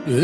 किन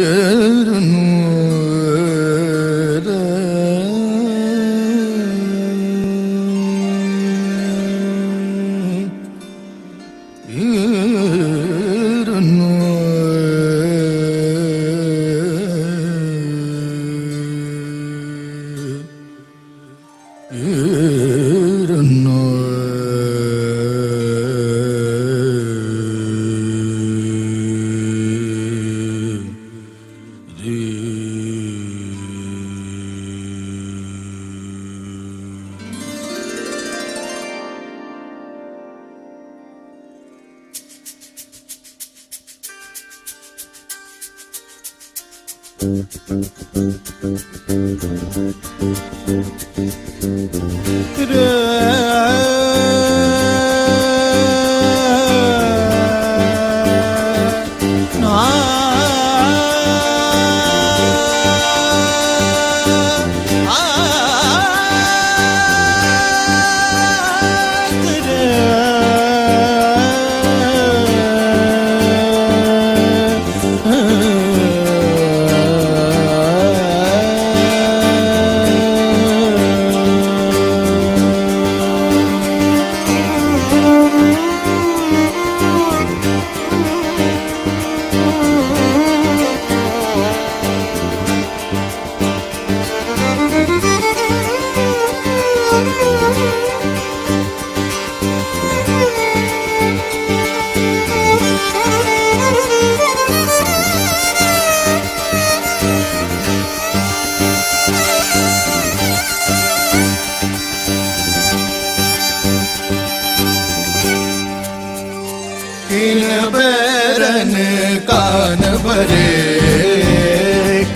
कान भरे,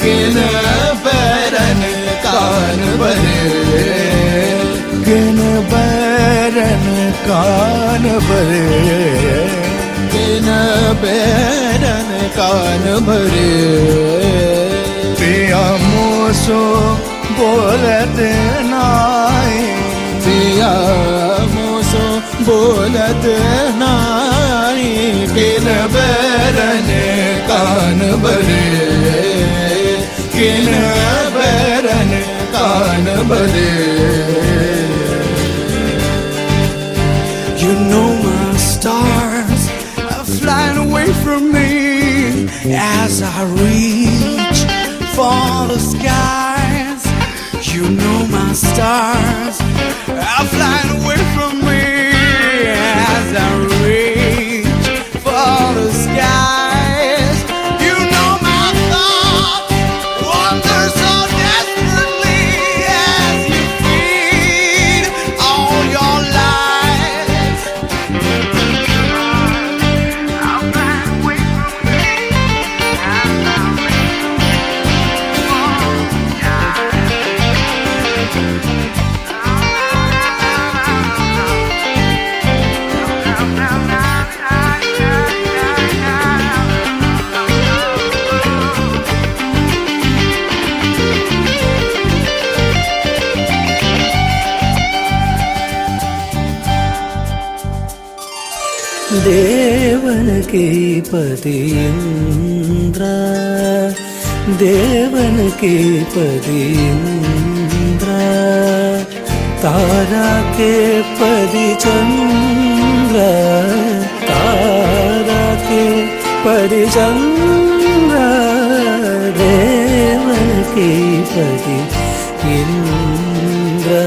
किन बैरन कान भरे, किन बैरन कान भरे, किन बैरन कान भरे। पिया मोसो बोलत नाई, पिया मोसो बोलत नाई, किन बैरन कान भरे, किन बैरन कान भरे। You know my stars are flying away from me as I reach for the skies. You know my stars are flying away from me as I reach for the skies. You know my thoughts wander so desperately as you feed all your lies. I'm flying away from me as I reach for the देवनके पति इंद्र, देवनके पति इंद्र, तारा के पति चंद्र, तारा के पति चंद्र, देवनके पति इंद्र।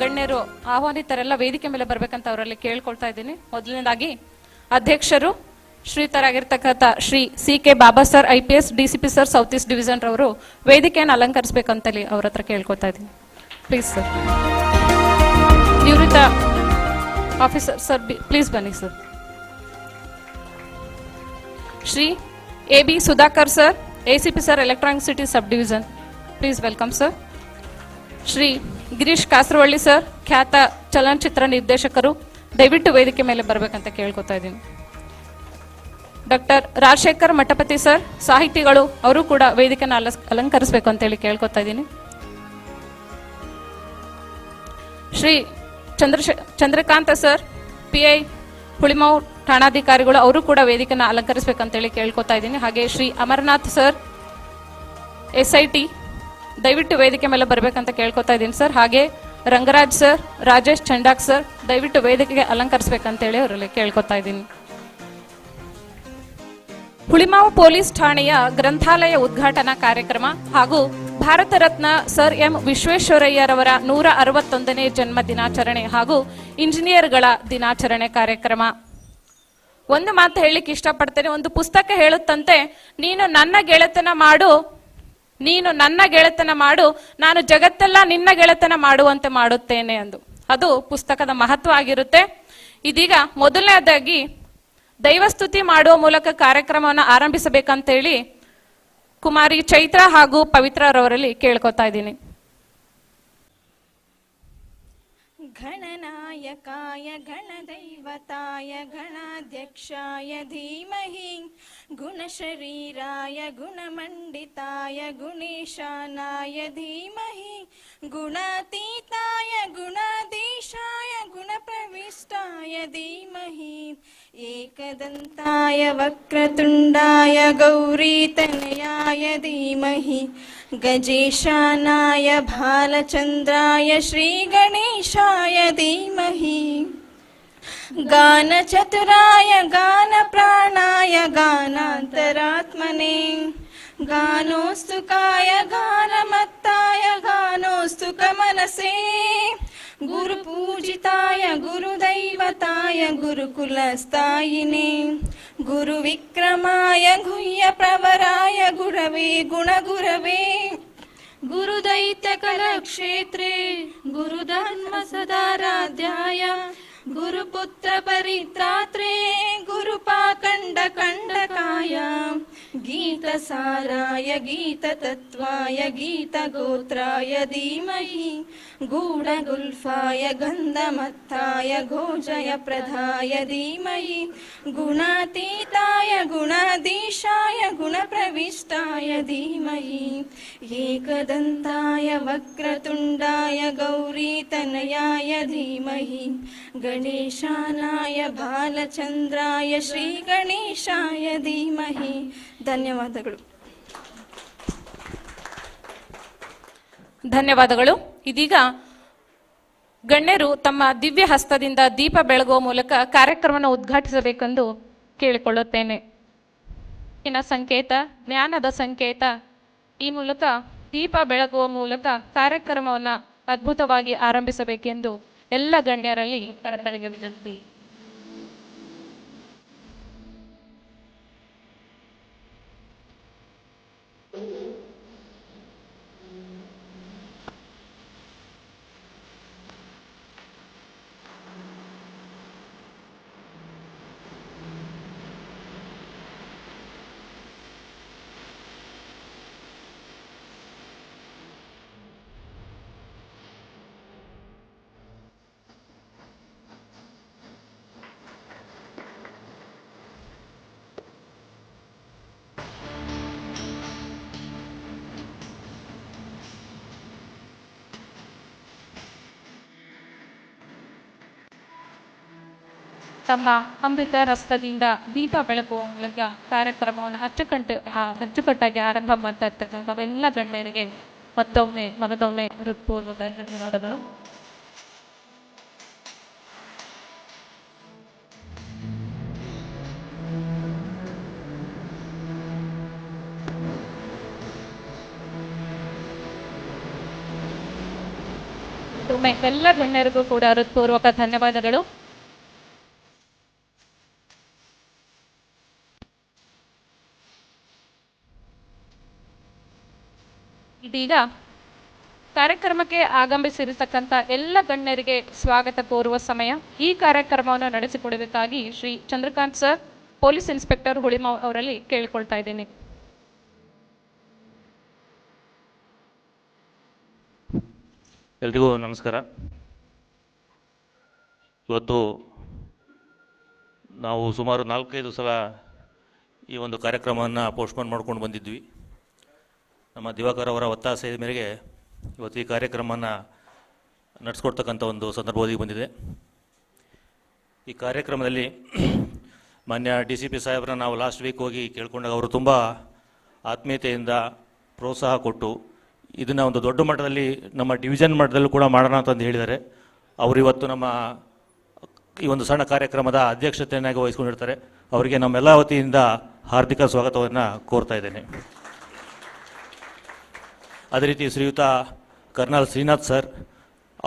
ಗಣ್ಯರು ಆಹ್ವಾನಿತರೆಲ್ಲ ವೇದಿಕೆ ಮೇಲೆ ಬರ್ಬೇಕಂತ ಅವರಲ್ಲಿ ಕೇಳ್ಕೊಳ್ತಾ ಇದ್ದೀನಿ. ಮೊದಲನೇದಾಗಿ ಅಧ್ಯಕ್ಷರು ಶ್ರೀತರಾಗಿರ್ತಕ್ಕಂಥ Shri CK Baba sir IPS DCP sir south east division ರವರು ವೇದಿಕೆಯನ್ನು ಅಲಂಕರಿಸಬೇಕಂತೇಳಿ ಅವ್ರ ಹತ್ರ ಕೇಳ್ಕೊಳ್ತಾ ಇದ್ದೀನಿ. Please sir. ನಿವೃತ್ತ ಆಫೀಸರ್ ಸರ್ ಪ್ಲೀಸ್ ಬನ್ನಿ sir. Shri AB Sudhakar sir ACP sir electronic city sub division, please welcome sir. Shri Girish Kasaravalli sir ಖ್ಯಾತ ಚಲನಚಿತ್ರ ನಿರ್ದೇಶಕರು, ದಯವಿಟ್ಟು ವೇದಿಕೆ ಮೇಲೆ ಬರಬೇಕಂತ ಕೇಳ್ಕೊತಾ ಇದ್ದೀನಿ. ಡಾಕ್ಟರ್ ರಾಜಶೇಖರ್ ಮಠಪತಿ ಸರ್ ಸಾಹಿತಿಗಳು, ಅವರು ಕೂಡ ವೇದಿಕೆನ ಅಲಂಕರಿಸಬೇಕು ಅಂತೇಳಿ ಕೇಳ್ಕೊತಾ ಇದ್ದೀನಿ. ಶ್ರೀ ಚಂದ್ರಕಾಂತ ಸರ್ PI ಹುಳಿಮಾವು ಠಾಣಾಧಿಕಾರಿಗಳು, ಅವರು ಕೂಡ ವೇದಿಕೆನ ಅಲಂಕರಿಸಬೇಕಂತೇಳಿ ಕೇಳ್ಕೊತಾ ಇದ್ದೀನಿ. ಹಾಗೆ ಶ್ರೀ ಅಮರನಾಥ್ ಸರ್ SIT, ದಯವಿಟ್ಟು ವೇದಿಕೆ ಮೇಲೆ ಬರಬೇಕಂತ ಕೇಳ್ಕೊತಾ ಇದ್ದೀನಿ ಸರ್. ಹಾಗೆ ರಂಗರಾಜ್ ಸರ್, ರಾಜೇಶ್ ಚಂಡಾಕ್ ಸರ್, ದಯವಿಟ್ಟು ವೇದಿಕೆಗೆ ಅಲಂಕರಿಸಬೇಕಂತೇಳಿ ಅವರಲ್ಲಿ ಕೇಳ್ಕೊತಾ ಇದ್ದೀನಿ. ಹುಳಿಮಾವು ಪೊಲೀಸ್ ಠಾಣೆಯ ಗ್ರಂಥಾಲಯ ಉದ್ಘಾಟನಾ ಕಾರ್ಯಕ್ರಮ ಹಾಗೂ ಭಾರತ ರತ್ನ ಸರ್ M ವಿಶ್ವೇಶ್ವರಯ್ಯರವರ 161ನೇ ಜನ್ಮ ದಿನಾಚರಣೆ ಹಾಗೂ ಇಂಜಿನಿಯರ್ಗಳ ದಿನಾಚರಣೆ ಕಾರ್ಯಕ್ರಮ. ಒಂದು ಮಾತು ಹೇಳಲಿಕ್ಕೆ ಇಷ್ಟಪಡ್ತೇನೆ. ಒಂದು ಪುಸ್ತಕ ಹೇಳುತ್ತಂತೆ, ನೀನು ನನ್ನ ಗೆಳೆತನ ಮಾಡು, ನಾನು ಜಗತ್ತೆಲ್ಲ ನಿನ್ನ ಗೆಳೆತನ ಮಾಡುವಂತೆ ಮಾಡುತ್ತೇನೆ ಎಂದು. ಅದು ಪುಸ್ತಕದ ಮಹತ್ವ ಆಗಿರುತ್ತೆ. ಇದೀಗ ಮೊದಲನೇದಾಗಿ ದೈವಸ್ತುತಿ ಮಾಡುವ ಮೂಲಕ ಕಾರ್ಯಕ್ರಮವನ್ನು ಆರಂಭಿಸಬೇಕಂತೇಳಿ ಕುಮಾರಿ ಚೈತ್ರ ಹಾಗೂ ಪವಿತ್ರರವರಲ್ಲಿ ಕೇಳ್ಕೊತಾ ಇದ್ದೀನಿ. ಗಣನಾಯಕಾಯ ಗಣದೈವತಾಯ ಗಣಾಧ್ಯಕ್ಷಾಯ ಧೀಮಹಿ ಗುಣಶರೀರಾಯ ಗುಣಮಂಡಿತಾಯ ಗುಣೇಶಾನಾಯ ಧೀಮಹಿ ಗುಣಾತೀತಾಯ ಗುಣಾಧೀಶಾಯ ಗುಣಪ್ರವಿಷ್ಟಾಯ ಧೀಮಹಿ ಏಕದಂತಾಯ ವಕ್ರತುಂಡಾಯ ಗೌರೀತನಯಾಯ ಧೀಮಹಿ ಗಜೇಶಾನಾಯ ಭಾಲಚಂದ್ರಾಯ ಶ್ರೀಗಣೇಶಾಯ ಧೀಮಹಿ ಗಾನಚತುರಾಯ ಗಾನಪ್ರಾಣಾಯ ಗಾನಾಂತರಾತ್ಮನೆ ಗಾನೋಸ್ತುಕಾಯ ಗಾನಮತ್ತಾಯ ಗಾನೋಸ್ತು ಕಮನಸೇ ಗುರುಪೂಜಿತಾಯ ಗುರುದೈವತಾಯ ಗುರುಕುಲಸ್ಥಾಯಿನೇ ಗುರುವಿಕ್ರಮಾಯ ಗುಹ್ಯ ಪ್ರವರಾಯ ಗುರವೇ ಗುಣಗುರವೇ ಗುರುದೈತ್ಯ ಕಲಕ್ಷೇತ್ರೇ ಗುರುಧರ್ಮ ಸದಾರಾಧ್ಯಾಯ ಗುರುಪುತ್ರ ಪರಿತ್ರಾತ್ರೇ ಗುರುಪಾಖಂಡ ಕಂಡಕಾಯ ಗೀತಸಾರಾಯ ಗೀತತತ್ವಾಯ ಗೀತಗೋತ್ರಾಯ ಧೀಮಹಿ ಗೂಢಗುಲ್ಫಾಯ ಗಂಧಮತ್ತಾಯ ಘೋಜಯ ಪ್ರಧಾಯ ಧೀಮಹಿ ಗುಣಾತೀತಾಯ ಗುಣಾಧೀಶಾಯ ಗುಣಪ್ರವಿಷ್ಟಾಯ ಧೀಮಹಿ ಏಕದಂತಾಯ ವಕ್ರತುಂಡಾಯ ಗೌರೀತನಯಾಯ ಧೀಮಹಿ ಗಣೇಶಾನಾಯ ಬಾಲಚಂದ್ರಾಯ ಶ್ರೀ ಗಣೇಶಾಯ ಧೀಮಹಿ. ಧನ್ಯವಾದಗಳು. ಧನ್ಯವಾದಗಳು. ಇದೀಗ ಗಣ್ಯರು ತಮ್ಮ ದಿವ್ಯ ಹಸ್ತದಿಂದ ದೀಪ ಬೆಳಗುವ ಮೂಲಕ ಕಾರ್ಯಕ್ರಮವನ್ನು ಉದ್ಘಾಟಿಸಬೇಕೆಂದು ಕೇಳಿಕೊಳ್ಳುತ್ತೇನೆ. ಸಂಕೇತ, ಜ್ಞಾನದ ಸಂಕೇತ. ಈ ಮೂಲಕ ದೀಪ ಬೆಳಗುವ ಮೂಲಕ ಕಾರ್ಯಕ್ರಮವನ್ನು ಅದ್ಭುತವಾಗಿ ಆರಂಭಿಸಬೇಕೆಂದು ಎಲ್ಲ ಗಣ್ಯರಲ್ಲಿ ಕರ್ತವ್ಯ ವಿನಂತಿ. ತಮ್ಮ ಅಮೃತ ರಸದಿಂದ ದೀಪ ಬೆಳಗುವ ಮೂಲಕ ಕಾರ್ಯಕ್ರಮವನ್ನು ಅಚ್ಚುಕಟ್ಟಾಗಿ ಆರಂಭ ಮಾಡ್ತಾ ಇರ್ತಕ್ಕಂಥ ನಾವೆಲ್ಲ ಗಣ್ಯರಿಗೆ ಮತ್ತೊಮ್ಮೆ ಹೃತ್ಪೂರ್ವಕ ಧನ್ಯವಾದಗಳು. ಮತ್ತೊಮ್ಮೆ ಎಲ್ಲ ಗಣ್ಯರಿಗೂ ಕೂಡ ಹೃತ್ಪೂರ್ವಕ ಧನ್ಯವಾದಗಳು. ಇದೀಗ ಕಾರ್ಯಕ್ರಮಕ್ಕೆ ಆಗಮಿಸಿರತಕ್ಕಂಥ ಎಲ್ಲ ಗಣ್ಯರಿಗೆ ಸ್ವಾಗತ ಕೋರುವ ಸಮಯ. ಈ ಕಾರ್ಯಕ್ರಮವನ್ನು ನಡೆಸಿಕೊಡಬೇಕಾಗಿ Shri Chandrakant sir, police inspector Hulimavu ಅವರಲ್ಲಿ ಕೇಳಿಕೊಳ್ತಾ ಇದ್ದೀನಿ. ಎಲ್ರಿಗೂ ನಮಸ್ಕಾರ. ಇವತ್ತು ನಾವು ಸುಮಾರು 4-5 ಸಲ ಈ ಒಂದು ಕಾರ್ಯಕ್ರಮವನ್ನು ಪೋಸ್ಟ್ಪೋನ್ ಮಾಡ್ಕೊಂಡು ಬಂದಿದ್ವಿ. ನಮ್ಮ ದಿವಾಕರ್ ಅವರ ಒತ್ತಾಸೆಯ ಮೇರೆಗೆ ಇವತ್ತು ಈ ಕಾರ್ಯಕ್ರಮವನ್ನು ನಡೆಸ್ಕೊಡ್ತಕ್ಕಂಥ ಒಂದು ಸಂದರ್ಭ ಒದಗಿ ಬಂದಿದೆ. ಈ ಕಾರ್ಯಕ್ರಮದಲ್ಲಿ ಮಾನ್ಯ DCP ಸಾಹೇಬ್ರನ್ನ ನಾವು ಲಾಸ್ಟ್ ವೀಕ್ ಹೋಗಿ ಕೇಳ್ಕೊಂಡಾಗ ಅವರು ತುಂಬ ಆತ್ಮೀಯತೆಯಿಂದ ಪ್ರೋತ್ಸಾಹ ಕೊಟ್ಟು ಇದನ್ನು ಒಂದು ದೊಡ್ಡ ಮಟ್ಟದಲ್ಲಿ ನಮ್ಮ ಡಿವಿಷನ್ ಮಟ್ಟದಲ್ಲೂ ಕೂಡ ಮಾಡೋಣ ಅಂತಂದು ಹೇಳಿದ್ದಾರೆ. ಅವರು ಇವತ್ತು ನಮ್ಮ ಈ ಒಂದು ಸಣ್ಣ ಕಾರ್ಯಕ್ರಮದ ಅಧ್ಯಕ್ಷತೆಯನ್ನಾಗಿ ವಹಿಸ್ಕೊಂಡಿರ್ತಾರೆ. ಅವರಿಗೆ ನಮ್ಮೆಲ್ಲ ವತಿಯಿಂದ ಹಾರ್ದಿಕ ಸ್ವಾಗತವನ್ನು ಕೋರ್ತಾ ಇದ್ದೇನೆ. ಅದೇ ರೀತಿ ಶ್ರೀಯುತ ಕರ್ನಲ್ ಶ್ರೀನಾಥ್ ಸರ್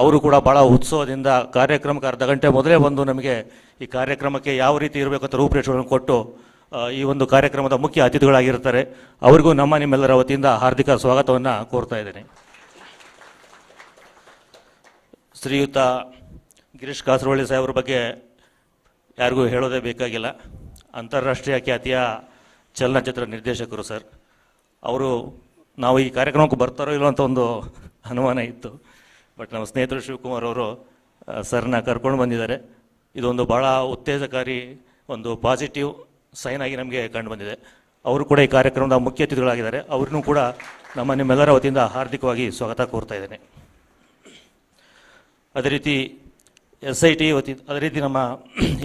ಅವರು ಕೂಡ ಭಾಳ ಉತ್ಸವದಿಂದ ಕಾರ್ಯಕ್ರಮಕ್ಕೆ ಅರ್ಧ ಗಂಟೆ ಮೊದಲೇ ಬಂದು ನಮಗೆ ಈ ಕಾರ್ಯಕ್ರಮಕ್ಕೆ ಯಾವ ರೀತಿ ಇರಬೇಕಂತ ರೂಪುರೇಷೆಗಳನ್ನು ಕೊಟ್ಟು ಈ ಒಂದು ಕಾರ್ಯಕ್ರಮದ ಮುಖ್ಯ ಅತಿಥಿಗಳಾಗಿರ್ತಾರೆ. ಅವರಿಗೂ ನಿಮ್ಮೆಲ್ಲರ ವತಿಯಿಂದ ಹಾರ್ದಿಕ ಸ್ವಾಗತವನ್ನು ಕೋರ್ತಾ ಇದ್ದೇನೆ. ಶ್ರೀಯುತ ಗಿರೀಶ್ ಕಾಸರವಳ್ಳಿ ಸಾಹೇಬ್ರ ಬಗ್ಗೆ ಯಾರಿಗೂ ಹೇಳೋದೇ ಬೇಕಾಗಿಲ್ಲ. ಅಂತಾರಾಷ್ಟ್ರೀಯ ಖ್ಯಾತಿಯ ಚಲನಚಿತ್ರ ನಿರ್ದೇಶಕರು ಸರ್. ಅವರು ನಾವು ಈ ಕಾರ್ಯಕ್ರಮಕ್ಕೆ ಬರ್ತಾರೋ ಇಲ್ಲೋ ಅಂತ ಒಂದು ಅನುಮಾನ ಇತ್ತು. ಬಟ್ ನಮ್ಮ ಸ್ನೇಹಿತರು ಶಿವಕುಮಾರ್ ಅವರು ಸರ್ನ ಕರ್ಕೊಂಡು ಬಂದಿದ್ದಾರೆ. ಇದೊಂದು ಭಾಳ ಉತ್ತೇಜಕಾರಿ ಒಂದು ಪಾಸಿಟಿವ್ ಸೈನ್ ಆಗಿ ನಮಗೆ ಕಂಡು ಬಂದಿದೆ. ಅವರು ಕೂಡ ಈ ಕಾರ್ಯಕ್ರಮದ ಮುಖ್ಯ ಅತಿಥಿಗಳಾಗಿದ್ದಾರೆ. ಅವ್ರನ್ನೂ ಕೂಡ ನಿಮ್ಮೆಲ್ಲರ ವತಿಯಿಂದ ಹಾರ್ದಿಕವಾಗಿ ಸ್ವಾಗತ ಕೋರ್ತಾ ಇದ್ದೇನೆ. ಅದೇ ರೀತಿ SIT ಅದೇ ರೀತಿ ನಮ್ಮ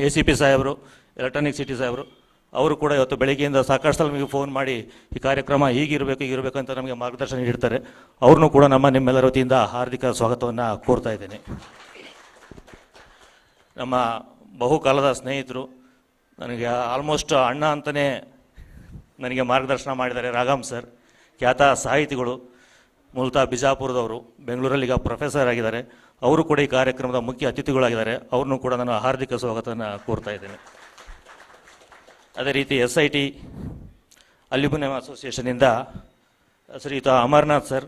ACP ಸಾಹೇಬರು, ಎಲೆಕ್ಟ್ರಾನಿಕ್ ಸಿಟಿ ಸಾಹೇಬರು ಅವರು ಕೂಡ ಇವತ್ತು ಬೆಳಗ್ಗೆಯಿಂದ ಸಾಕಷ್ಟು ಸಲ ನಮಗೆ ಫೋನ್ ಮಾಡಿ ಈ ಕಾರ್ಯಕ್ರಮ ಹೀಗಿರಬೇಕು ಅಂತ ನಮಗೆ ಮಾರ್ಗದರ್ಶನ ನೀಡ್ತಾರೆ. ಅವ್ರನ್ನೂ ಕೂಡ ನಿಮ್ಮೆಲ್ಲರ ವತಿಯಿಂದ ಹಾರ್ದಿಕ ಸ್ವಾಗತವನ್ನು ಕೋರ್ತಾ ಇದ್ದೇನೆ. ನಮ್ಮ ಬಹುಕಾಲದ ಸ್ನೇಹಿತರು, ನನಗೆ ಆಲ್ಮೋಸ್ಟ್ ಅಣ್ಣ ಅಂತಲೇ ನನಗೆ ಮಾರ್ಗದರ್ಶನ ಮಾಡಿದ್ದಾರೆ, ರಾಘಮ್ ಸರ್. ಖ್ಯಾತ ಸಾಹಿತಿಗಳು, ಮೂಲತಃ ಬಿಜಾಪುರದವರು, ಬೆಂಗಳೂರಲ್ಲಿ ಈಗ ಪ್ರೊಫೆಸರ್ ಆಗಿದ್ದಾರೆ. ಅವರು ಕೂಡ ಈ ಕಾರ್ಯಕ್ರಮದ ಮುಖ್ಯ ಅತಿಥಿಗಳಾಗಿದ್ದಾರೆ. ಅವ್ರನ್ನೂ ಕೂಡ ನಾನು ಹಾರ್ದಿಕ ಸ್ವಾಗತವನ್ನು ಕೋರ್ತಾ ಇದ್ದೇನೆ. ಅದೇ ರೀತಿ SIT ಅಲ್ಯೂಮಿನಿಯಂ ಅಸೋಸಿಯೇಷನಿಂದ ಶ್ರೀಯುತ ಅಮರ್ನಾಥ್ ಸರ್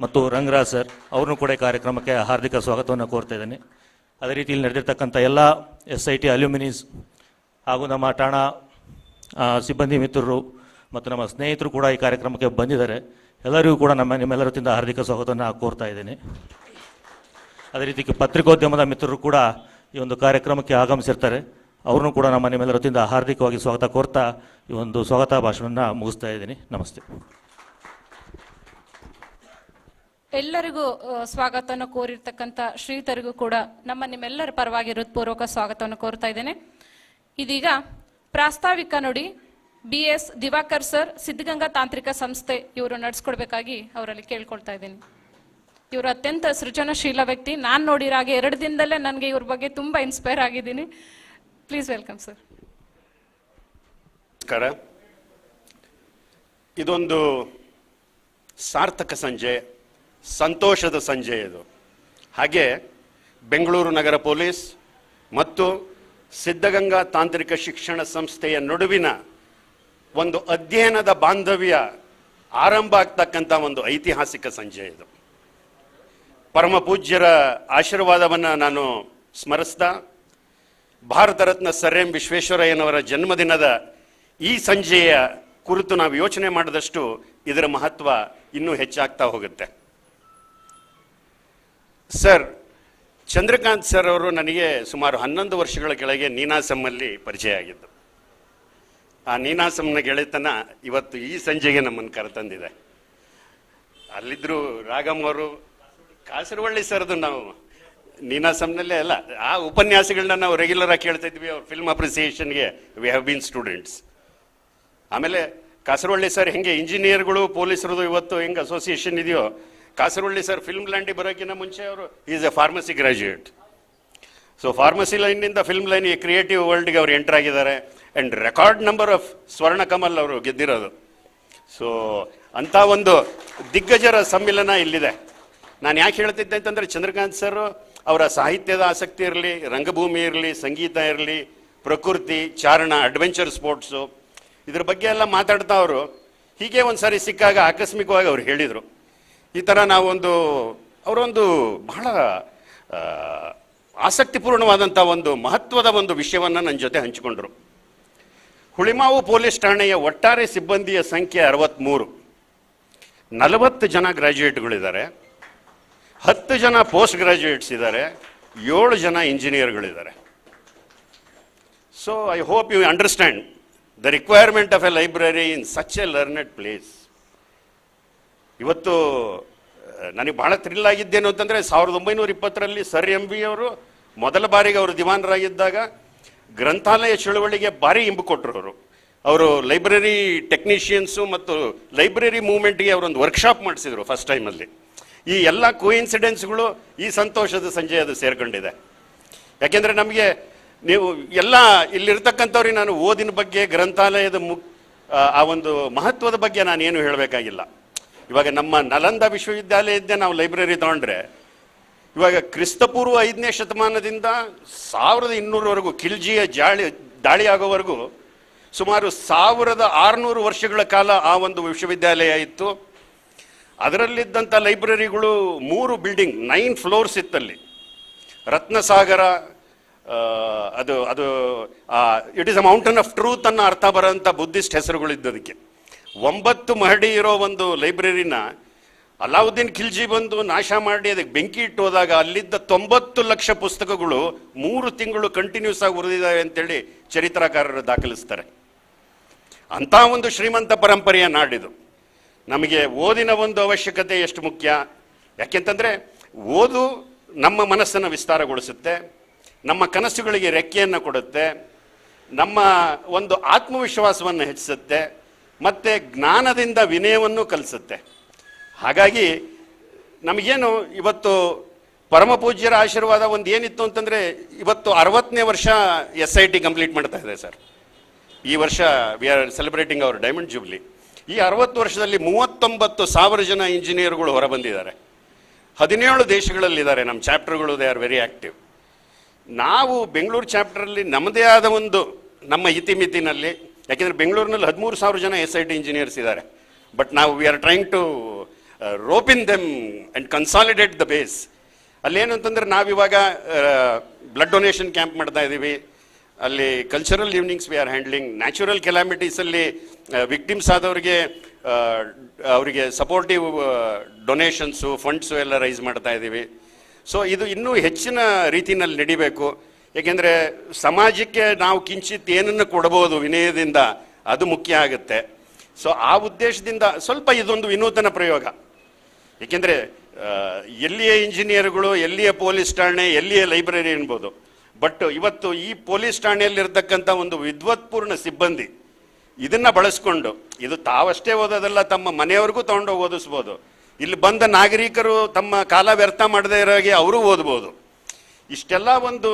ಮತ್ತು ರಂಗರಾಜ್ ಸರ್ ಅವ್ರನ್ನೂ ಕೂಡ ಈ ಕಾರ್ಯಕ್ರಮಕ್ಕೆ ಹಾರ್ದಿಕ ಸ್ವಾಗತವನ್ನು ಕೋರ್ತಾ ಇದ್ದೇನೆ. ಅದೇ ರೀತಿ ಇಲ್ಲಿ ನಡೆದಿರ್ತಕ್ಕಂಥ ಎಲ್ಲ SIT ಅಲ್ಯೂಮಿನೀಸ್ ಹಾಗೂ ನಮ್ಮ ಠಾಣಾ ಸಿಬ್ಬಂದಿ ಮಿತ್ರರು ಮತ್ತು ನಮ್ಮ ಸ್ನೇಹಿತರು ಕೂಡ ಈ ಕಾರ್ಯಕ್ರಮಕ್ಕೆ ಬಂದಿದ್ದಾರೆ. ಎಲ್ಲರಿಗೂ ಕೂಡ ನಿಮ್ಮೆಲ್ಲರ ವತಿಯಿಂದ ಹಾರ್ದಿಕ ಸ್ವಾಗತವನ್ನು ಕೋರ್ತಾ ಇದ್ದೇನೆ. ಅದೇ ರೀತಿ ಪತ್ರಿಕೋದ್ಯಮದ ಮಿತ್ರರು ಕೂಡ ಈ ಒಂದು ಕಾರ್ಯಕ್ರಮಕ್ಕೆ ಆಗಮಿಸಿರ್ತಾರೆ. ಅವ್ರನ್ನೂ ಕೂಡ ನಿಮ್ಮೆಲ್ಲರ ವತಿಯಿಂದ ಹಾರ್ದಿಕವಾಗಿ ಸ್ವಾಗತ ಕೋರ್ತಾ ಈ ಒಂದು ಸ್ವಾಗತ ಭಾಷಣವನ್ನು ಮುಗಿಸ್ತಾ ಇದ್ದೀನಿ. ನಮಸ್ತೆ. ಎಲ್ಲರಿಗೂ ಸ್ವಾಗತವನ್ನು ಕೋರಿರ್ತಕ್ಕಂಥ ಶ್ರೀಯುತರಿಗೂ ಕೂಡ ನಿಮ್ಮೆಲ್ಲರ ಪರವಾಗಿ ಹೃತ್ಪೂರ್ವಕ ಸ್ವಾಗತವನ್ನು ಕೋರ್ತಾ ಇದ್ದೇನೆ. ಇದೀಗ ಪ್ರಾಸ್ತಾವಿಕ ನುಡಿ BS ದಿವಾಕರ್ ಸರ್, ಸಿದ್ಧಗಂಗಾ ತಾಂತ್ರಿಕ ಸಂಸ್ಥೆ ಇವರು ನಡೆಸ್ಕೊಡ್ಬೇಕಾಗಿ ಅವರಲ್ಲಿ ಕೇಳ್ಕೊಳ್ತಾ ಇದ್ದೀನಿ. ಇವರು ಅತ್ಯಂತ ಸೃಜನಶೀಲ ವ್ಯಕ್ತಿ. ನಾನು ನೋಡಿರೋ ಹಾಗೆ 2 ದಿನದಲ್ಲೇ ನನಗೆ ಇವ್ರ ಬಗ್ಗೆ ತುಂಬ ಇನ್ಸ್ಪೈರ್ ಆಗಿದ್ದೀನಿ. Please welcome sir. ನಮಸ್ಕಾರ. ಇದೊಂದು ಸಾರ್ಥಕ ಸಂಜೆ, ಸಂತೋಷದ ಸಂಜೆ ಇದು. ಹಾಗೆ ಬೆಂಗಳೂರು ನಗರ ಪೊಲೀಸ್ ಮತ್ತು ಸಿದ್ಧಗಂಗಾ ತಾಂತ್ರಿಕ ಶಿಕ್ಷಣ ಸಂಸ್ಥೆಯ ನಡುವಿನ ಒಂದು ಅಧ್ಯಯನದ ಬಾಂಧವ್ಯ ಆರಂಭ ಆಗ್ತಕ್ಕಂಥ ಒಂದು ಐತಿಹಾಸಿಕ ಸಂಜೆ ಇದು. ಪರಮ ಪೂಜ್ಯರ ಆಶೀರ್ವಾದವನ್ನು ನಾನು ಸ್ಮರಿಸ್ತಾ, ಭಾರತ ರತ್ನ ಸರ್ ಎಂ ವಿಶ್ವೇಶ್ವರಯ್ಯನವರ ಜನ್ಮದಿನದ ಈ ಸಂಜೆಯ ಕುರಿತು ನಾವು ಯೋಚನೆ ಮಾಡಿದಷ್ಟು ಇದರ ಮಹತ್ವ ಇನ್ನೂ ಹೆಚ್ಚಾಗ್ತಾ ಹೋಗುತ್ತೆ. ಸರ್ ಚಂದ್ರಕಾಂತ್ ಸರ್ ಅವರು ನನಗೆ ಸುಮಾರು 11 ವರ್ಷಗಳ ಕೆಳಗೆ ನೀನಾಸಂನಲ್ಲಿ ಪರಿಚಯ ಆಗಿದ್ದು. ಆ ನೀನಾಸಂನ ಗೆಳೆತನ ಇವತ್ತು ಈ ಸಂಜೆಗೆ ನಮ್ಮನ್ನು ಕರೆತಂದಿದೆ. ಅಲ್ಲಿದ್ದರು ರಾಘಮ್ ಅವರು, ಕಾಸರವಳ್ಳಿ ಸರ್ದು ನಾವು ನೀನಾಸಂನಲ್ಲೇ ಅಲ್ಲ, ಆ ಉಪನ್ಯಾಸಗಳನ್ನ ನಾವು ರೆಗ್ಯುಲರ್ ಆಗಿ ಕೇಳ್ತಾ ಇದ್ವಿ. ಅವ್ರ ಫಿಲ್ಮ್ ಅಪ್ರಿಸಿಯೇಷನ್ಗೆ ವಿ ಹ್ಯಾವ್ ಬೀನ್ ಸ್ಟೂಡೆಂಟ್ಸ್. ಆಮೇಲೆ ಕಾಸರವಳ್ಳಿ ಸರ್ ಹೆಂಗೆ ಇಂಜಿನಿಯರ್ಗಳು ಪೊಲೀಸರದು ಇವತ್ತು ಹೆಂಗೆ ಅಸೋಸಿಯೇಷನ್ ಇದೆಯೋ, ಕಾಸರವಳ್ಳಿ ಸರ್ ಫಿಲ್ಮ್ ಲ್ಯಾಂಡಿಗೆ ಬರೋಕ್ಕಿಂತ ಮುಂಚೆ ಅವರು is a pharmacy graduate. So pharmacy ಲೈನಿಂದ ಫಿಲ್ಮ್ ಲೈನ್ಗೆ ಕ್ರಿಯೇಟಿವ್ ವರ್ಲ್ಡ್ಗೆ ಅವರು ಎಂಟರ್ ಆಗಿದ್ದಾರೆ. ಆ್ಯಂಡ್ ರೆಕಾರ್ಡ್ ನಂಬರ್ ಆಫ್ ಸ್ವರ್ಣ ಕಮಲ್ ಅವರು ಗೆದ್ದಿರೋದು. ಸೊ ಅಂಥ ಒಂದು ದಿಗ್ಗಜರ ಸಮ್ಮಿಲನ ಇಲ್ಲಿದೆ. ನಾನು ಯಾಕೆ ಹೇಳ್ತಿದ್ದೆ ಅಂತಂದರೆ ಚಂದ್ರಕಾಂತ್ ಸರ್ ಅವರ ಸಾಹಿತ್ಯದ ಆಸಕ್ತಿ ಇರಲಿ, ರಂಗಭೂಮಿ ಇರಲಿ, ಸಂಗೀತ ಇರಲಿ, ಪ್ರಕೃತಿ, ಚಾರಣ, ಅಡ್ವೆಂಚರ್ ಸ್ಪೋರ್ಟ್ಸು, ಇದ್ರ ಬಗ್ಗೆ ಎಲ್ಲ ಮಾತಾಡ್ತಾ ಅವರು ಹೀಗೆ ಒಂದು ಸಾರಿ ಸಿಕ್ಕಾಗ ಆಕಸ್ಮಿಕವಾಗಿ ಅವ್ರು ಹೇಳಿದರು, ಈ ಥರ ನಾವೊಂದು ಅವರೊಂದು ಬಹಳ ಆಸಕ್ತಿಪೂರ್ಣವಾದಂಥ ಒಂದು ಮಹತ್ವದ ಒಂದು ವಿಷಯವನ್ನು ನನ್ನ ಜೊತೆ ಹಂಚಿಕೊಂಡ್ರು. ಹುಳಿಮಾವು ಪೊಲೀಸ್ ಠಾಣೆಯ ಒಟ್ಟಾರೆ ಸಿಬ್ಬಂದಿಯ ಸಂಖ್ಯೆ 63, 40 ಜನ ಗ್ರ್ಯಾಜುಯೇಟ್ಗಳಿದ್ದಾರೆ, 10 ಜನ ಪೋಸ್ಟ್ ಗ್ರ್ಯಾಜುಯೇಟ್ಸ್ ಇದ್ದಾರೆ, 7 ಜನ ಇಂಜಿನಿಯರ್ಗಳಿದ್ದಾರೆ. So I hope you understand the requirement of a library in such a learned place. ಇವತ್ತು ನನಗೆ ಬಹಳ ಥ್ರಿಲ್ ಆಗಿದ್ದೇನು ಅಂತಂದರೆ 1920ರಲ್ಲಿ ಸರ್ MV ಅವರು ಮೊದಲ ಬಾರಿಗೆ ಅವರು ದಿವಾನರಾಗಿದ್ದಾಗ ಗ್ರಂಥಾಲಯ ಚಳುವಳಿಗೆ ಭಾರಿ ಇಂಬು ಕೊಟ್ಟರು. ಅವರು ಲೈಬ್ರರಿ ಟೆಕ್ನಿಷಿಯನ್ಸು ಮತ್ತು ಲೈಬ್ರರಿ ಮೂವ್ಮೆಂಟ್ಗೆ ಅವರೊಂದು ವರ್ಕ್ಶಾಪ್ ಮಾಡಿಸಿದ್ರು ಫಸ್ಟ್ ಟೈಮಲ್ಲಿ. ಈ ಎಲ್ಲ ಕೋಇನ್ಸಿಡೆನ್ಸ್ಗಳು ಈ ಸಂತೋಷದ ಸಂಜೆ ಅದು ಸೇರ್ಕೊಂಡಿದೆ. ಯಾಕೆಂದರೆ ನಮಗೆ ನೀವು ಎಲ್ಲ ಇಲ್ಲಿರ್ತಕ್ಕಂಥವ್ರಿಗೆ ನಾನು ಓದಿನ ಬಗ್ಗೆ, ಗ್ರಂಥಾಲಯದ ಆ ಒಂದು ಮಹತ್ವದ ಬಗ್ಗೆ ನಾನೇನು ಹೇಳಬೇಕಾಗಿಲ್ಲ. ಇವಾಗ ನಮ್ಮ ನಲಂದ ವಿಶ್ವವಿದ್ಯಾಲಯದ್ದೇ ನಾವು ಲೈಬ್ರರಿ ತಗೊಂಡ್ರೆ ಇವಾಗ ಕ್ರಿಸ್ತಪೂರ್ವ 5ನೇ ಶತಮಾನದಿಂದ 1200ವರೆಗೂ ಖಿಲ್ಜಿಯ ದಾಳಿ ಆಗೋವರೆಗೂ ಸುಮಾರು 1600 ವರ್ಷಗಳ ಕಾಲ ಆ ಒಂದು ವಿಶ್ವವಿದ್ಯಾಲಯ ಇತ್ತು. ಅದರಲ್ಲಿದ್ದಂಥ ಲೈಬ್ರರಿಗಳು 3 ಬಿಲ್ಡಿಂಗ್, 9 ಫ್ಲೋರ್ಸ್ ಇತ್ತಲ್ಲಿ. ರತ್ನಸಾಗರ, ಅದು ಅದು it is a mountain of truth ಅನ್ನೋ ಅರ್ಥ ಬರೋಂಥ ಬುದ್ಧಿಸ್ಟ್ ಹೆಸರುಗಳಿದ್ದದಕ್ಕೆ. 9 ಮಹಡಿ ಇರೋ ಒಂದು ಲೈಬ್ರರಿನ ಅಲಾವುದ್ದೀನ್ ಖಿಲ್ಜಿ ಬಂದು ನಾಶ ಮಾಡಿ ಅದಕ್ಕೆ ಬೆಂಕಿ ಇಟ್ಟು ಹೋದಾಗ ಅಲ್ಲಿದ್ದ 90 ಲಕ್ಷ ಪುಸ್ತಕಗಳು 3 ತಿಂಗಳು ಕಂಟಿನ್ಯೂಸ್ ಆಗಿ ಉರಿದಿದ್ದಾವೆ ಅಂತೇಳಿ ಚರಿತ್ರಕಾರರು ದಾಖಲಿಸ್ತಾರೆ. ಅಂಥ ಒಂದು ಶ್ರೀಮಂತ ಪರಂಪರೆಯ ನಾಡಿದು. ನಮಗೆ ಓದಿನ ಒಂದು ಅವಶ್ಯಕತೆ ಎಷ್ಟು ಮುಖ್ಯ, ಯಾಕೆಂತಂದರೆ ಓದು ನಮ್ಮ ಮನಸ್ಸನ್ನು ವಿಸ್ತಾರಗೊಳಿಸುತ್ತೆ, ನಮ್ಮ ಕನಸುಗಳಿಗೆ ರೆಕ್ಕೆಯನ್ನು ಕೊಡುತ್ತೆ, ನಮ್ಮ ಒಂದು ಆತ್ಮವಿಶ್ವಾಸವನ್ನು ಹೆಚ್ಚಿಸುತ್ತೆ, ಮತ್ತು ಜ್ಞಾನದಿಂದ ವಿನಯವನ್ನು ಕಲಿಸುತ್ತೆ. ಹಾಗಾಗಿ ನಮಗೇನು ಇವತ್ತು ಪರಮ ಪೂಜ್ಯರ ಆಶೀರ್ವಾದ ಒಂದು ಏನಿತ್ತು ಅಂತಂದರೆ, ಇವತ್ತು 60ನೇ ವರ್ಷ SIT ಕಂಪ್ಲೀಟ್ ಮಾಡ್ತಾ ಇದೆ ಸರ್. ಈ ವರ್ಷ we are celebrating our diamond jubilee. ಈ 60 ವರ್ಷದಲ್ಲಿ 39,000 ಜನ ಇಂಜಿನಿಯರ್ಗಳು ಹೊರಬಂದಿದ್ದಾರೆ. 17 ದೇಶಗಳಲ್ಲಿದ್ದಾರೆ ನಮ್ಮ ಚಾಪ್ಟರ್ಗಳು. They are very active. ನಾವು ಬೆಂಗಳೂರು ಚಾಪ್ಟರಲ್ಲಿ ನಮ್ಮದೇ ಆದ ಒಂದು ನಮ್ಮ ಇತಿಮಿತಿನಲ್ಲಿ, ಯಾಕೆಂದರೆ ಬೆಂಗಳೂರಿನಲ್ಲಿ 13,000 ಜನ SIT ಇಂಜಿನಿಯರ್ಸ್ ಇದ್ದಾರೆ. ಬಟ್ ನಾವು we are trying to rope in them and consolidate the base. ಅಲ್ಲೇನು ಅಂತಂದರೆ ನಾವಿವಾಗ ಬ್ಲಡ್ ಡೊನೇಷನ್ ಕ್ಯಾಂಪ್ ಮಾಡ್ತಾ ಇದ್ದೀವಿ, ಅಲ್ಲಿ cultural evenings we are handling, natural ಕೆಲಾಮಿಟೀಸಲ್ಲಿ ವಿಕ್ಟಿಮ್ಸ್ ಆದವರಿಗೆ ಅವರಿಗೆ ಸಪೋರ್ಟಿವ್ ಡೊನೇಷನ್ಸು, ಫಂಡ್ಸು ಎಲ್ಲ ರೈಸ್ ಮಾಡ್ತಾ ಇದ್ದೀವಿ. ಸೊ ಇದು ಇನ್ನೂ ಹೆಚ್ಚಿನ ರೀತಿಯಲ್ಲಿ ನಡಿಬೇಕು. ಏಕೆಂದರೆ ಸಮಾಜಕ್ಕೆ ನಾವು ಕಿಂಚಿತ್ ಏನನ್ನು ಕೊಡ್ಬೋದು ವಿನಯದಿಂದ, ಅದು ಮುಖ್ಯ ಆಗುತ್ತೆ. ಸೊ ಆ ಉದ್ದೇಶದಿಂದ ಸ್ವಲ್ಪ ಇದೊಂದು ವಿನೂತನ ಪ್ರಯೋಗ. ಏಕೆಂದರೆ ಎಲ್ಲಿಯ ಇಂಜಿನಿಯರ್ಗಳು, ಎಲ್ಲಿಯ ಪೊಲೀಸ್ ಠಾಣೆ, ಎಲ್ಲಿಯ ಲೈಬ್ರರಿ ಅನ್ಬೋದು. ಬಟ್ ಇವತ್ತು ಈ ಪೊಲೀಸ್ ಠಾಣೆಯಲ್ಲಿರ್ತಕ್ಕಂಥ ಒಂದು ವಿದ್ವತ್ಪೂರ್ಣ ಸಿಬ್ಬಂದಿ ಇದನ್ನು ಬಳಸ್ಕೊಂಡು, ಇದು ತಾವಷ್ಟೇ ಓದೋದಲ್ಲ, ತಮ್ಮ ಮನೆಯವ್ರಿಗೂ ತೊಗೊಂಡೋಗಿ ಓದಿಸ್ಬೋದು. ಇಲ್ಲಿ ಬಂದ ನಾಗರಿಕರು ತಮ್ಮ ಕಾಲ ವ್ಯರ್ಥ ಮಾಡದೇ ಇರೋಗೆ ಅವರು ಓದ್ಬೋದು. ಇಷ್ಟೆಲ್ಲ ಒಂದು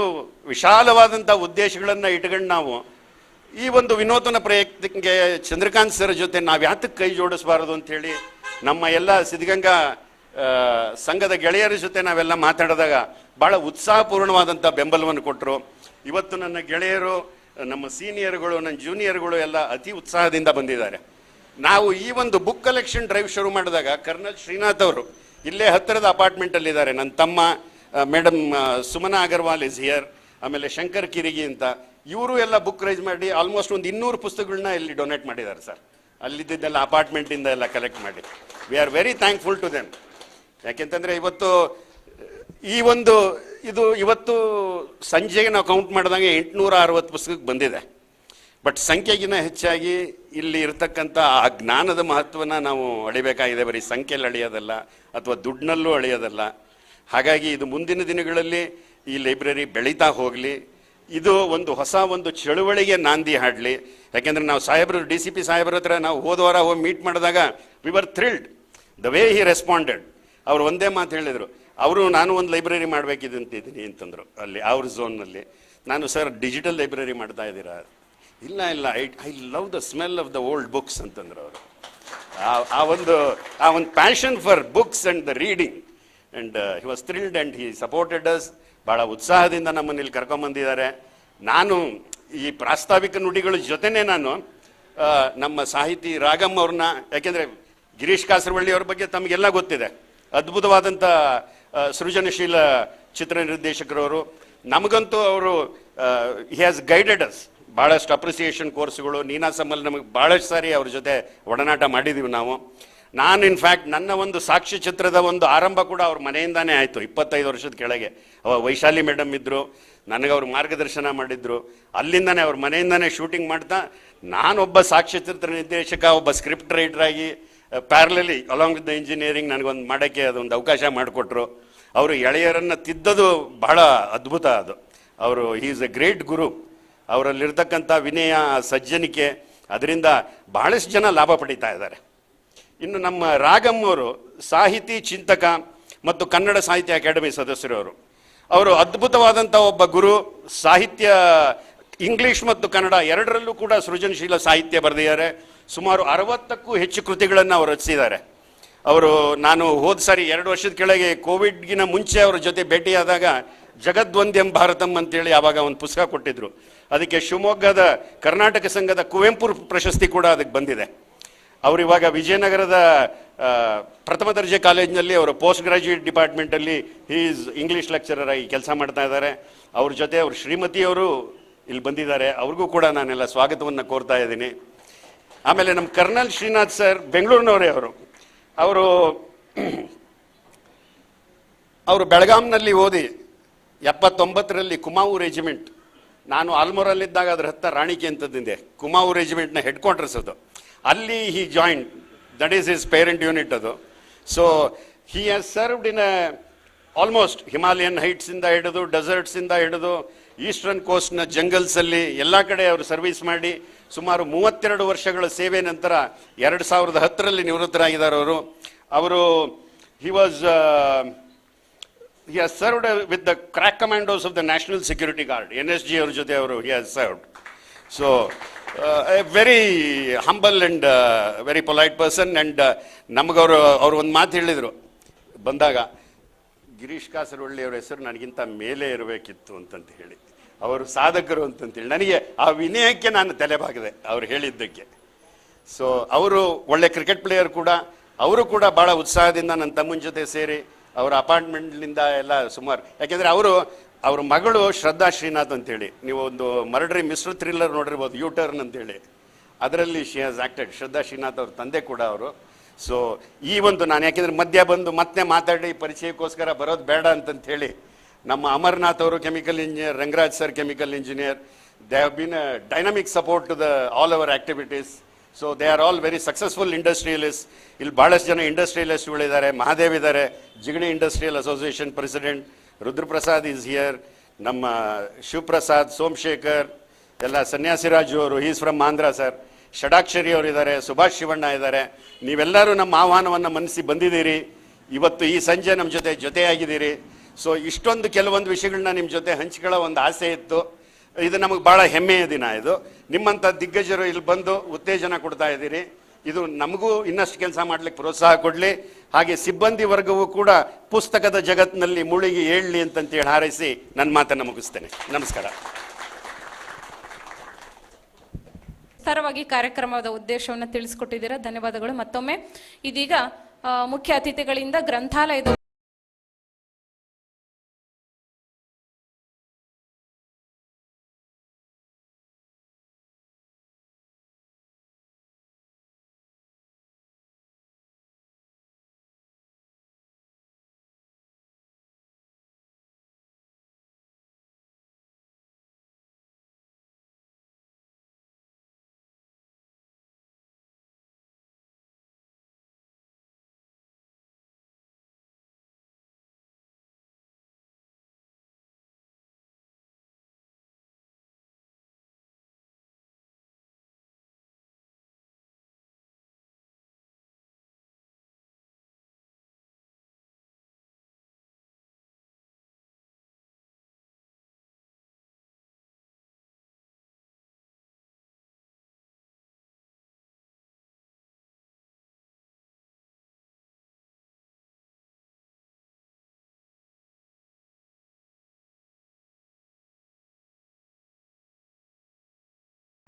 ವಿಶಾಲವಾದಂಥ ಉದ್ದೇಶಗಳನ್ನು ಇಟ್ಕೊಂಡು ನಾವು ಈ ಒಂದು ವಿನೂತನ ಪ್ರಯತ್ನಕ್ಕೆ ಚಂದ್ರಕಾಂತ್ ಸರ್ ಜೊತೆ ನಾವು ಯಾತಕ್ಕೆ ಕೈ ಜೋಡಿಸಬಾರದು ಅಂಥೇಳಿ ನಮ್ಮ ಎಲ್ಲ ಸಿದ್ಧಗಂಗಾ ಸಂಘದ ಗೆಳೆಯರ ಜೊತೆ ನಾವೆಲ್ಲ ಮಾತಾಡಿದಾಗ ಭಾಳ ಉತ್ಸಾಹಪೂರ್ಣವಾದಂಥ ಬೆಂಬಲವನ್ನು ಕೊಟ್ಟರು. ಇವತ್ತು ನನ್ನ ಗೆಳೆಯರು, ನಮ್ಮ ಸೀನಿಯರ್ಗಳು, ನನ್ನ ಜೂನಿಯರ್ಗಳು ಎಲ್ಲ ಅತಿ ಉತ್ಸಾಹದಿಂದ ಬಂದಿದ್ದಾರೆ. ನಾವು ಈ ಒಂದು ಬುಕ್ ಕಲೆಕ್ಷನ್ ಡ್ರೈವ್ ಶುರು ಮಾಡಿದಾಗ ಕರ್ನಲ್ ಶ್ರೀನಾಥ್ ಅವರು ಇಲ್ಲೇ ಹತ್ತಿರದ ಅಪಾರ್ಟ್ಮೆಂಟಲ್ಲಿದ್ದಾರೆ. ನನ್ನ ತಮ್ಮ madam Sumana Agarwal is here, ಆಮೇಲೆ ಶಂಕರ್ ಕಿರಿಗಿ ಅಂತ, ಇವರು ಎಲ್ಲ ಬುಕ್ ರೈಸ್ ಮಾಡಿ ಆಲ್ಮೋಸ್ಟ್ ಒಂದು 200 ಪುಸ್ತಕಗಳನ್ನ ಇಲ್ಲಿ ಡೊನೇಟ್ ಮಾಡಿದ್ದಾರೆ ಸರ್. ಅಲ್ಲಿದ್ದೆಲ್ಲ ಅಪಾರ್ಟ್ಮೆಂಟಿಂದ ಎಲ್ಲ ಕಲೆಕ್ಟ್ ಮಾಡಿ. We are very thankful to them. ಯಾಕೆಂತಂದರೆ ಇವತ್ತು ಈ ಒಂದು ಇದು ಇವತ್ತು ಸಂಜೆಗೆ ನಾವು ಕೌಂಟ್ ಮಾಡಿದಾಗ 860 ಪುಸ್ತಕಕ್ಕೆ ಬಂದಿದೆ. ಬಟ್ ಸಂಖ್ಯೆಗಿಂತ ಹೆಚ್ಚಾಗಿ ಇಲ್ಲಿ ಇರತಕ್ಕಂಥ ಆ ಜ್ಞಾನದ ಮಹತ್ವನ ನಾವು ಅಳಿಬೇಕಾಗಿದೆ. ಬರೀ ಸಂಖ್ಯೆಯಲ್ಲಿ ಅಳೆಯೋದಲ್ಲ, ಅಥವಾ ದುಡ್ಡಿನಲ್ಲೂ ಅಳೆಯೋದಲ್ಲ. ಹಾಗಾಗಿ ಇದು ಮುಂದಿನ ದಿನಗಳಲ್ಲಿ ಈ ಲೈಬ್ರರಿ ಬೆಳೀತಾ ಹೋಗಲಿ, ಇದು ಒಂದು ಹೊಸ ಒಂದು ಚಳುವಳಿಗೆ ನಾಂದಿ ಹಾಡಲಿ. ಯಾಕೆಂದರೆ ನಾವು ಸಾಹೇಬರು DCP ಸಾಹೇಬ್ರ ಹತ್ರ ನಾವು ಹೋದವಾರ ಹೋಗಿ ಮೀಟ್ ಮಾಡಿದಾಗ we were thrilled the way he responded. ಅವರು ಒಂದೇ ಮಾತು ಹೇಳಿದರು, ನಾನು ಒಂದು ಲೈಬ್ರರಿ ಮಾಡಬೇಕಿದ್ದಂತಿದ್ದೀನಿ ಅಂತಂದರು ಅಲ್ಲಿ ಅವ್ರ ಝೋನ್ನಲ್ಲಿ. ನಾನು ಸರ್ ಡಿಜಿಟಲ್ ಲೈಬ್ರರಿ ಮಾಡ್ತಾ ಇದ್ದೀರಾ? ಇಲ್ಲ I love the smell of the old books ಅಂತಂದ್ರು ಅವರು. ಆ ಒಂದು passion for books and the reading and he was thrilled and he supported us. ಭಾಳ ಉತ್ಸಾಹದಿಂದ ನಮ್ಮನ್ನು ಇಲ್ಲಿ ಕರ್ಕೊಂಬಂದಿದ್ದಾರೆ. ನಾನು ಈ ಪ್ರಾಸ್ತಾವಿಕ ನುಡಿಗಳ ಜೊತೆನೇ ನಾನು ನಮ್ಮ ಸಾಹಿತಿ ರಾಗಮ್ ಅವ್ರನ್ನ, ಯಾಕೆಂದರೆ ಗಿರೀಶ್ ಕಾಸರವಳ್ಳಿ ಅವ್ರ ಬಗ್ಗೆ ತಮಗೆಲ್ಲ ಗೊತ್ತಿದೆ, ಅದ್ಭುತವಾದಂಥ ಸೃಜನಶೀಲ ಚಿತ್ರ ನಿರ್ದೇಶಕರವರು. ನಮಗಂತೂ ಅವರು ಹಿ ಹ್ಯಾಸ್ ಗೈಡೆಡ್ ಅಸ್. ಭಾಳಷ್ಟು ಅಪ್ರಿಸಿಯೇಷನ್ ಕೋರ್ಸ್ಗಳು ನೀನಾಸಮಲ್ಲಿ ನಮಗೆ ಭಾಳಷ್ಟು ಸಾರಿ ಅವ್ರ ಜೊತೆ ಒಡನಾಟ ಮಾಡಿದ್ದೀವಿ ನಾವು. ನಾನು ಇನ್ಫ್ಯಾಕ್ಟ್ ನನ್ನ ಒಂದು ಸಾಕ್ಷ್ಯ ಚಿತ್ರದ ಒಂದು ಆರಂಭ ಕೂಡ ಅವ್ರ ಮನೆಯಿಂದಾನೇ ಆಯಿತು 25 ವರ್ಷದ ಕೆಳಗೆ. ವೈಶಾಲಿ ಮೇಡಮ್ ಇದ್ದರು, ನನಗೆ ಅವ್ರು ಮಾರ್ಗದರ್ಶನ ಮಾಡಿದ್ರು. ಅಲ್ಲಿಂದನೇ ಅವ್ರ ಮನೆಯಿಂದನೇ ಶೂಟಿಂಗ್ ಮಾಡ್ತಾ ನಾನೊಬ್ಬ ಸಾಕ್ಷ್ಯ ಚಿತ್ರ ನಿರ್ದೇಶಕ, ಒಬ್ಬ ಸ್ಕ್ರಿಪ್ಟ್ ರೈಟರ್ ಆಗಿ ಪ್ಯಾರಲಲಿ ಅಲಾಂಗ್ ವಿತ್ ದ ಇಂಜಿನಿಯರಿಂಗ್ ನನಗೊಂದು ಮಾಡೋಕ್ಕೆ ಅದೊಂದು ಅವಕಾಶ ಮಾಡಿಕೊಟ್ರು. ಅವರು ಎಳೆಯರನ್ನು ತಿದ್ದದು ಬಹಳ ಅದ್ಭುತ. ಅದು ಅವರು ಹಿ ಈಸ್ ಎ ಗ್ರೇಟ್ ಗುರು. ಅವರಲ್ಲಿರ್ತಕ್ಕಂಥ ವಿನಯ, ಸಜ್ಜನಿಕೆ, ಅದರಿಂದ ಬಹಳಷ್ಟು ಜನ ಲಾಭ ಪಡೀತಾ ಇದ್ದಾರೆ. ಇನ್ನು ನಮ್ಮ ರಾಗಮ್ ಅವರು ಸಾಹಿತಿ ಚಿಂತಕ ಮತ್ತು ಕನ್ನಡ ಸಾಹಿತ್ಯ ಅಕಾಡೆಮಿ ಸದಸ್ಯರವರು. ಅವರು ಅದ್ಭುತವಾದಂಥ ಒಬ್ಬ ಗುರು. ಸಾಹಿತ್ಯ ಇಂಗ್ಲೀಷ್ ಮತ್ತು ಕನ್ನಡ ಎರಡರಲ್ಲೂ ಕೂಡ ಸೃಜನಶೀಲ ಸಾಹಿತ್ಯ ಬರೆದಿದ್ದಾರೆ. ಸುಮಾರು 60ಕ್ಕೂ ಹೆಚ್ಚು ಕೃತಿಗಳನ್ನು ಅವರು ರಚಿಸಿದ್ದಾರೆ. ಅವರು ನಾನು ಹೋದ ಸಾರಿ 2 ವರ್ಷದ ಕೆಳಗೆ ಕೋವಿಡ್ಗಿನ ಮುಂಚೆ ಅವ್ರ ಜೊತೆ ಭೇಟಿಯಾದಾಗ ಜಗದ್ವಂದ್ಯಂ ಭಾರತಂ ಅಂತೇಳಿ ಆವಾಗ ಒಂದು ಪುಸ್ತಕ ಕೊಟ್ಟಿದ್ರು. ಅದಕ್ಕೆ ಶಿವಮೊಗ್ಗದ ಕರ್ನಾಟಕ ಸಂಘದ ಕುವೆಂಪು ಪ್ರಶಸ್ತಿ ಕೂಡ ಅದಕ್ಕೆ ಬಂದಿದೆ. ಅವರು ಇವಾಗ ವಿಜಯನಗರದ ಪ್ರಥಮ ದರ್ಜೆ ಕಾಲೇಜಿನಲ್ಲಿ ಅವರು ಪೋಸ್ಟ್ ಗ್ರಾಜ್ಯುಯೇಟ್ ಡಿಪಾರ್ಟ್ಮೆಂಟಲ್ಲಿ ಈಸ್ ಇಂಗ್ಲೀಷ್ ಲೆಕ್ಚರರ್ ಆಗಿ ಕೆಲಸ ಮಾಡ್ತಾ ಇದ್ದಾರೆ. ಅವ್ರ ಜೊತೆ ಅವ್ರ ಶ್ರೀಮತಿಯವರು ಇಲ್ಲಿ ಬಂದಿದ್ದಾರೆ. ಅವ್ರಿಗೂ ಕೂಡ ನಾನೆಲ್ಲ ಸ್ವಾಗತವನ್ನು ಕೋರ್ತಾ ಇದ್ದೀನಿ. ಆಮೇಲೆ ನಮ್ಮ ಕರ್ನಲ್ ಶ್ರೀನಾಥ್ ಸರ್ ಬೆಂಗಳೂರಿನವರೇ. ಅವರು ಬೆಳಗಾಂನಲ್ಲಿ ಓದಿ 79ರಲ್ಲಿ ಕುಮಾವು ರೆಜಿಮೆಂಟ್, ನಾನು ಆಲ್ಮೋರಲ್ಲಿದ್ದಾಗ ಅದ್ರ ಹತ್ತ ರಾಣಿಕೆ ಅಂತದ್ದಿದೆ, ಕುಮಾವು ರೆಜಿಮೆಂಟ್ನ ಹೆಡ್ ಕ್ವಾರ್ಟರ್ಸ್ ಅದು. ಅಲ್ಲಿ he joint, that is his parent unit ಅದು. So he has served in almost Himalayan ಹೈಟ್ಸಿಂದ ಹಿಡಿದು ಡೆಸರ್ಟ್ಸಿಂದ ಹಿಡಿದು ಈಸ್ಟರ್ನ್ ಕೋಸ್ಟ್ನ ಜಂಗಲ್ಸಲ್ಲಿ ಎಲ್ಲ ಕಡೆ ಅವರು ಸರ್ವಿಸ್ ಮಾಡಿ ಸುಮಾರು 32 ವರ್ಷಗಳ ಸೇವೆ ನಂತರ 2010ರಲ್ಲಿ ನಿವೃತ್ತರಾಗಿದ್ದಾರೆ ಅವರು. He has served with the crack commandos of the national security guard, NSG ಅವ್ರ ಜೊತೆ ಅವರು he has served. So a very humble and very polite person. And ಅವರು ಒಂದು ಮಾತು ಹೇಳಿದರು ಬಂದಾಗ, ಗಿರೀಶ್ ಕಾಸರವಳ್ಳಿ ಅವರ ಹೆಸರು ನನಗಿಂತ ಮೇಲೆ ಇರಬೇಕಿತ್ತು ಅಂತಂತ ಹೇಳಿ, ಅವರು ಸಾಧಕರು ಅಂತಂತೇಳಿ. ನನಗೆ ಆ ವಿನಯಕ್ಕೆ ನಾನು ತಲೆಬಾಗಿದೆ ಅವ್ರು ಹೇಳಿದ್ದಕ್ಕೆ. ಸೊ ಅವರು ಒಳ್ಳೆ ಕ್ರಿಕೆಟ್ ಪ್ಲೇಯರ್ ಕೂಡ. ಅವರು ಕೂಡ ಭಾಳ ಉತ್ಸಾಹದಿಂದ ನನ್ನ ತಮ್ಮನ ಜೊತೆ ಸೇರಿ ಅವರ ಅಪಾರ್ಟ್ಮೆಂಟ್ಲಿಂದ ಎಲ್ಲ ಸುಮಾರು, ಯಾಕೆಂದರೆ ಅವ್ರ ಮಗಳು ಶ್ರದ್ಧಾ ಶ್ರೀನಾಥ್ ಅಂತೇಳಿ, ನೀವು ಒಂದು ಮರ್ಡರಿ ಮಿಸ್ಟರ್ ಥ್ರಿಲ್ಲರ್ ನೋಡಿರ್ಬೋದು, ಯೂಟರ್ನ್ ಅಂತೇಳಿ, ಅದರಲ್ಲಿ ಶಿ ಹ್ಯಾಸ್ ಆ್ಯಕ್ಟೆಡ್. ಶ್ರದ್ಧಾ ಶ್ರೀನಾಥ್ ಅವ್ರ ತಂದೆ ಕೂಡ ಅವರು. ಸೊ ಈ ಒಂದು ನಾನು ಯಾಕೆಂದರೆ ಮಧ್ಯ ಬಂದು ಮತ್ತೆ ಮಾತಾಡಿ ಪರಿಚಯಕ್ಕೋಸ್ಕರ ಬರೋದು ಬೇಡ ಅಂತಂತ ಹೇಳಿ, ನಮ್ಮ ಅಮರ್ನಾಥ್ ಅವರು chemical engineer, Rangaraj sir chemical engineer, they have been a dynamic support to the all our activities. So they are all very successful industrialist. ಇಲ್ಲಿ ಭಾಳಷ್ಟು ಜನ ಇಂಡಸ್ಟ್ರಿಯಲಿಸ್ಟ್ಗಳಿದ್ದಾರೆ. ಮಹಾದೇವ್ ಇದ್ದಾರೆ, Jigani industrial association president. Rudraprasad is here. ನಮ್ಮ ಶಿವಪ್ರಸಾದ್, ಸೋಮಶೇಖರ್, ಎಲ್ಲ ಸನ್ಯಾಸಿರಾಜು ಅವರು, is from Andhra sir. Shadakshari ಅವರು ಇದ್ದಾರೆ, ಸುಭಾಷ್ ಶಿವಣ್ಣ ಇದ್ದಾರೆ. ನೀವೆಲ್ಲರೂ ನಮ್ಮ ಆಹ್ವಾನವನ್ನು ಮನ್ನಿಸಿ ಬಂದಿದ್ದೀರಿ. ಇವತ್ತು ಈ ಸಂಜೆ ನಮ್ಮ ಜೊತೆಯಾಗಿದ್ದೀರಿ. ಸೊ ಇಷ್ಟೊಂದು ಕೆಲವೊಂದು ವಿಷಯಗಳನ್ನ ನಿಮ್ಮ ಜೊತೆ ಹಂಚ್ಕೊಳ್ಳೋ ಒಂದು ಆಸೆ ಇತ್ತು. ಇದು ನಮಗೆ ಭಾಳ ಹೆಮ್ಮೆಯ ದಿನ. ಇದು ನಿಮ್ಮಂಥ ದಿಗ್ಗಜರು ಇಲ್ಲಿ ಬಂದು ಉತ್ತೇಜನ ಕೊಡ್ತಾ ಇದ್ದೀರಿ. ಇದು ನಮಗೂ ಇನ್ನಷ್ಟು ಕೆಲಸ ಮಾಡಲಿಕ್ಕೆ ಪ್ರೋತ್ಸಾಹ ಕೊಡಲಿ. ಹಾಗೆ ಸಿಬ್ಬಂದಿ ವರ್ಗವೂ ಕೂಡ ಪುಸ್ತಕದ ಜಗತ್ತಿನಲ್ಲಿ ಮುಳುಗಿ ಏಳಲಿ ಅಂತಂತೇಳಿ ಹಾರೈಸಿ ನನ್ನ ಮಾತನ್ನು ಮುಗಿಸ್ತೇನೆ. ನಮಸ್ಕಾರ. ವಿಸ್ತಾರವಾಗಿ ಕಾರ್ಯಕ್ರಮದ ಉದ್ದೇಶವನ್ನು ತಿಳಿಸಿಕೊಟ್ಟಿದ್ದೀರಾ, ಧನ್ಯವಾದಗಳು ಮತ್ತೊಮ್ಮೆ. ಇದೀಗ ಮುಖ್ಯ ಅತಿಥಿಗಳಿಂದ ಗ್ರಂಥಾಲಯದ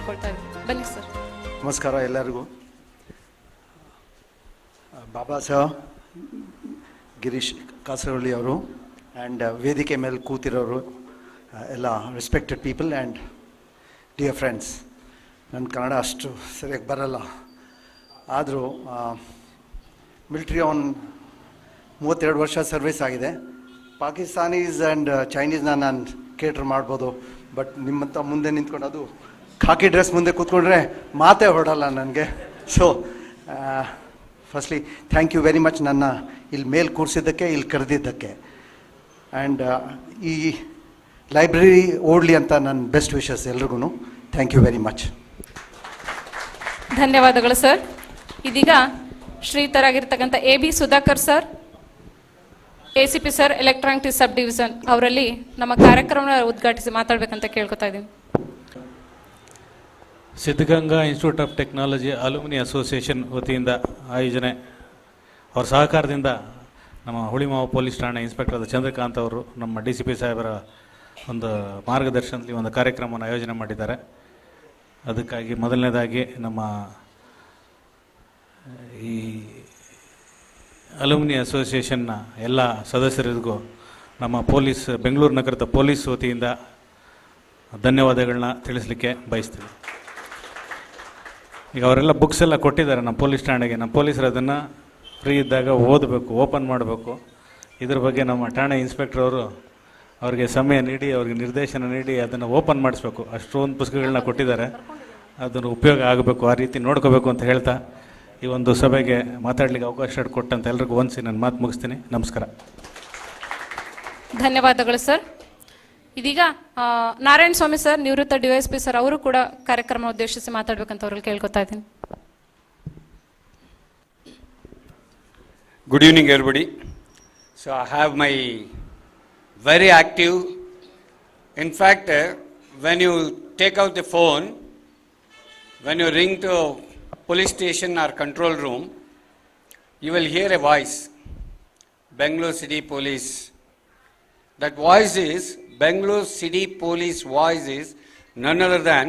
ಕೇಳ್ಕೊಳ್ತಾ ಇದ್ದೀನಿ. ಬನ್ನಿ ಸರ್. ನಮಸ್ಕಾರ ಎಲ್ಲರಿಗೂ. ಬಾಬಾ ಸಾಹೇಬ್ ಗಿರೀಶ್ ಕಾಸರವಳ್ಳಿ ಅವರು ಆ್ಯಂಡ್ ವೇದಿಕೆ ಮೇಲೆ ಕೂತಿರೋರು ಎಲ್ಲ respected people and dear friends. ನನ್ನ ಕನ್ನಡ ಅಷ್ಟು ಸರಿಯಾಗಿ ಬರಲ್ಲ, ಆದರೂ ಮಿಲ್ಟ್ರಿ ಆನ್ 32 ವರ್ಷ ಸರ್ವಿಸ್ ಆಗಿದೆ. ಪಾಕಿಸ್ತಾನೀಸ್ ಆ್ಯಂಡ್ ಚೈನೀಸ್ನ ನಾನು ಕೇಟ್ರ್ ಮಾಡ್ಬೋದು, ಬಟ್ ನಿಮ್ಮಂಥ ಮುಂದೆ ನಿಂತ್ಕೊಂಡು ಅದು ಖಾಕಿ ಡ್ರೆಸ್ ಮುಂದೆ ಕೂತ್ಕೊಂಡ್ರೆ ಮಾತೇ ಹೊರಡಲ್ಲ ನನಗೆ. So firstly thank you very much ನನ್ನ ಇಲ್ಲಿ ಮೇಲೆ ಕೂರಿಸಿದ್ದಕ್ಕೆ, ಇಲ್ಲಿ ಕರೆದಿದ್ದಕ್ಕೆ. ಆ್ಯಂಡ್ ಈ ಲೈಬ್ರರಿ ಓಡಲಿ ಅಂತ ನನ್ನ ಬೆಸ್ಟ್ ವಿಶಸ್ ಎಲ್ರಿಗೂ. Thank you very much. ಧನ್ಯವಾದಗಳು ಸರ್. ಇದೀಗ ಶ್ರೀತರಾಗಿರ್ತಕ್ಕಂಥ AB Sudhakar sir, ACP sir, electronic sub division ಅವರಲ್ಲಿ ನಮ್ಮ ಕಾರ್ಯಕ್ರಮ ಉದ್ಘಾಟಿಸಿ ಮಾತಾಡಬೇಕಂತ ಕೇಳ್ಕೊತಾ ಇದ್ದೀನಿ. Siddaganga institute of technology alumni association ವತಿಯಿಂದ ಆಯೋಜನೆ, ಅವರ ಸಹಕಾರದಿಂದ ನಮ್ಮ ಹುಳಿಮಾವು ಪೊಲೀಸ್ ಠಾಣೆ ಇನ್ಸ್ಪೆಕ್ಟರ್ ಚಂದ್ರಕಾಂತ್ ಅವರು ನಮ್ಮ DCP ಸಾಹೇಬರ ಒಂದು ಮಾರ್ಗದರ್ಶನದಲ್ಲಿ ಒಂದು ಕಾರ್ಯಕ್ರಮವನ್ನು ಆಯೋಜನೆ ಮಾಡಿದ್ದಾರೆ. ಅದಕ್ಕಾಗಿ ಮೊದಲನೇದಾಗಿ ನಮ್ಮ ಈ ಅಲುಮಿನಿ ಅಸೋಸಿಯೇಷನ್ನ ಎಲ್ಲ ಸದಸ್ಯರಿಗೂ ನಮ್ಮ ಪೊಲೀಸ್ ಬೆಂಗಳೂರು ನಗರದ ಪೊಲೀಸ್ ವತಿಯಿಂದ ಧನ್ಯವಾದಗಳನ್ನ ತಿಳಿಸ್ಲಿಕ್ಕೆ ಬಯಸ್ತೀವಿ. ಈಗ ಅವರೆಲ್ಲ ಬುಕ್ಸ್ ಎಲ್ಲ ಕೊಟ್ಟಿದ್ದಾರೆ ನಮ್ಮ ಪೊಲೀಸ್ ಠಾಣೆಗೆ. ನಮ್ಮ ಪೊಲೀಸರು ಅದನ್ನು ಫ್ರೀ ಇದ್ದಾಗ ಓದಬೇಕು, ಓಪನ್ ಮಾಡಬೇಕು. ಇದ್ರ ಬಗ್ಗೆ ನಮ್ಮ ಠಾಣೆ ಇನ್ಸ್ಪೆಕ್ಟರ್ ಅವರು ಅವರಿಗೆ ಸಮಯ ನೀಡಿ, ಅವ್ರಿಗೆ ನಿರ್ದೇಶನ ನೀಡಿ ಅದನ್ನು ಓಪನ್ ಮಾಡಿಸ್ಬೇಕು. ಅಷ್ಟೊಂದು ಪುಸ್ತಕಗಳನ್ನ ಕೊಟ್ಟಿದ್ದಾರೆ, ಅದನ್ನು ಉಪಯೋಗ ಆಗಬೇಕು, ಆ ರೀತಿ ನೋಡ್ಕೋಬೇಕು ಅಂತ ಹೇಳ್ತಾ ಈ ಒಂದು ಸಭೆಗೆ ಮಾತಾಡಲಿಕ್ಕೆ ಅವಕಾಶ ಕೊಟ್ಟಂತ ಎಲ್ರಿಗೂ ವಂದಿಸಿ ನನ್ನ ಮಾತು ಮುಗಿಸ್ತೀನಿ. ನಮಸ್ಕಾರ. ಧನ್ಯವಾದಗಳು ಸರ್. ಇದೀಗ ನಾರಾಯಣ ಸ್ವಾಮಿ ಸರ್, ನಿವೃತ್ತ DYSP ಸರ್ ಅವರು ಕೂಡ ಕಾರ್ಯಕ್ರಮ ಉದ್ದೇಶಿಸಿ ಮಾತಾಡ್ಬೇಕಂತ ಅವ್ರಲ್ಲಿ ಕೇಳ್ಕೊತಾ ಇದ್ದೀನಿ. Good evening, everybody. So I have my very active, in fact, when you take out the phone, when you ring to police station or control room, you will hear a voice, Bangalore City Police. That voice is, Bangalore City Police voice is none other than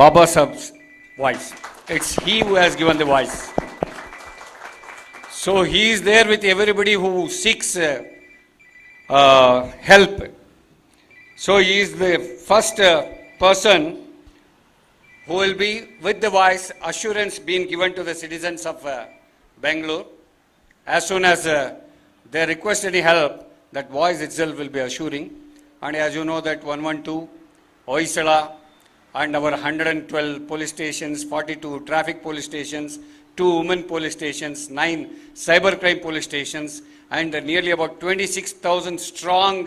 Baba Saab's voice. It's he who has given the voice. So he is there with everybody who seeks help. So he is the first person who will be with the voice, assurance being given to the citizens of Bangalore. As soon as they request any help, that voice itself will be assuring. And as you know that 112, Oisala, and our 112 police stations, 42 traffic police stations, 2 women police stations, 9 cybercrime police stations, and nearly about 26,000 strong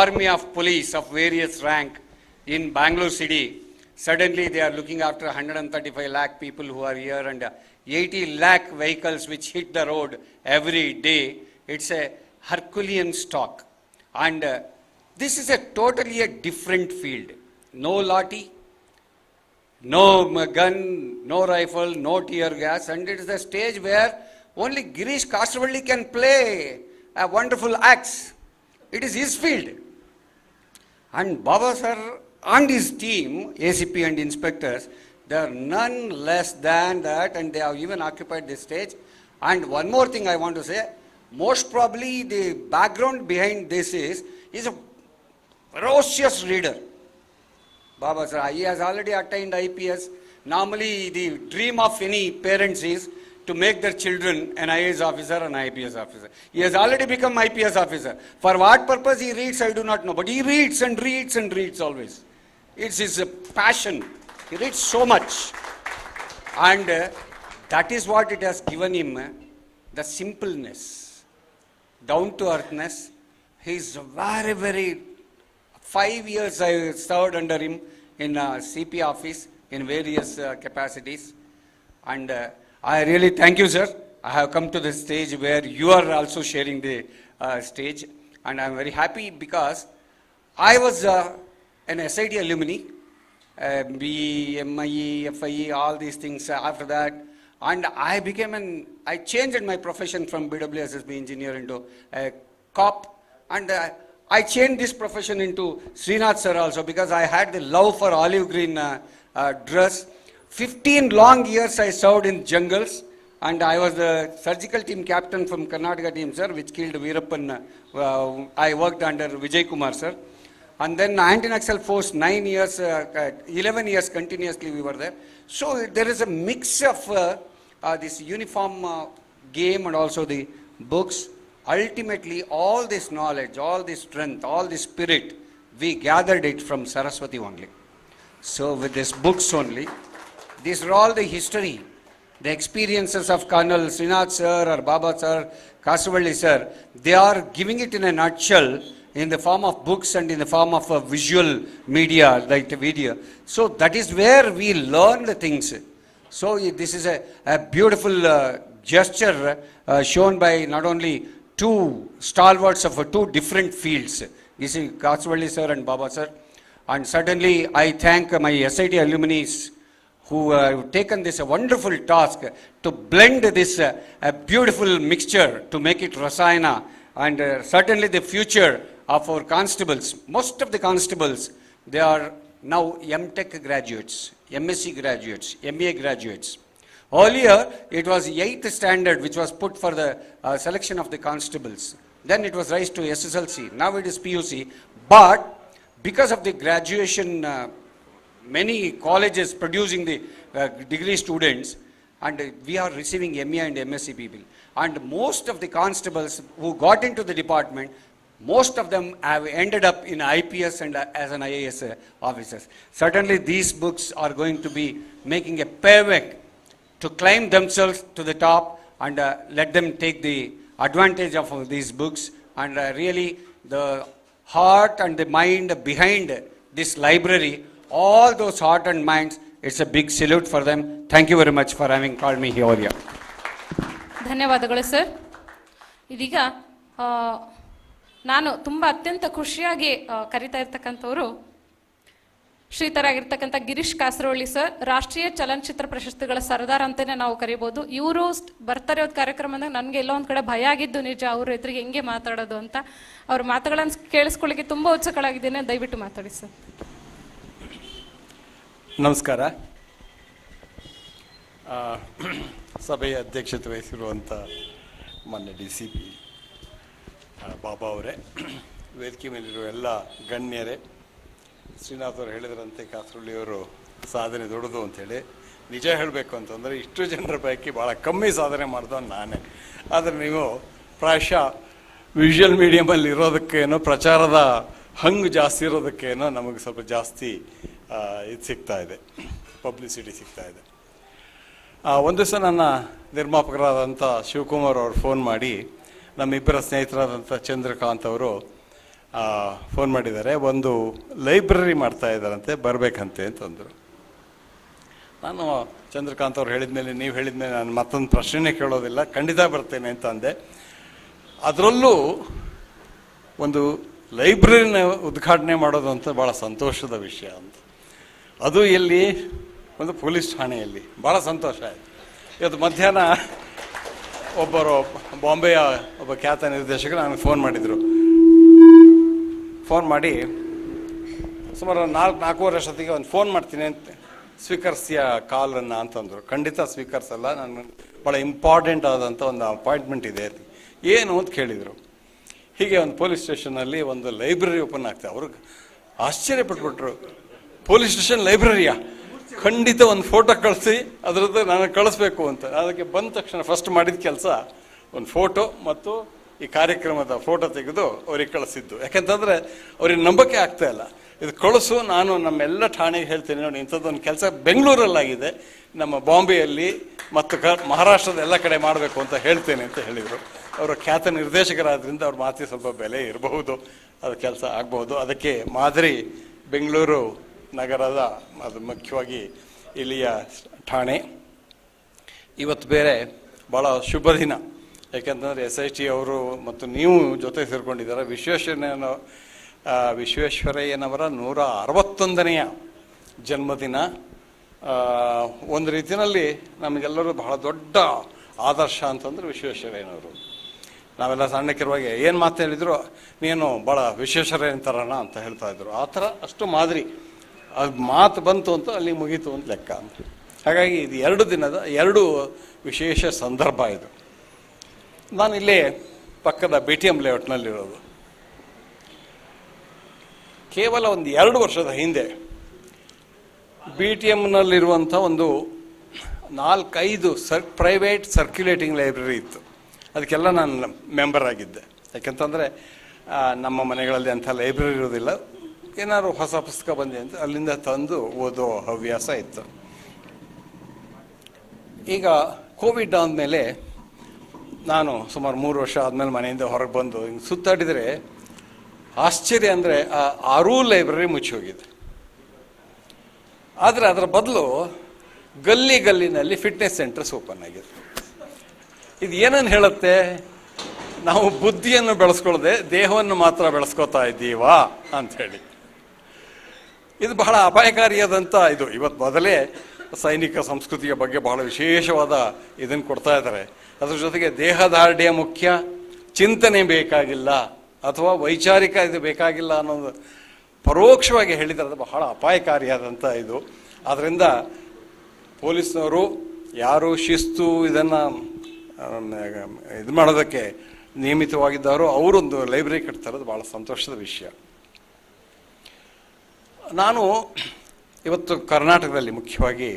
army of police of various rank in Bangalore city. Suddenly they are looking after 135 lakh people who are here and 80 lakh vehicles which hit the road every day. It's a Herculean stock. And this is a totally a different field. No lathi, no gun, no rifle, no tear gas, and it is a stage where only Girish Kasravalli can play a wonderful axe. It is his field. And Baba sir and his team, ACP and inspectors, they are none less than that, and they have even occupied this stage. And one more thing I want to say, most probably the background behind this is a ferocious reader. Baba sir, he has already attained IPS. Normally the dream of any parents is to make their children an IAS officer and IPS officer. He has already become IPS officer. For what purpose he reads, I do not know. But he reads and reads and reads always. It's his passion. He reads so much. And that is what it has given him, the simpleness, down-to-earthness. He is very, very... 5 years I served under him in CP office in various capacities. And I really thank you, sir. I have come to the stage where you are also sharing the stage. And I am very happy because I was an SID alumni, BE, MIE, FIE, all these things after that. And I changed my profession from BWSSB engineer into a cop. And I changed this profession into Srinath sir also because I had the love for olive green dress. 15 long years I served in jungles, and I was the surgical team captain from Karnataka team, sir, which killed Veerappan. I worked under Vijay Kumar, sir. And then anti-Naxal force, 9 years, 11 years continuously we were there. So there is a mix of this uniform game and also the books. Ultimately, all this knowledge, all this strength, all this spirit, we gathered it from Saraswati only. So with these books only, these are all the history, the experiences of Colonel Srinath sir or Baba sir, Kasravalli sir. They are giving it in a nutshell in the form of books and in the form of a visual media like the video. So that is where we learn the things. So this is a beautiful gesture shown by not only two stalwarts of two different fields. This is Kasravalli sir and Baba sir. And certainly I thank my SIT alumni who have taken this wonderful task to blend this a beautiful mixture to make it Rasayana, and certainly the future of our constables. Most of the constables, they are now M.Tech graduates, MSc graduates, MA graduates. Earlier, it was 8th standard which was put for the selection of the constables. Then it was raised to SSLC. Now it is PUC. But because of the graduation, many colleges producing the degree students, and we are receiving MA and MSc people. And most of the constables who got into the department, most of them have ended up in IPS and as an IAS officers. Certainly these books are going to be making a payback to climb themselves to the top, and let them take the advantage of these books. And really the heart and the mind behind this library, all those heart and minds, it's a big salute for them. Thank you very much for having called me here. ಧನ್ಯವಾದಗಳು sir. ಇದೀಗ ನಾನು ತುಂಬ ಅತ್ಯಂತ ಖುಷಿಯಾಗಿ ಕರಿತಾ ಇರ್ತಕ್ಕಂಥವ್ರು ಶ್ರೀತರಾಗಿರ್ತಕ್ಕಂಥ Girish Kasaravalli sir, ರಾಷ್ಟ್ರೀಯ ಚಲನಚಿತ್ರ ಪ್ರಶಸ್ತಿಗಳ ಸರದಾರ ಅಂತಲೇ ನಾವು ಕರಿಬೋದು. ಇವರು ಬರ್ತಾರೆ ಒಂದು ಕಾರ್ಯಕ್ರಮದಾಗ ನನಗೆ ಎಲ್ಲೋ ಒಂದು ಕಡೆ ಭಯ ಆಗಿದ್ದು ನಿಜ, ಅವ್ರ ಎದುರಿಗೆ ಹೆಂಗೆ ಮಾತಾಡೋದು ಅಂತ. ಅವ್ರ ಮಾತುಗಳನ್ನು ಕೇಳಿಸ್ಕೊಳ್ಳಿಕ್ಕೆ ತುಂಬ ಉತ್ಸುಕಳಾಗಿದ್ದೇನೆ. ದಯವಿಟ್ಟು ಮಾತಾಡಿ ಸರ್. ನಮಸ್ಕಾರ. ಸಭೆಯ ಅಧ್ಯಕ್ಷತೆ ವಹಿಸಿರುವಂಥ ಮಾನ್ಯ DCP ಬಾಬಾ ಅವರೇ, ವೇದಿಕೆ ಮೇಲಿರುವ ಎಲ್ಲ ಗಣ್ಯರೇ, ಶ್ರೀನಾಥ್ ಅವರು ಹೇಳಿದ್ರಂತೆ ಕಾಸರವಳ್ಳಿಯವರು ಸಾಧನೆ ದೊಡ್ಡದು ಅಂಥೇಳಿ. ನಿಜ ಹೇಳಬೇಕು ಅಂತಂದರೆ ಇಷ್ಟು ಜನರ ಪೈಕಿ ಭಾಳ ಕಮ್ಮಿ ಸಾಧನೆ ಮಾಡಿದವನು ನಾನೇ. ಆದರೆ ನೀವು ಪ್ರಾಯಶಃ ವಿಷುವಲ್ ಮೀಡಿಯಮಲ್ಲಿ ಇರೋದಕ್ಕೇನೋ, ಪ್ರಚಾರದ ಹಂಗು ಜಾಸ್ತಿ ಇರೋದಕ್ಕೇನೋ ನಮಗೆ ಸ್ವಲ್ಪ ಜಾಸ್ತಿ ಇದು ಸಿಗ್ತಾ ಇದೆ, ಪಬ್ಲಿಸಿಟಿ ಸಿಗ್ತಾ ಇದೆ. ಒಂದು ದಿವಸ ನನ್ನ ನಿರ್ಮಾಪಕರಾದಂಥ ಶಿವಕುಮಾರ್ ಅವರು ಫೋನ್ ಮಾಡಿ, ನಮ್ಮಿಬ್ಬರ ಸ್ನೇಹಿತರಾದಂಥ ಚಂದ್ರಕಾಂತ್ ಅವರು ಫೋನ್ ಮಾಡಿದ್ದಾರೆ, ಒಂದು ಲೈಬ್ರರಿ ಮಾಡ್ತಾ ಇದ್ದಾರಂತೆ, ಬರಬೇಕಂತೆ ಅಂತಂದರು. ನಾನು ಚಂದ್ರಕಾಂತ್ ಅವ್ರು ಹೇಳಿದ್ಮೇಲೆ, ನೀವು ಹೇಳಿದ್ಮೇಲೆ ನಾನು ಮತ್ತೊಂದು ಪ್ರಶ್ನೆನೇ ಕೇಳೋದಿಲ್ಲ, ಖಂಡಿತ ಬರ್ತೇನೆ ಅಂತ ಅಂದೆ. ಅದರಲ್ಲೂ ಒಂದು ಲೈಬ್ರರಿನ ಉದ್ಘಾಟನೆ ಮಾಡೋದು ಅಂತ ಭಾಳ ಸಂತೋಷದ ವಿಷಯ ಅಂತ. ಅದು ಎಲ್ಲಿ? ಒಂದು ಪೊಲೀಸ್ ಠಾಣೆಯಲ್ಲಿ. ಭಾಳ ಸಂತೋಷ ಆಯಿತು. ಇವತ್ತು ಮಧ್ಯಾಹ್ನ ಒಬ್ಬರು ಬಾಂಬೆಯ ಒಬ್ಬ ಖ್ಯಾತ ನಿರ್ದೇಶಕರು ನನಗೆ ಫೋನ್ ಮಾಡಿದರು. ಫೋನ್ ಮಾಡಿ ಸುಮಾರು 4-4:15 ಅಷ್ಟೊತ್ತಿಗೆ ಒಂದು ಫೋನ್ ಮಾಡ್ತೀನಿ ಅಂತ, ಸ್ವೀಕರಿಸಿಯ ಕಾಲನ್ನು ಅಂತಂದರು. ಖಂಡಿತ ಸ್ವೀಕರಿಸಲ್ಲ, ನಾನು ಭಾಳ ಇಂಪಾರ್ಟೆಂಟ್ ಆದಂಥ ಒಂದು ಅಪಾಯಿಂಟ್ಮೆಂಟ್ ಇದೆ. ಏನು ಅಂತ ಕೇಳಿದರು. ಹೀಗೆ ಒಂದು ಪೊಲೀಸ್ ಸ್ಟೇಷನಲ್ಲಿ ಒಂದು ಲೈಬ್ರರಿ ಓಪನ್ ಆಗ್ತದೆ. ಅವ್ರಿಗೆ ಆಶ್ಚರ್ಯಪಟ್ಬಿಟ್ರು, ಪೊಲೀಸ್ ಸ್ಟೇಷನ್ ಲೈಬ್ರರಿಯಾ? ಖಂಡಿತ ಒಂದು ಫೋಟೋ ಕಳಿಸಿ, ಅದರದ್ದು ನಾನು ಕಳಿಸ್ಬೇಕು ಅಂತ. ಅದಕ್ಕೆ ಬಂದ ತಕ್ಷಣ ಫಸ್ಟ್ ಮಾಡಿದ ಕೆಲಸ ಒಂದು ಫೋಟೋ ಮತ್ತು ಈ ಕಾರ್ಯಕ್ರಮದ ಫೋಟೋ ತೆಗೆದು ಅವ್ರಿಗೆ ಕಳಿಸಿದ್ದು. ಯಾಕೆಂತಂದರೆ ಅವ್ರಿಗೆ ನಂಬಕ್ಕೆ ಆಗ್ತಾ ಇಲ್ಲ. ಇದು ಕಳಿಸು, ನಾನು ನಮ್ಮೆಲ್ಲ ಠಾಣೆಗೆ ಹೇಳ್ತೇನೆ, ನೋಡಿ ಇಂಥದ್ದೊಂದು ಕೆಲಸ ಬೆಂಗಳೂರಲ್ಲಾಗಿದೆ, ನಮ್ಮ ಬಾಂಬೆಯಲ್ಲಿ ಮತ್ತು ಮಹಾರಾಷ್ಟ್ರದ ಎಲ್ಲ ಕಡೆ ಮಾಡಬೇಕು ಅಂತ ಹೇಳ್ತೇನೆ ಅಂತ ಹೇಳಿದರು. ಅವರು ಖ್ಯಾತ ನಿರ್ದೇಶಕರಾದ್ರಿಂದ ಅವ್ರ ಮಾತಿಗೆ ಸ್ವಲ್ಪ ಬೆಲೆ ಇರಬಹುದು, ಅದು ಕೆಲಸ ಆಗಬಹುದು. ಅದಕ್ಕೆ ಮಾದರಿ ಬೆಂಗಳೂರು ನಗರದ, ಅದು ಮುಖ್ಯವಾಗಿ ಇಲ್ಲಿಯ ಠಾಣೆ. ಇವತ್ತು ಬೇರೆ ಭಾಳ ಶುಭ ದಿನ, ಯಾಕೆಂತಂದರೆ SIT ಅವರು ಮತ್ತು ನೀವು ಜೊತೆ ಸೇರಿಕೊಂಡಿದ್ದಾರೆ. ವಿಶ್ವೇಶ್ವರಯ್ಯನವರ 161ನೇ ಜನ್ಮದಿನ. ಒಂದು ರೀತಿಯಲ್ಲಿ ನಮಗೆಲ್ಲರೂ ಬಹಳ ದೊಡ್ಡ ಆದರ್ಶ ಅಂತಂದ್ರೆ ವಿಶ್ವೇಶ್ವರಯ್ಯನವರು. ನಾವೆಲ್ಲ ಸಣ್ಣಕ್ಕಿರುವಾಗ ಏನು ಮಾತು ಹೇಳಿದ್ರು, ನೀನು ಭಾಳ ವಿಶ್ವೇಶ್ವರಯ್ಯನ ಥರನ ಅಂತ ಹೇಳ್ತಾಯಿದ್ರು. ಆ ಥರ ಅಷ್ಟು ಮಾದರಿ. ಅದು ಮಾತು ಬಂತು ಅಂತ ಅಲ್ಲಿ ಮುಗೀತು ಅಂತ ಲೆಕ್ಕ. ಹಾಗಾಗಿ ಇದು 2 ದಿನದ 2 ವಿಶೇಷ ಸಂದರ್ಭ ಇದು. ನಾನು ಇಲ್ಲೇ ಪಕ್ಕದ BTM ಲೇಔಟ್ನಲ್ಲಿರೋದು. ಕೇವಲ ಒಂದು 2 ವರ್ಷದ ಹಿಂದೆ BTMನಲ್ಲಿರುವಂಥ ಒಂದು 4-5 ಪ್ರೈವೇಟ್ ಸರ್ಕ್ಯುಲೇಟಿಂಗ್ ಲೈಬ್ರರಿ ಇತ್ತು. ಅದಕ್ಕೆಲ್ಲ ನಾನು ಮೆಂಬರ್ ಆಗಿದ್ದೆ. ಯಾಕೆಂತಂದರೆ ನಮ್ಮ ಮನೆಗಳಲ್ಲಿ ಅಂಥ ಲೈಬ್ರರಿ ಇರೋದಿಲ್ಲ. ಏನಾದ್ರು ಹೊಸ ಪುಸ್ತಕ ಬಂದಿದೆ ಅಂತ ಅಲ್ಲಿಂದ ತಂದು ಓದೋ ಹವ್ಯಾಸ ಇತ್ತು. ಈಗ ಕೋವಿಡ್ ಆದಮೇಲೆ ನಾನು ಸುಮಾರು 3 ವರ್ಷ ಆದಮೇಲೆ ಮನೆಯಿಂದ ಹೊರಗೆ ಬಂದು ಹಿಂಗೆ ಸುತ್ತಾಡಿದರೆ ಆಶ್ಚರ್ಯ ಅಂದರೆ 6 ಲೈಬ್ರರಿ ಮುಚ್ಚಿ ಹೋಗಿದೆ. ಆದರೆ ಅದರ ಬದಲು ಗಲ್ಲಿನಲ್ಲಿ ಫಿಟ್ನೆಸ್ ಸೆಂಟರ್ಸ್ ಓಪನ್ ಆಗಿದೆ. ಇದು ಏನನ್ನು ಹೇಳುತ್ತೆ? ನಾವು ಬುದ್ಧಿಯನ್ನು ಬೆಳೆಸ್ಕೊಳ್ಳದೆ ದೇಹವನ್ನು ಮಾತ್ರ ಬೆಳೆಸ್ಕೋತಾ ಇದ್ದೀವಾ ಅಂಥೇಳಿ. ಇದು ಬಹಳ ಅಪಾಯಕಾರಿಯಾದಂಥ ಇದು. ಇವತ್ತು ಮೊದಲೇ ಸೈನಿಕ ಸಂಸ್ಕೃತಿಯ ಬಗ್ಗೆ ಬಹಳ ವಿಶೇಷವಾದ ಇದನ್ನು ಕೊಡ್ತಾ ಇದ್ದಾರೆ. ಅದ್ರ ಜೊತೆಗೆ ದೇಹದಾರ್ಢ್ಯ ಮುಖ್ಯ, ಚಿಂತನೆ ಬೇಕಾಗಿಲ್ಲ ಅಥವಾ ವೈಚಾರಿಕ ಇದು ಬೇಕಾಗಿಲ್ಲ ಅನ್ನೋದು ಪರೋಕ್ಷವಾಗಿ ಹೇಳಿದರೆ ಅದು ಬಹಳ ಅಪಾಯಕಾರಿಯಾದಂಥ ಇದು. ಆದ್ದರಿಂದ ಪೊಲೀಸ್ನವರು ಯಾರು ಶಿಸ್ತು ಇದನ್ನು ಇದು ಮಾಡೋದಕ್ಕೆ ನಿಯಮಿತವಾಗಿದ್ದಾರೋ ಅವರೊಂದು ಲೈಬ್ರರಿ ಕಟ್ತಾರದು ಭಾಳ ಸಂತೋಷದ ವಿಷಯ. ನಾನು ಇವತ್ತು ಕರ್ನಾಟಕದಲ್ಲಿ, ಮುಖ್ಯವಾಗಿ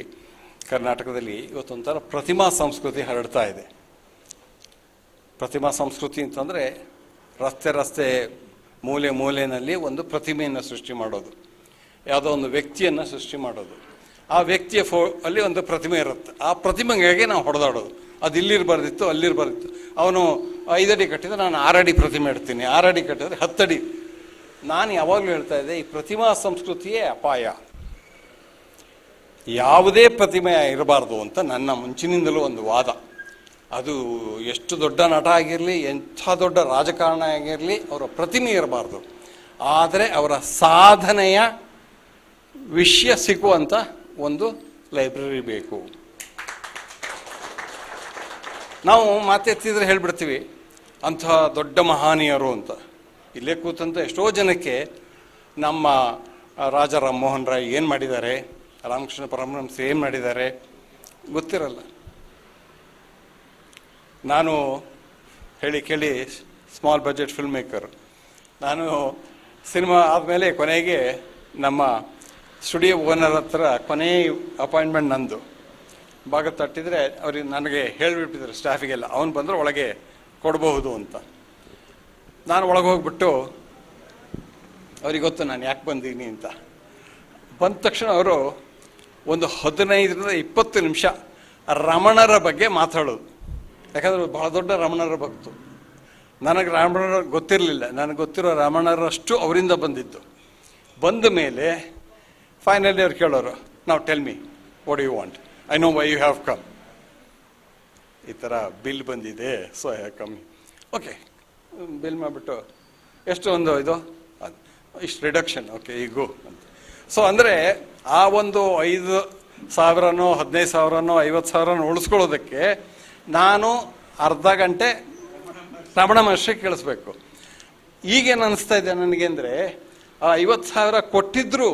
ಕರ್ನಾಟಕದಲ್ಲಿ ಇವತ್ತೊಂಥರ ಪ್ರತಿಮಾ ಸಂಸ್ಕೃತಿ ಹರಡ್ತಾ ಇದೆ. ಪ್ರತಿಮಾ ಸಂಸ್ಕೃತಿ ಅಂತಂದರೆ ರಸ್ತೆ ಮೂಲೆಯಲ್ಲಿ ಒಂದು ಪ್ರತಿಮೆಯನ್ನು ಸೃಷ್ಟಿ ಮಾಡೋದು, ಯಾವುದೋ ಒಂದು ವ್ಯಕ್ತಿಯನ್ನು ಸೃಷ್ಟಿ ಮಾಡೋದು. ಆ ವ್ಯಕ್ತಿಯ ಅಲ್ಲಿ ಒಂದು ಪ್ರತಿಮೆ ಇರುತ್ತೆ. ಆ ಪ್ರತಿಮೆಗೆ ನಾವು ಹೊಡೆದಾಡೋದು. ಅದು ಇಲ್ಲಿರಬಾರ್ದಿತ್ತು, ಅಲ್ಲಿರಬಾರ್ದಿತ್ತು. ಅವನು 5 ಅಡಿ ಕಟ್ಟಿದರೆ ನಾನು 6 ಅಡಿ ಪ್ರತಿಮೆ ಇಡ್ತೀನಿ, 6 ಅಡಿ ಕಟ್ಟಿದರೆ 10 ಅಡಿ. ನಾನು ಯಾವಾಗಲೂ ಹೇಳ್ತಾ ಇದ್ದೆ, ಈ ಪ್ರತಿಮಾ ಸಂಸ್ಕೃತಿಯೇ ಅಪಾಯ. ಯಾವುದೇ ಪ್ರತಿಮೆ ಇರಬಾರ್ದು ಅಂತ ನನ್ನ ಮುಂಚಿನಿಂದಲೂ ಒಂದು ವಾದ. ಅದು ಎಷ್ಟು ದೊಡ್ಡ ನಟ ಆಗಿರಲಿ, ಎಂಥ ದೊಡ್ಡ ರಾಜಕಾರಣ ಆಗಿರಲಿ, ಅವರ ಪ್ರತಿಮೆ ಇರಬಾರ್ದು. ಆದರೆ ಅವರ ಸಾಧನೆಯ ವಿಷಯ ಸಿಗುವಂಥ ಒಂದು ಲೈಬ್ರರಿ ಬೇಕು. ನಾವು ಮಾತೆತ್ತಿದ್ರೆ ಹೇಳ್ಬಿಡ್ತೀವಿ ಅಂಥ ದೊಡ್ಡ ಮಹಾನೀಯರು ಅಂತ. ಇಲ್ಲೇ ಕೂತಂತ ಎಷ್ಟೋ ಜನಕ್ಕೆ ನಮ್ಮ ರಾಜ ರಾಮಮೋಹನ್ ರಾಯ್ ಏನು ಮಾಡಿದ್ದಾರೆ, ರಾಮಕೃಷ್ಣ ಪರಮಹಂಸರು ಏನು ಮಾಡಿದ್ದಾರೆ ಗೊತ್ತಿರಲ್ಲ. ನಾನು ಕೇಳಿ ಸ್ಮಾಲ್ ಬಜೆಟ್ ಫಿಲ್ಮ್ ಮೇಕರ್. ನಾನು ಸಿನಿಮಾ ಆದಮೇಲೆ ಕೊನೆಗೆ ನಮ್ಮ ಸ್ಟುಡಿಯೋ ಓನರ್ ಹತ್ರ ಕೊನೆ ಅಪಾಯಿಂಟ್ಮೆಂಟ್ ನಂದು. ಬಾಗಿಲು ತಟ್ಟಿದರೆ ಅವ್ರಿಗೆ ನನಗೆ ಹೇಳಿಬಿಟ್ಟಿದ್ದಾರೆ ಸ್ಟಾಫಿಗೆಲ್ಲ, ಅವನು ಬಂದರೆ ಒಳಗೆ ಕೊಡಬಹುದು ಅಂತ. ನಾನು ಒಳಗೆ ಹೋಗ್ಬಿಟ್ಟು ಅವ್ರಿಗೆ ಗೊತ್ತು ನಾನು ಯಾಕೆ ಬಂದೀನಿ ಅಂತ. ಬಂದ ತಕ್ಷಣ ಅವರು ಒಂದು 15-20 ನಿಮಿಷ ರಮಣರ ಬಗ್ಗೆ ಮಾತಾಡೋದು. ಯಾಕಂದರೆ ಭಾಳ ದೊಡ್ಡ ರಮಣರ ಭಕ್ತು. ನನಗೆ ರಮಣರ ಗೊತ್ತಿರಲಿಲ್ಲ. ನನಗೆ ಗೊತ್ತಿರೋ ರಮಣರಷ್ಟು ಅವರಿಂದ ಬಂದಿದ್ದು. ಬಂದ ಮೇಲೆ ಫೈನಲಿ ಅವ್ರು ಕೇಳೋರು, ನಾವು tell me what you want, I know why you have come. ಈ ಥರ ಬಿಲ್ ಬಂದಿದೆ, so I have come. Okay, bill ಮಾಡಿಬಿಟ್ಟು ಎಷ್ಟು ಒಂದು ಇದು ಇಷ್ಟು ರಿಡಕ್ಷನ್, ಓಕೆ ಈಗೂ ಅಂತ. ಸೊ ಅಂದರೆ ಆ ಒಂದು 5,000ನೋ 15,000ನೋ 50,000ನೋ ಉಳಿಸ್ಕೊಳ್ಳೋದಕ್ಕೆ ನಾನು ಅರ್ಧ ಗಂಟೆ ರಮಣ ಮಹರ್ಷಿ ಕೇಳಿಸ್ಬೇಕು. ಈಗೇನು ಅನಿಸ್ತಾ ಇದೆ ನನಗೆ ಅಂದರೆ, ಆ 50,000 ಕೊಟ್ಟಿದ್ರೂ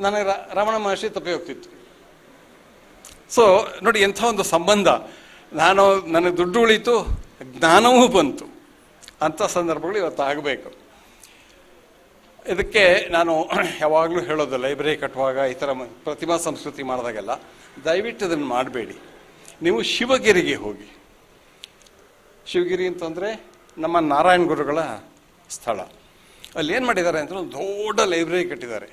ನನಗೆ ರಮಣ ಮಹರ್ಷಿ ತಪ್ಪಿ ಹೋಗ್ತಿತ್ತು. ಸೊ ನೋಡಿ ಎಂಥ ಒಂದು ಸಂಬಂಧ. ನನಗೆ ದುಡ್ಡು ಉಳೀತು, ಜ್ಞಾನವೂ ಬಂತು. ಅಂಥ ಸಂದರ್ಭಗಳು ಇವತ್ತು ಆಗಬೇಕು. ಇದಕ್ಕೆ ನಾನು ಯಾವಾಗಲೂ ಹೇಳೋದು, ಲೈಬ್ರರಿ ಕಟ್ಟುವಾಗ ಈ ಥರ ಪ್ರತಿಮಾ ಸಂಸ್ಕೃತಿ ಮಾಡಿದಾಗೆಲ್ಲ ದಯವಿಟ್ಟು ಇದನ್ನು ಮಾಡಬೇಡಿ. ನೀವು ಶಿವಗಿರಿಗೆ ಹೋಗಿ. ಶಿವಗಿರಿ ಅಂತಂದರೆ ನಮ್ಮ ನಾರಾಯಣ ಗುರುಗಳ ಸ್ಥಳ. ಅಲ್ಲಿ ಏನು ಮಾಡಿದ್ದಾರೆ ಅಂತ ಒಂದು ದೊಡ್ಡ ಲೈಬ್ರರಿ ಕಟ್ಟಿದ್ದಾರೆ.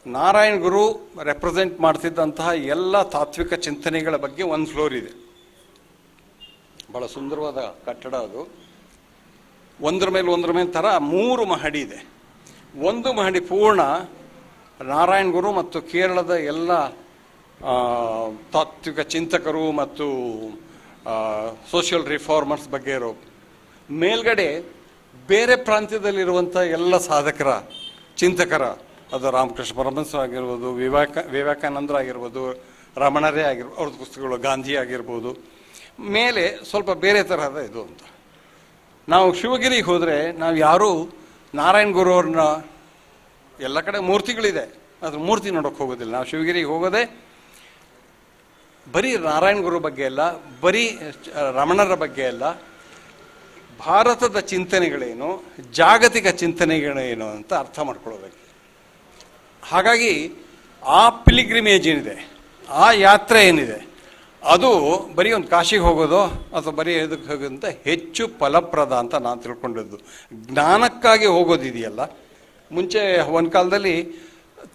ನಾರಾಯಣ ಗುರು ರೆಪ್ರೆಸೆಂಟ್ ಮಾಡ್ತಿದ್ದಂತಹ ಎಲ್ಲ ತಾತ್ವಿಕ ಚಿಂತನೆಗಳ ಬಗ್ಗೆ ಒಂದು ಫ್ಲೋರ್ ಇದೆ. ಭಾಳ ಸುಂದರವಾದ ಕಟ್ಟಡ ಅದು. ಒಂದ್ರ ಮೇಲೆ ಥರ 3 ಮಹಡಿ ಇದೆ. 1 ಮಹಡಿ ಪೂರ್ಣ ನಾರಾಯಣ ಗುರು ಮತ್ತು ಕೇರಳದ ಎಲ್ಲ ತಾತ್ವಿಕ ಚಿಂತಕರು ಮತ್ತು ಸೋಷಿಯಲ್ ರಿಫಾರ್ಮರ್ಸ್ ಬಗ್ಗೆ ಇರೋ. ಮೇಲ್ಗಡೆ ಬೇರೆ ಪ್ರಾಂತ್ಯದಲ್ಲಿರುವಂಥ ಎಲ್ಲ ಸಾಧಕರ, ಚಿಂತಕರ, ಅದು ರಾಮಕೃಷ್ಣ ಪರಮಹಂಸರು ಆಗಿರ್ಬೋದು, ವಿವೇಕಾನಂದರಾಗಿರ್ಬೋದು, ರಮಣರೇ ಆಗಿರ್ಬೋದು, ಅವ್ರದ್ದು ಪುಸ್ತಕಗಳು, ಗಾಂಧಿ ಆಗಿರ್ಬೋದು. ಮೇಲೆ ಸ್ವಲ್ಪ ಬೇರೆ ತರಹದ ಇದು ಅಂತ. ನಾವು ಶಿವಗಿರಿಗೆ ಹೋದರೆ ನಾವು ಯಾರೂ ನಾರಾಯಣ ಗುರು ಅವ್ರನ್ನ, ಎಲ್ಲ ಕಡೆ ಮೂರ್ತಿಗಳಿದೆ, ಅದ್ರ ಮೂರ್ತಿ ನೋಡೋಕೆ ಹೋಗೋದಿಲ್ಲ. ನಾವು ಶಿವಗಿರಿಗೆ ಹೋಗೋದೇ ಬರೀ ನಾರಾಯಣ ಗುರು ಬಗ್ಗೆ ಅಲ್ಲ, ಬರೀ ರಮಣರ ಬಗ್ಗೆ ಅಲ್ಲ, ಭಾರತದ ಚಿಂತನೆಗಳೇನು, ಜಾಗತಿಕ ಚಿಂತನೆಗಳೇನು ಅಂತ ಅರ್ಥ ಮಾಡ್ಕೊಳ್ಳೋದಕ್ಕೆ. ಹಾಗಾಗಿ ಆ ಪಿಲಿಗ್ರಿಮೇಜ್ ಏನಿದೆ, ಆ ಯಾತ್ರೆ ಏನಿದೆ, ಅದು ಬರೀ ಒಂದು ಕಾಶಿಗೆ ಹೋಗೋದು ಅಥವಾ ಬರೀ ಇದಕ್ಕೆ ಹೋಗೋದಂತ ಹೆಚ್ಚು ಫಲಪ್ರದ ಅಂತ ನಾನು ತಿಳ್ಕೊಂಡಿದ್ದು. ಜ್ಞಾನಕ್ಕಾಗಿ ಹೋಗೋದಿದೆಯಲ್ಲ, ಮುಂಚೆ ಒಂದು ಕಾಲದಲ್ಲಿ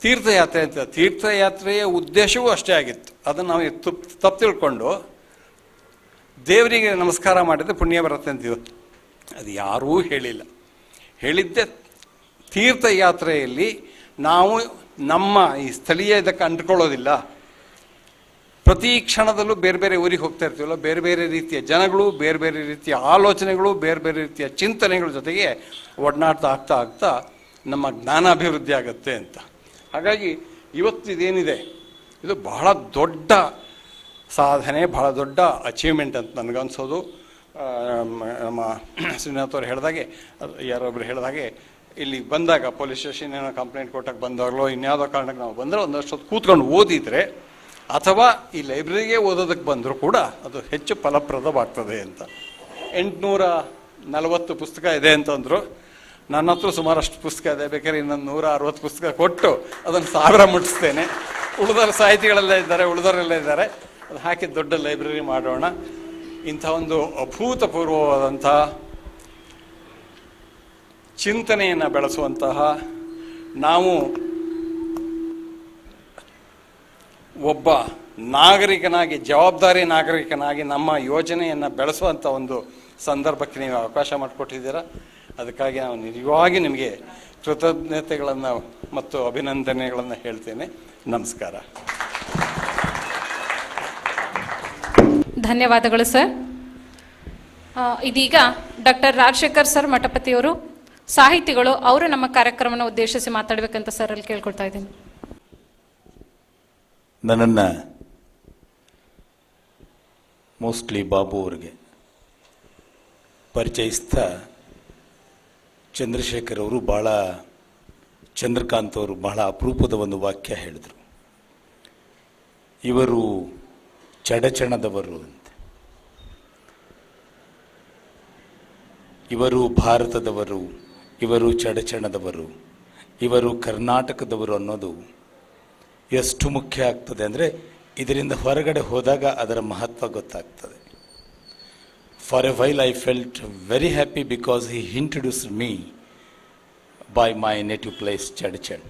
ತೀರ್ಥಯಾತ್ರೆ ಅಂತ, ತೀರ್ಥಯಾತ್ರೆಯ ಉದ್ದೇಶವೂ ಅಷ್ಟೇ ಆಗಿತ್ತು. ಅದನ್ನು ನಾವು ತಪ್ಪು ತಿಳ್ಕೊಂಡು ದೇವರಿಗೆ ನಮಸ್ಕಾರ ಮಾಡಿದರೆ ಪುಣ್ಯ ಬರುತ್ತೆ ಅಂತೀವಿ. ಅದು ಯಾರೂ ಹೇಳಿಲ್ಲ. ಹೇಳಿದ್ದೆ ತೀರ್ಥಯಾತ್ರೆಯಲ್ಲಿ ನಾವು ನಮ್ಮ ಈ ಸ್ಥಳೀಯ ಇದಕ್ಕೆ ಅಂಟ್ಕೊಳ್ಳೋದಿಲ್ಲ. ಪ್ರತಿ ಕ್ಷಣದಲ್ಲೂ ಬೇರೆ ಬೇರೆ ಊರಿಗೆ ಹೋಗ್ತಾ ಇರ್ತೀವಲ್ಲ, ಬೇರೆ ಬೇರೆ ರೀತಿಯ ಜನಗಳು, ಬೇರೆ ಬೇರೆ ರೀತಿಯ ಆಲೋಚನೆಗಳು, ಬೇರೆ ಬೇರೆ ರೀತಿಯ ಚಿಂತನೆಗಳ ಜೊತೆಗೆ ಒಡನಾಡ್ತಾ ಆಗ್ತಾ ಆಗ್ತಾ ನಮ್ಮ ಜ್ಞಾನಾಭಿವೃದ್ಧಿ ಆಗುತ್ತೆ ಅಂತ. ಹಾಗಾಗಿ ಇವತ್ತು ಇದೇನಿದೆ ಇದು ಬಹಳ ದೊಡ್ಡ ಸಾಧನೆ, ಬಹಳ ದೊಡ್ಡ ಅಚೀವ್ಮೆಂಟ್ ಅಂತ ನನಗನ್ಸೋದು. ನಮ್ಮ ಶ್ರೀನಾಥ್ ಅವ್ರು ಹೇಳಿದಾಗೆ, ಯಾರೊಬ್ರು ಹೇಳಿದಾಗೆ, ಇಲ್ಲಿ ಬಂದಾಗ ಪೊಲೀಸ್ ಸ್ಟೇಷನ್ ಏನೋ ಕಂಪ್ಲೇಂಟ್ ಕೊಟ್ಟಾಗ ಬಂದಾಗಲೋ ಇನ್ಯಾವುದೋ ಕಾರಣಕ್ಕೆ ನಾವು ಬಂದರೆ ಒಂದಷ್ಟು ಕೂತ್ಕೊಂಡು ಓದಿದರೆ ಅಥವಾ ಈ ಲೈಬ್ರರಿಗೆ ಓದೋದಕ್ಕೆ ಬಂದರೂ ಕೂಡ ಅದು ಹೆಚ್ಚು ಫಲಪ್ರದವಾಗ್ತದೆ ಅಂತ. 840 ಪುಸ್ತಕ ಇದೆ ಅಂತಂದರು. ನನ್ನ ಹತ್ರ ಸುಮಾರಷ್ಟು ಪುಸ್ತಕ ಇದೆ, ಬೇಕಾದ್ರೆ ಇನ್ನೊಂದು 160 ಪುಸ್ತಕ ಕೊಟ್ಟು ಅದನ್ನು 1000 ಮುಟ್ಟಿಸ್ತೇನೆ. ಉಳಿದವರು ಸಾಹಿತಿಗಳೆಲ್ಲ ಇದ್ದಾರೆ, ಉಳಿದವರೆಲ್ಲ ಇದ್ದಾರೆ, ಅದು ಹಾಕಿ ದೊಡ್ಡ ಲೈಬ್ರರಿ ಮಾಡೋಣ. ಇಂಥ ಒಂದು ಅಭೂತಪೂರ್ವವಾದಂಥ ಚಿಂತನೆಯನ್ನು ಬೆಳೆಸುವಂತಹ, ನಾವು ಒಬ್ಬ ನಾಗರಿಕನಾಗಿ, ಜವಾಬ್ದಾರಿ ನಾಗರಿಕನಾಗಿ ನಮ್ಮ ಯೋಜನೆಯನ್ನು ಬೆಳೆಸುವಂಥ ಒಂದು ಸಂದರ್ಭಕ್ಕೆ ನೀವು ಅವಕಾಶ ಮಾಡಿಕೊಟ್ಟಿದ್ದೀರಾ. ಅದಕ್ಕಾಗಿ ನಾವು ನಿಜವಾಗಿ ನಿಮಗೆ ಕೃತಜ್ಞತೆಗಳನ್ನು ಮತ್ತು ಅಭಿನಂದನೆಗಳನ್ನು ಹೇಳ್ತೇನೆ. ನಮಸ್ಕಾರ. ಧನ್ಯವಾದಗಳು ಸರ್. ಇದೀಗ ಡಾಕ್ಟರ್ ರಾಜಶೇಖರ್ ಸರ್ ಮಠಪತಿಯವರು ಸಾಹಿತಿಗಳು, ಅವರು ನಮ್ಮ ಕಾರ್ಯಕ್ರಮವನ್ನು ಉದ್ದೇಶಿಸಿ ಮಾತಾಡಬೇಕಂತ ಸರ್ ಅಲ್ಲಿ ಕೇಳ್ಕೊಳ್ತಾ ಇದ್ದೀನಿ. ನನ್ನನ್ನು ಮೋಸ್ಟ್ಲಿ ಬಾಬು ಅವರಿಗೆ ಪರಿಚಯಿಸ್ತಾ ಚಂದ್ರಶೇಖರ್ ಅವರು ಚಂದ್ರಕಾಂತ್ ಅವರು ಬಹಳ ಅಪರೂಪದ ಒಂದು ವಾಕ್ಯ ಹೇಳಿದರು. ಇವರು ಚಡಚಣದವರು ಅಂತ. ಇವರು ಭಾರತದವರು, ಇವರು ಚಡಚಣದವರು, ಇವರು ಕರ್ನಾಟಕದವರು ಅನ್ನೋದು ಎಷ್ಟು ಮುಖ್ಯ ಆಗ್ತದೆ ಅಂದರೆ ಇದರಿಂದ ಹೊರಗಡೆ ಹೋದಾಗ ಅದರ ಮಹತ್ವ ಗೊತ್ತಾಗ್ತದೆ. For A while I felt very happy because he introduced me by my native place Chadchan.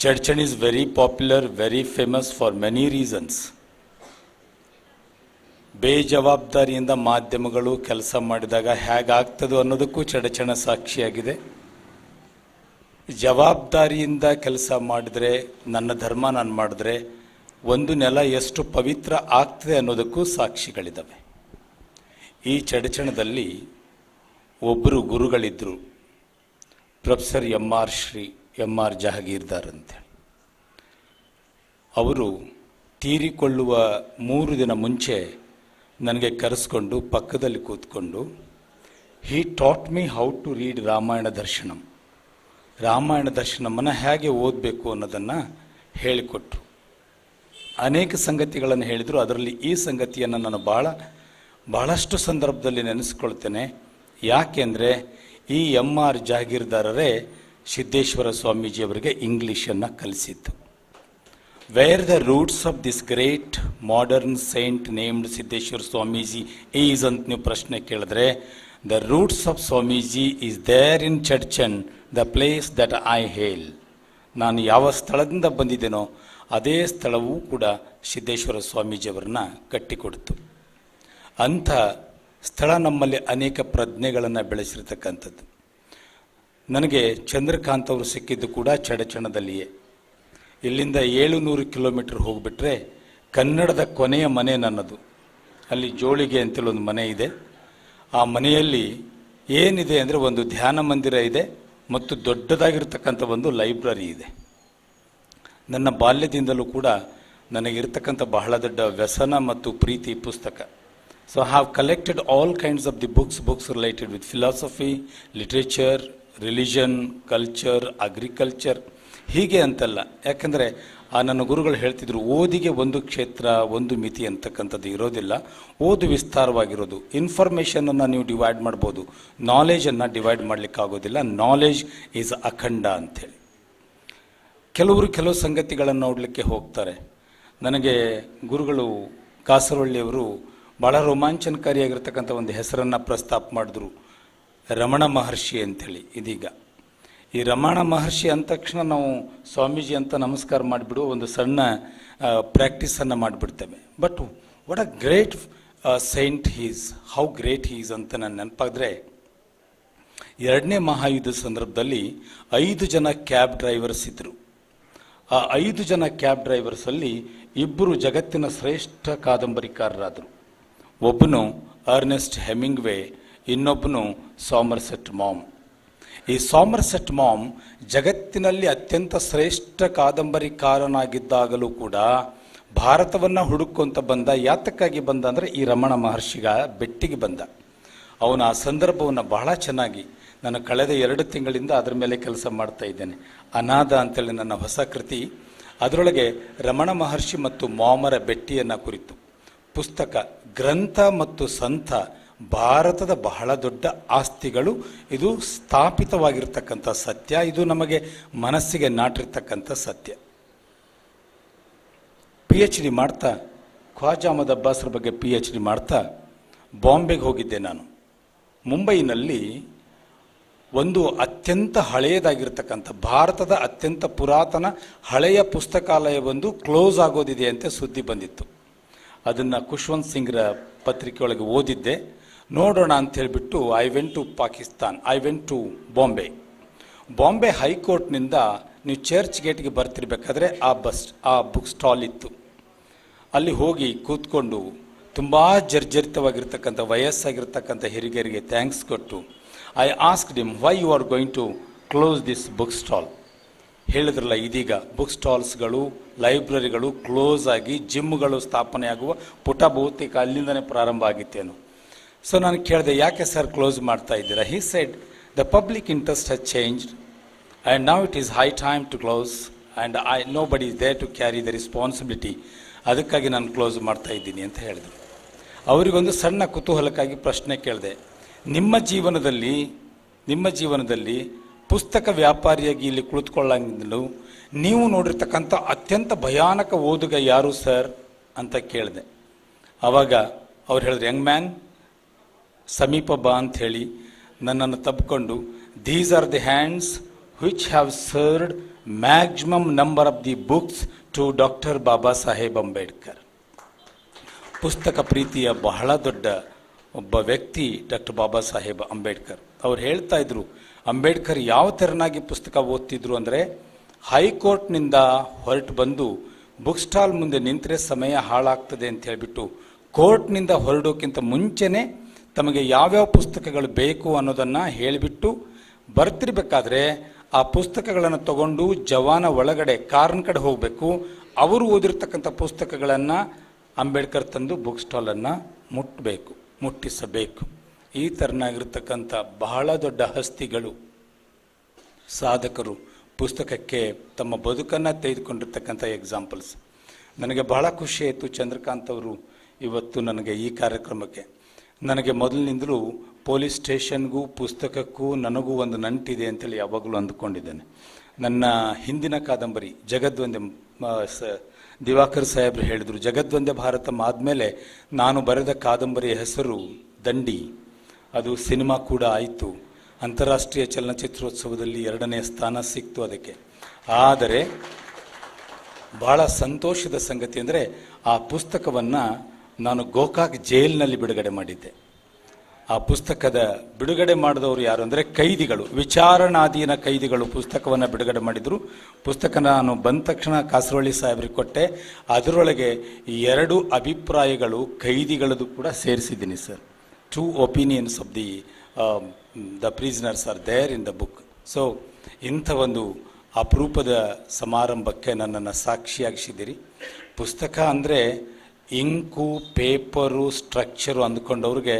Chadchan is very popular, very famous for many reasons. ಬೇಜವಾಬ್ದಾರಿಯಿಂದ ಮಾಧ್ಯಮಗಳು ಕೆಲಸ ಮಾಡಿದಾಗ ಹೇಗಾಗ್ತದೋ ಅನ್ನೋದಕ್ಕೂ ಚಡಚಣ ಸಾಕ್ಷಿಯಾಗಿದೆ. ಜವಾಬ್ದಾರಿಯಿಂದ ಕೆಲಸ ಮಾಡಿದ್ರೆ, ನನ್ನ ಧರ್ಮ ನಾನು ಮಾಡಿದ್ರೆ ಒಂದು ನೆಲ ಎಷ್ಟು ಪವಿತ್ರ ಆಗ್ತದೆ ಅನ್ನೋದಕ್ಕೂ ಸಾಕ್ಷಿಗಳಿದ್ದಾವೆ. ಈ ಚಡಚಣದಲ್ಲಿ ಒಬ್ಬರು ಗುರುಗಳಿದ್ದರು, ಪ್ರೊಫೆಸರ್ ಎಂ.ಆರ್. ಜಹಗೀರ್ದಾರ್ ಅಂತೇಳಿ. ಅವರು ತೀರಿಕೊಳ್ಳುವ 3 ದಿನ ಮುಂಚೆ ನನಗೆ ಕರೆಸ್ಕೊಂಡು ಪಕ್ಕದಲ್ಲಿ ಕೂತ್ಕೊಂಡು he taught me how to read Ramayana Darshanam. Ramayana ದರ್ಶನಮನ್ನು ಹೇಗೆ ಓದಬೇಕು ಅನ್ನೋದನ್ನು ಹೇಳಿಕೊಟ್ರು. ಅನೇಕ ಸಂಗತಿಗಳನ್ನು ಹೇಳಿದರು. ಅದರಲ್ಲಿ ಈ ಸಂಗತಿಯನ್ನು ನಾನು ಬಹಳಷ್ಟು ಸಂದರ್ಭದಲ್ಲಿ ನೆನೆಸ್ಕೊಳ್ತೇನೆ. ಯಾಕೆಂದರೆ ಈ ಎಂ.ಆರ್. ಜಹಗೀರ್ದಾರರೇ ಸಿದ್ದೇಶ್ವರ ಸ್ವಾಮೀಜಿಯವರಿಗೆ ಇಂಗ್ಲೀಷನ್ನು ಕಲಿಸಿದ್ದು. Where the roots of this great modern saint named Siddeshwara Swamiji is ಅಂತ ನೀವು ಪ್ರಶ್ನೆ ಕೇಳಿದ್ರೆ, the roots of Swamiji is there in Chadchan, the place that I hail. ನಾನು ಯಾವ ಸ್ಥಳದಿಂದ ಬಂದಿದ್ದೇನೋ ಅದೇ ಸ್ಥಳವೂ ಕೂಡ ಸಿದ್ದೇಶ್ವರ ಸ್ವಾಮೀಜಿಯವರನ್ನ ಕಟ್ಟಿಕೊಡ್ತು. ಅಂಥ ಸ್ಥಳ ನಮ್ಮಲ್ಲಿ ಅನೇಕ ಪ್ರಜ್ಞೆಗಳನ್ನು ಬೆಳೆಸಿರ್ತಕ್ಕಂಥದ್ದು. ನನಗೆ ಚಂದ್ರಕಾಂತ್ ಅವರು ಸಿಕ್ಕಿದ್ದು ಕೂಡ ಚಡಚಣದಲ್ಲಿಯೇ. ಇಲ್ಲಿಂದ 700 ಕಿಲೋಮೀಟರ್ ಹೋಗಿಬಿಟ್ರೆ ಕನ್ನಡದ ಕೊನೆಯ ಮನೆ ನನ್ನದು. ಅಲ್ಲಿ ಜೋಳಿಗೆ ಅಂತೇಳಿ ಒಂದು ಮನೆ ಇದೆ. ಆ ಮನೆಯಲ್ಲಿ ಏನಿದೆ ಅಂದರೆ ಒಂದು ಧ್ಯಾನ ಮಂದಿರ ಇದೆ ಮತ್ತು ದೊಡ್ಡದಾಗಿರ್ತಕ್ಕಂಥ ಒಂದು ಲೈಬ್ರರಿ ಇದೆ. ನನ್ನ ಬಾಲ್ಯದಿಂದಲೂ ಕೂಡ ನನಗಿರ್ತಕ್ಕಂಥ ಬಹಳ ದೊಡ್ಡ ವ್ಯಸನ ಮತ್ತು ಪ್ರೀತಿ ಪುಸ್ತಕ. So I have collected all kinds of the books related with philosophy, literature, religion, culture, agriculture, ಹೀಗೆ ಅಂತಲ್ಲ, ಯಾಕಂದರೆ ನನ್ನ ಗುರುಗಳು ಹೇಳ್ತಿದ್ರು, ಓದಿಗೆ ಒಂದು ಕ್ಷೇತ್ರ ಒಂದು ಮಿತಿ ಅಂತಕ್ಕಂಥದ್ದು ಇರೋದಿಲ್ಲ. ಓದು ವಿಸ್ತಾರವಾಗಿರೋದು. ಇನ್ಫಾರ್ಮೇಷನನ್ನು ನೀವು ಡಿವೈಡ್ ಮಾಡ್ಬೋದು, ನಾಲೆಜನ್ನು ಡಿವೈಡ್ ಮಾಡಲಿಕ್ಕಾಗೋದಿಲ್ಲ. ನಾಲೆಜ್ ಈಸ್ ಅಖಂಡ ಅಂಥೇಳಿ. ಕೆಲವು ಸಂಗತಿಗಳನ್ನು ನೋಡಲಿಕ್ಕೆ ಹೋಗ್ತಾರೆ. ನನಗೆ ಗುರುಗಳು ಕಾಸರವಳ್ಳಿಯವರು ಭಾಳ ರೋಮಾಂಚನಕಾರಿಯಾಗಿರ್ತಕ್ಕಂಥ ಒಂದು ಹೆಸರನ್ನು ಪ್ರಸ್ತಾಪ ಮಾಡಿದ್ರು, ರಮಣ ಮಹರ್ಷಿ ಅಂಥೇಳಿ. ಇದೀಗ ಈ ರಮಣ ಮಹರ್ಷಿ ಅಂದ ತಕ್ಷಣ ನಾವು ಸ್ವಾಮೀಜಿ ಅಂತ ನಮಸ್ಕಾರ ಮಾಡಿಬಿಡುವ ಒಂದು ಸಣ್ಣ ಪ್ರಾಕ್ಟೀಸನ್ನು ಮಾಡಿಬಿಡ್ತೇವೆ. But what a great saint he's, how great he's ಅಂತ ನನ್ನ ನೆನಪಾದರೆ, 2ನೇ ಮಹಾಯುದ್ಧ ಸಂದರ್ಭದಲ್ಲಿ 5 ಜನ ಕ್ಯಾಬ್ ಡ್ರೈವರ್ಸ್ ಇದ್ದರು. ಆ 5 ಜನ ಕ್ಯಾಬ್ ಡ್ರೈವರ್ಸಲ್ಲಿ 2 ಜಗತ್ತಿನ ಶ್ರೇಷ್ಠ ಕಾದಂಬರಿಕಾರರಾದರು. ಒಬ್ಬನು ಅರ್ನೆಸ್ಟ್ ಹೆಮಿಂಗ್ವೇ, ಇನ್ನೊಬ್ಬನು ಸಾಮರ್ಸೆಟ್ ಮಾಮ್. ಈ ಸಾಮರ್ಸೆಟ್ ಮಾಮ್ ಜಗತ್ತಿನಲ್ಲಿ ಅತ್ಯಂತ ಶ್ರೇಷ್ಠ ಕಾದಂಬರಿಕಾರನಾಗಿದ್ದಾಗಲೂ ಕೂಡ ಭಾರತವನ್ನು ಹುಡುಕೊಂತ ಬಂದ. ಯಾತಕ್ಕಾಗಿ ಬಂದ ಅಂದರೆ ಈ ರಮಣ ಮಹರ್ಷಿಗ ಭೆಟ್ಟಿಗೆ ಬಂದ. ಅವನು ಆ ಸಂದರ್ಭವನ್ನು ಬಹಳ ಚೆನ್ನಾಗಿ, ನಾನು ಕಳೆದ 2 ತಿಂಗಳಿಂದ ಅದರ ಮೇಲೆ ಕೆಲಸ ಮಾಡ್ತಾ ಇದ್ದೇನೆ. ಅನಾಥ ಅಂತೇಳಿ ನನ್ನ ಹೊಸ ಕೃತಿ. ಅದರೊಳಗೆ ರಮಣ ಮಹರ್ಷಿ ಮತ್ತು ಮಾಮರ ಭೆಟ್ಟಿಯನ್ನು ಕುರಿತು ಪುಸ್ತಕ. ಗ್ರಂಥ ಮತ್ತು ಸಂಥ ಭಾರತದ ಬಹಳ ದೊಡ್ಡ ಆಸ್ತಿಗಳು. ಇದು ಸ್ಥಾಪಿತವಾಗಿರ್ತಕ್ಕಂಥ ಸತ್ಯ. ಇದು ನಮಗೆ ಮನಸ್ಸಿಗೆ ನಾಟಿರ್ತಕ್ಕಂಥ ಸತ್ಯ. PhD ಮಾಡ್ತಾ, ಖ್ವಾಜಾ ಅಹಮದ್ ಅಬ್ಬಾಸ್ರ ಬಗ್ಗೆ PhD ಮಾಡ್ತಾ ಬಾಂಬೆಗೆ ಹೋಗಿದ್ದೆ ನಾನು. ಮುಂಬೈನಲ್ಲಿ ಒಂದು ಅತ್ಯಂತ ಹಳೆಯದಾಗಿರ್ತಕ್ಕಂಥ, ಭಾರತದ ಅತ್ಯಂತ ಪುರಾತನ ಹಳೆಯ ಪುಸ್ತಕಾಲಯವೊಂದು ಕ್ಲೋಸ್ ಆಗೋದಿದೆ ಅಂತ ಸುದ್ದಿ ಬಂದಿತ್ತು. ಅದನ್ನು ಖುಷ್ವಂತ್ ಸಿಂಗ್ರ ಪತ್ರಿಕೆಯೊಳಗೆ ಓದಿದ್ದೆ. ನೋಡೋಣ ಅಂತ ಹೇಳಿಬಿಟ್ಟು I went to Pakistan, I went to Bombay ಹೈಕೋರ್ಟ್ನಿಂದ ನೀವು ಚರ್ಚ್ ಗೇಟ್ಗೆ ಬರ್ತಿರ್ಬೇಕಾದ್ರೆ ಆ ಬುಕ್ ಸ್ಟಾಲ್ ಇತ್ತು. ಅಲ್ಲಿ ಹೋಗಿ ಕೂತ್ಕೊಂಡು ತುಂಬ ಜರ್ಜರಿತವಾಗಿರ್ತಕ್ಕಂಥ ವಯಸ್ಸಾಗಿರ್ತಕ್ಕಂಥ ಹಿರಿಯರಿಗೆ ಥ್ಯಾಂಕ್ಸ್ ಕೊಟ್ಟು I asked him, why you are going to close this book stall? ಹೇಳಿದ್ರಲ್ಲ, ಇದೀಗ ಬುಕ್ ಸ್ಟಾಲ್ಸ್ಗಳು, ಲೈಬ್ರರಿಗಳು ಕ್ಲೋಸ್ ಆಗಿ ಜಿಮ್ಗಳು ಸ್ಥಾಪನೆ ಆಗುವ ಪುಟ ಬಹುತೇಕ ಅಲ್ಲಿಂದನೇ ಪ್ರಾರಂಭ ಆಗಿತ್ತೇನು. ಸೊ ನಾನು ಕೇಳಿದೆ, ಯಾಕೆ ಸರ್ ಕ್ಲೋಸ್ ಮಾಡ್ತಾ ಇದ್ದೀರಾ? He said, the public interest has changed and now it is high time to close and nobody is there to carry the responsibility. ಅದಕ್ಕಾಗಿ ನಾನು ಕ್ಲೋಸ್ ಮಾಡ್ತಾ ಇದ್ದೀನಿ ಅಂತ ಹೇಳಿದರು. ಅವರಿಗೊಂದು ಸಣ್ಣ ಕುತೂಹಲಕ್ಕಾಗಿ ಪ್ರಶ್ನೆ ಕೇಳಿದೆ, ನಿಮ್ಮ ಜೀವನದಲ್ಲಿ ಪುಸ್ತಕ ವ್ಯಾಪಾರಿಯಾಗಿ ಇಲ್ಲಿ ಕುಳಿತುಕೊಳ್ಳಂಗಿದ್ದಲು ನೀವು ನೋಡಿರ್ತಕ್ಕಂಥ ಅತ್ಯಂತ ಭಯಾನಕ ಓದುಗ ಯಾರು ಸರ್ ಅಂತ ಕೇಳಿದೆ. ಆವಾಗ ಅವ್ರು ಹೇಳಿದ್ರು, ಯಂಗ್ ಮ್ಯಾನ್ ಸಮೀಪ ಬಾ ಅಂತ ಹೇಳಿ ನನ್ನನ್ನು ತಬ್ಕೊಂಡು, these are the hands which have served maximum number of the books to doctor Baba Saheb Ambedkar. ಪುಸ್ತಕ ಪ್ರೀತಿಯ ಬಹಳ ದೊಡ್ಡ ಒಬ್ಬ ವ್ಯಕ್ತಿ ಡಾಕ್ಟರ್ ಬಾಬಾ ಸಾಹೇಬ್ ಅಂಬೇಡ್ಕರ್. ಅವ್ರು ಹೇಳ್ತಾ ಇದ್ರು, ಅಂಬೇಡ್ಕರ್ ಯಾವ ತೆರನಾಗಿ ಪುಸ್ತಕ ಓದ್ತಿದ್ರು ಅಂದರೆ, ಹೈಕೋರ್ಟ್ನಿಂದ ಹೊರಟು ಬಂದು ಬುಕ್ ಸ್ಟಾಲ್ ಮುಂದೆ ನಿಂತರೆ ಸಮಯ ಹಾಳಾಗ್ತದೆ ಅಂತ ಹೇಳಿಬಿಟ್ಟು ಕೋರ್ಟ್ನಿಂದ ಹೊರಡೋಕ್ಕಿಂತ ಮುಂಚೆನೇ ತಮಗೆ ಯಾವ್ಯಾವ ಪುಸ್ತಕಗಳು ಬೇಕು ಅನ್ನೋದನ್ನು ಹೇಳಿಬಿಟ್ಟು ಬರ್ತಿರ್ಬೇಕಾದ್ರೆ ಆ ಪುಸ್ತಕಗಳನ್ನು ತಗೊಂಡು ಜವಾನ ಒಳಗಡೆ ಕಾರ್ನ ಕಡೆ ಹೋಗಬೇಕು. ಅವರು ಓದಿರ್ತಕ್ಕಂಥ ಪುಸ್ತಕಗಳನ್ನು ಅಂಬೇಡ್ಕರ್ ತಂದು ಬುಕ್ ಸ್ಟಾಲನ್ನು ಮುಟ್ಟಿಸಬೇಕು. ಈ ಥರನಾಗಿರ್ತಕ್ಕಂಥ ಬಹಳ ದೊಡ್ಡ ಹಸ್ತಿಗಳು, ಸಾಧಕರು ಪುಸ್ತಕಕ್ಕೆ ತಮ್ಮ ಬದುಕನ್ನು ತೆಗೆದುಕೊಂಡಿರ್ತಕ್ಕಂಥ ಎಕ್ಸಾಂಪಲ್ಸ್. ನನಗೆ ಬಹಳ ಖುಷಿ ಆಯಿತು ಚಂದ್ರಕಾಂತ್ ಅವರು ಇವತ್ತು ನನಗೆ ಈ ಕಾರ್ಯಕ್ರಮಕ್ಕೆ. ನನಗೆ ಮೊದಲಿನಿಂದಲೂ ಪೊಲೀಸ್ ಸ್ಟೇಷನ್ಗೂ ಪುಸ್ತಕಕ್ಕೂ ನನಗೂ ಒಂದು ನಂಟಿದೆ ಅಂತೇಳಿ ಯಾವಾಗಲೂ ಅಂದುಕೊಂಡಿದ್ದೇನೆ. ನನ್ನ ಹಿಂದಿನ ಕಾದಂಬರಿ ಜಗದ್ವಂದೆ, ದಿವಾಕರ್ ಸಾಹೇಬ್ರು ಹೇಳಿದರು, ಜಗದ್ವಂದೆ ಭಾರತಂ ಆದಮೇಲೆ ನಾನು ಬರೆದ ಕಾದಂಬರಿಯ ಹೆಸರು ದಂಡಿ. ಅದು ಸಿನಿಮಾ ಕೂಡ ಆಯಿತು. ಅಂತಾರಾಷ್ಟ್ರೀಯ ಚಲನಚಿತ್ರೋತ್ಸವದಲ್ಲಿ 2ನೇ ಸ್ಥಾನ ಸಿಕ್ತು ಅದಕ್ಕೆ. ಆದರೆ ಬಹಳ ಸಂತೋಷದ ಸಂಗತಿ ಅಂದರೆ ಆ ಪುಸ್ತಕವನ್ನು ನಾನು ಗೋಕಾಕ್ ಜೈಲಿನಲ್ಲಿ ಬಿಡುಗಡೆ ಮಾಡಿದ್ದೆ. ಆ ಪುಸ್ತಕದ ಬಿಡುಗಡೆ ಮಾಡಿದವರು ಯಾರು ಅಂದರೆ ಕೈದಿಗಳು, ವಿಚಾರಣಾಧೀನ ಕೈದಿಗಳು ಪುಸ್ತಕವನ್ನು ಬಿಡುಗಡೆ ಮಾಡಿದರು. ಪುಸ್ತಕ ನಾನು ಬಂದ ತಕ್ಷಣ ಕಾಸರವಳ್ಳಿ ಸಾಹೇಬ್ರಿಗೆ ಕೊಟ್ಟೆ. ಅದರೊಳಗೆ 2 ಅಭಿಪ್ರಾಯಗಳು ಕೈದಿಗಳದ್ದು ಕೂಡ ಸೇರಿಸಿದ್ದೀನಿ sir. 2 opinions of the prisoners are there in the book. So ಇಂಥ ಒಂದು ಅಪರೂಪದ ಸಮಾರಂಭಕ್ಕೆ ನನ್ನನ್ನು ಸಾಕ್ಷಿಯಾಗಿಸಿದ್ದೀರಿ. ಪುಸ್ತಕ ಅಂದರೆ ಇಂಕು, ಪೇಪರು, ಸ್ಟ್ರಕ್ಚರು ಅಂದ್ಕೊಂಡವ್ರಿಗೆ